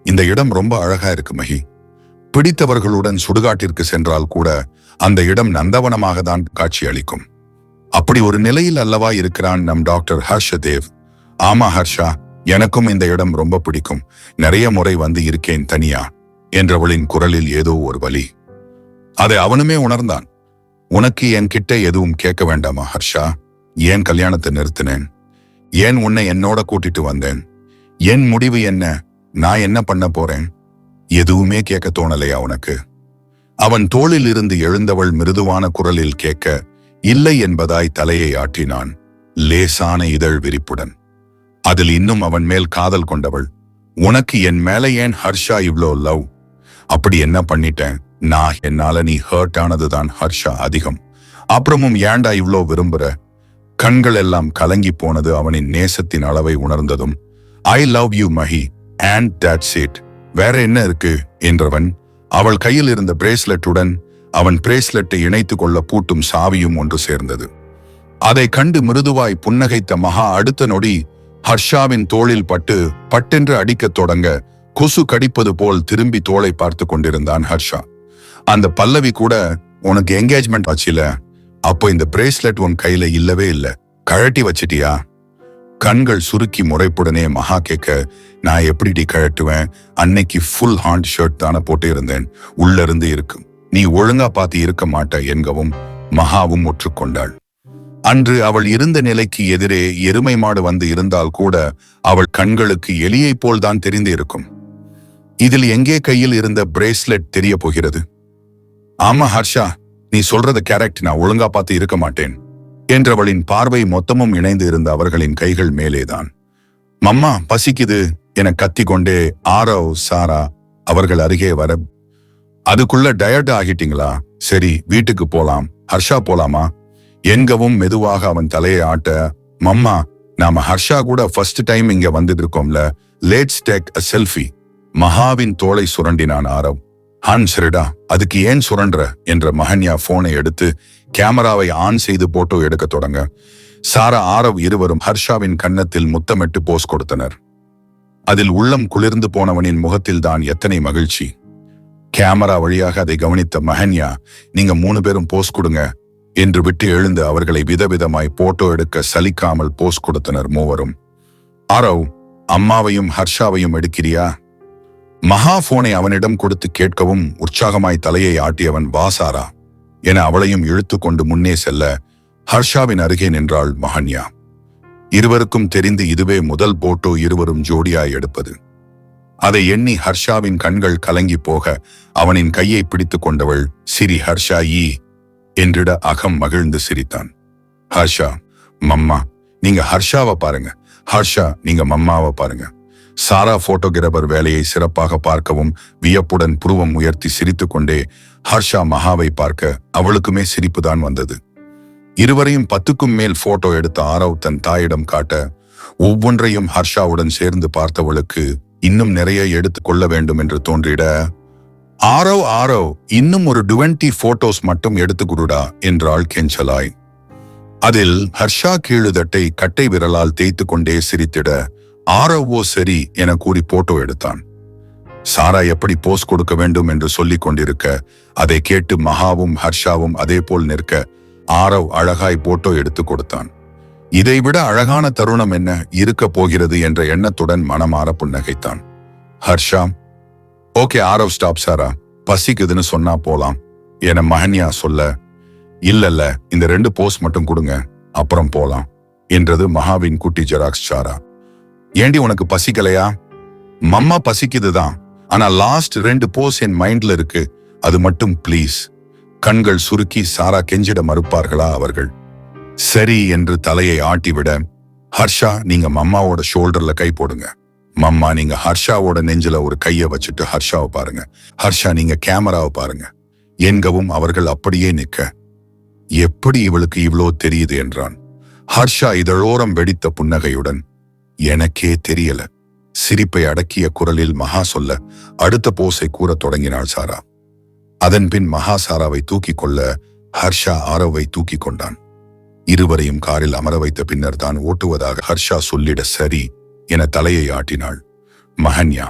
இந்த இடம் ரொம்ப அழகா இருக்கு மகி. பிடித்தவர்களுடன் சுடுகாட்டிற்கு சென்றால் கூட அந்த இடம் நந்தவனமாக தான் காட்சி அளிக்கும். அப்படி ஒரு நிலையில் அல்லவா இருக்கிறான் நம் டாக்டர் ஹர்ஷதேவ். ஆமா ஹர்ஷா, எனக்கும் இந்த இடம் ரொம்ப பிடிக்கும். நிறைய முறை வந்து இருக்கேன் தனியா என்றவளின் குரலில் ஏதோ ஒரு வலி. அதை அவனுமே உணர்ந்தான். உனக்கு என்கிட்ட எதுவும் கேட்க வேண்டாமா ஹர்ஷா? ஏன் கல்யாணத்தை நிறுத்தினேன்? ஏன் உன்னை என்னோட கூட்டிட்டு வந்தேன்? என் முடிவு என்ன? நான் என்ன பண்ண போறேன்? எதுவுமே கேட்க தோணலையா உனக்கு? அவன் தோளில் இருந்து எழுந்தவள் மிருதுவான குரலில் கேட்க இல்லை என்பதாய் தலையை ஆட்டினான், லேசான இதழ் விரிப்புடன். அதில் இன்னும் அவன் மேல் காதல் கொண்டவள். உனக்கு என் மேல ஏன் ஹர்ஷா இவ்ளோ லவ்? அப்படி என்ன பண்ணிட்டேன் நான்? என்னால நீ ஹர்ட் ஆனதுதான் ஹர்ஷா அதிகம். அப்புறமும் ஏண்டா இவ்ளோ விரும்புற? கண்கள் எல்லாம் கலங்கி போனது அவனின் நேசத்தின் அளவை உணர்ந்ததும். I love you Mahi, and that's it. வேற என்ன இருக்கு என்றவன் அவள் கையில் இருந்த பிரேஸ்லெட்டுடன் அவன் பிரேஸ்லெட்டை இணைத்து கொள்ள பூட்டும் சாவியும் ஒன்று சேர்ந்தது. அதை கண்டு மிருதுவாய் புன்னகைத்த மகா அடுத்த நொடி ஹர்ஷாவின் தோளில் பட்டு பட்டென்று அடிக்கத் தொடங்க கொசு கடிப்பது போல் திரும்பி தோளை பார்த்து கொண்டிருந்தான் ஹர்ஷா. அந்த பல்லவி கூட, உனக்கு என்கேஜ்மெண்ட் ஆச்சுல, அப்போ இந்த பிரேஸ்லெட் உன் கையில இல்லவே இல்ல, கழட்டி வச்சிட்டியா? கண்கள் சுருக்கி முறைப்புடனே மகா கேட்க, நான் எப்படி கழட்டுவேன்? அன்னைக்கு ஃபுல் ஹாண்ட் ஷர்ட் தானே போட்டு இருந்தேன், உள்ள இருந்து இருக்கும், நீ ஒழுங்கா பார்த்து இருக்க மாட்ட என்கவும் மகாவும் ஒற்றுக்கொண்டாள். அன்று அவள் இருந்த நிலைக்கு எதிரே எருமை மாடு வந்து இருந்தால் கூட அவள் கண்களுக்கு எலியை போல்தான் தெரிந்து இருக்கும். இதில் எங்கே கையில் இருந்த பிரேஸ்லெட் தெரிய போகிறது? ஆமா ஹர்ஷா, நீ சொல்றது கரெக்ட், நான் ஒழுங்கா பார்த்து இருக்க மாட்டேன் என்றவளின் பார்வை மொத்தமும் இணைந்து இருந்த அவர்களின் கைகள் மேலேதான். மம்மா பசிக்குது என கத்தி கொண்டே ஆரவ் சாரா அவர்கள் அருகே வர, அதுக்குள்ள டயர்ட் ஆகிட்டீங்களா? சரி வீட்டுக்கு போலாம், ஹர்ஷா போலாமா என்கவும் மெதுவாக அவன் தலையை ஆட்ட, மம்மா நாம ஹர்ஷா கூட ஃபர்ஸ்ட் டைம் இங்க வந்துட்டு இருக்கோம்ல, லேட்ஸ் டேக் அ செல்ஃபி. மகாவின் தோளை சுரண்டினான் ஆரவ். சரிடா, அதுக்கு ஏன் சுரண்ட என்ற மஹன்யா போனை எடுத்து கேமராவை ஆன் செய்து போட்டோ எடுக்க தொடங்க சாரா ஆரவ் இருவரும் ஹர்ஷாவின் கன்னத்தில் முத்தமிட்டு போஸ் கொடுத்தனர். அதில் உள்ளம் குளிர்ந்து போனவனின் முகத்தில் தான் எத்தனை மகிழ்ச்சி! கேமரா வழியாக அதை கவனித்த மஹன்யா, நீங்க 3 பேரும் போஸ் கொடுங்க என்று விட்டு எழுந்து அவர்களை விதவிதமாய் போட்டோ எடுக்க சலிக்காமல் போஸ் கொடுத்தனர் மூவரும். ஆரவ், அம்மாவையும் ஹர்ஷாவையும் எடுக்கிறியா? மகா போனை அவனிடம் கொடுத்து கேட்கவும் உற்சாகமாய் தலையை ஆட்டியவன், வா சாரா என அவளையும் இழுத்து கொண்டு முன்னே செல்ல ஹர்ஷாவின் அருகே நின்றாள் மஹன்யா. இருவருக்கும் தெரிந்து இதுவே முதல் போட்டோ இருவரும் ஜோடியாய் எடுப்பது. அதை எண்ணி ஹர்ஷாவின் கண்கள் கலங்கி போக அவனின் கையை பிடித்து கொண்டவள், சிரி ஹர்ஷா ஈ என்றிட அகம் மகிழ்ந்து சிரித்தான். ஹர்ஷா, மம்மா நீங்க ஹர்ஷாவை பாருங்க, ஹர்ஷா நீங்க மம்மாவை பாருங்க. சாரா போட்டோகிராபர் வேலையை சிறப்பாக பார்க்கவும் வியப்புடன் புருவம் உயர்த்தி சிரித்து கொண்டே ஹர்ஷா மகாவை பார்க்க அவளுக்குமே சிரிப்புதான் வந்தது. இருவரையும் 10க்கும் மேல் போட்டோ எடுத்த ஆரவ் தன் தாயிடம் காட்ட, ஒவ்வொன்றையும் ஹர்ஷாவுடன் சேர்ந்து பார்த்தவளுக்கு இன்னும் நிறைய எடுத்துக் கொள்ள வேண்டும் என்று தோன்றிட, ஆரவ் இன்னும் ஒரு 20 போட்டோஸ் மட்டும் எடுத்துக்குடுடா என்றாள் கெஞ்சலாய். அதில் ஹர்ஷா கீழுதட்டை கட்டை விரலால் தேய்த்து கொண்டே சிரித்திட, ஆரவோ சரி என கூறி போட்டோ எடுத்தான். சாரா எப்படி போஸ் கொடுக்க வேண்டும் என்று சொல்லிக் கொண்டிருக்க, அதை கேட்டு மகாவும் ஹர்ஷாவும் அதே போல் நிற்க, ஆரவ் அழகாய் போட்டோ எடுத்து கொடுத்தான். இதைவிட அழகான தருணம் என்ன இருக்க போகிறது என்ற எண்ணத்துடன் மனமாற புன்னகைத்தான். ஹர்ஷா, ஓகே ஆரவ் ஸ்டாப் சாரா, பசிக்குதுன்னு சொன்னா போலாம் என மஹன்யா சொல்ல, இல்ல இந்த 2 போஸ் மட்டும் கொடுங்க அப்புறம் போலாம் என்றது மகாவின் குட்டி ஜெராக்ஸ் சாரா. ஏண்டி உனக்கு பசிக்கலையா? மம்மா பசிக்குதுதான், ஆனா லாஸ்ட் 2 போஸ் என் மைண்ட்ல இருக்கு, அது மட்டும் ப்ளீஸ். கண்கள் சுருக்கி சாரா கெஞ்சிட மறுப்பார்களா அவர்கள்? சரி என்று தலையை ஆட்டிவிட, ஹர்ஷா நீங்க மம்மாவோட ஷோல்டர்ல கை போடுங்க, மம்மா நீங்க ஹர்ஷாவோட நெஞ்சில ஒரு கைய வச்சுட்டு ஹர்ஷாவை பாருங்க, ஹர்ஷா நீங்க கேமராவை பாருங்க என்கவும் அவர்கள் அப்படியே நிற்க, எப்படி இவளுக்கு இவ்வளோ தெரியுது என்றான். ஹர்ஷா இதழோரம் வெடித்த புன்னகையுடன், எனக்கே தெரியல. சிரிப்பை அடக்கிய குரலில் மகா சொல்ல, அடுத்த போஸை கூறத் தொடங்கினாள் சாரா. அதன் பின் மகா சாராவை தூக்கி கொள்ள ஹர்ஷா ஆரவை தூக்கி கொண்டான். இருவரையும் காரில் அமர வைத்த பின்னர் தான் ஓட்டுவதாக ஹர்ஷா சொல்லிட சரி என தலையை ஆட்டினாள். மஹன்யா,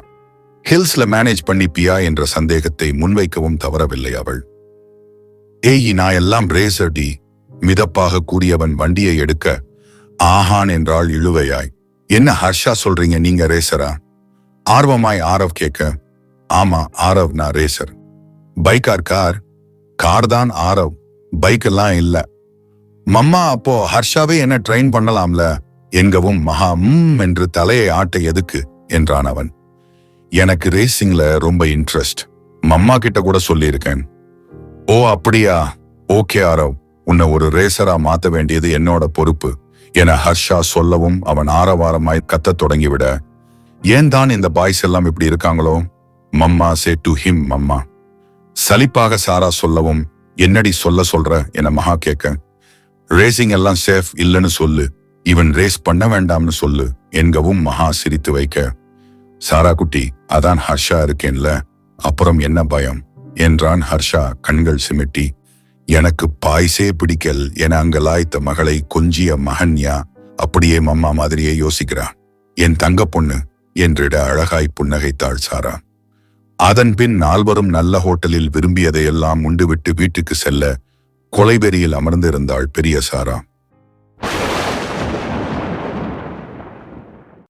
ஹில்ஸ்ல மேனேஜ் பண்ணிப்பியா என்ற சந்தேகத்தை முன்வைக்கவும் தவறவில்லை அவள். ஏய் நான் எல்லாம் ரேசர் டி, மிதப்பாக கூறியவன் வண்டியை எடுக்க, ஆஹான் என்றாள் இழுவையாய். என்ன ஹர்ஷா சொல்றீங்க, நீங்க ரேசரா? ஆர்வமாய் ஆரவ் கேட்க, ஆமா ஆரவ் நான் ரேசர். பைக்கார் கார்? கார் தான் ஆரவ், பைக் எல்லாம் இல்ல. மம்மா அப்போ ஹர்ஷாவே என்ன ட்ரெயின் பண்ணலாம்ல என்கவும் மகா என்று தலையை ஆட்ட எதுக்கு என்றான் அவன். எனக்கு ரேசிங்ல ரொம்ப இன்ட்ரெஸ்ட், மம்மா கிட்ட கூட சொல்லியிருக்கேன். ஓ அப்படியா, ஓகே ஆரவ், உன்னை ஒரு ரேசரா மாத்த வேண்டியது என்னோட பொறுப்பு என ஹர்ஷா சொல்லவும் அவன் ஆரவாரமாய் கத்த தொடங்கிவிட, ஏன் தான் இந்த பாய்ஸ் எல்லாம் இப்படி இருக்காங்களோ? Mamma say to him mamma. சலிப்பாக சாரா சொல்லவும், என்னடி சொல்ற என மகா கேட்க, ரேசிங் எல்லாம் சேஃப் இல்லைன்னு சொல்லு, இவன் ரேஸ் பண்ண வேண்டாம்னு சொல்லு என்கவும் மகா சிரித்து வைக்க, சாரா குட்டி அதான் ஹர்ஷா இருக்கேன்ல, அப்புறம் என்ன பயம் என்றான் ஹர்ஷா கண்கள் சிமிட்டி. எனக்கு பாய்ஸே பிடிக்கல் என அங்கலாய்த்த மகளை கொஞ்சிய மஹன்யா அப்படியே மம்மா மாதிரியே யோசிக்கிறான், என் தங்க பொண்ணு என்றிட அழகாய் புன்னகைத்தாள் சாரா. அதன் பின் நால்வரும் நல்ல ஹோட்டலில் விரும்பியதையெல்லாம் உண்டுவிட்டு வீட்டுக்கு செல்ல கொலைவெறியில் அமர்ந்திருந்தாள் பெரிய சாரா.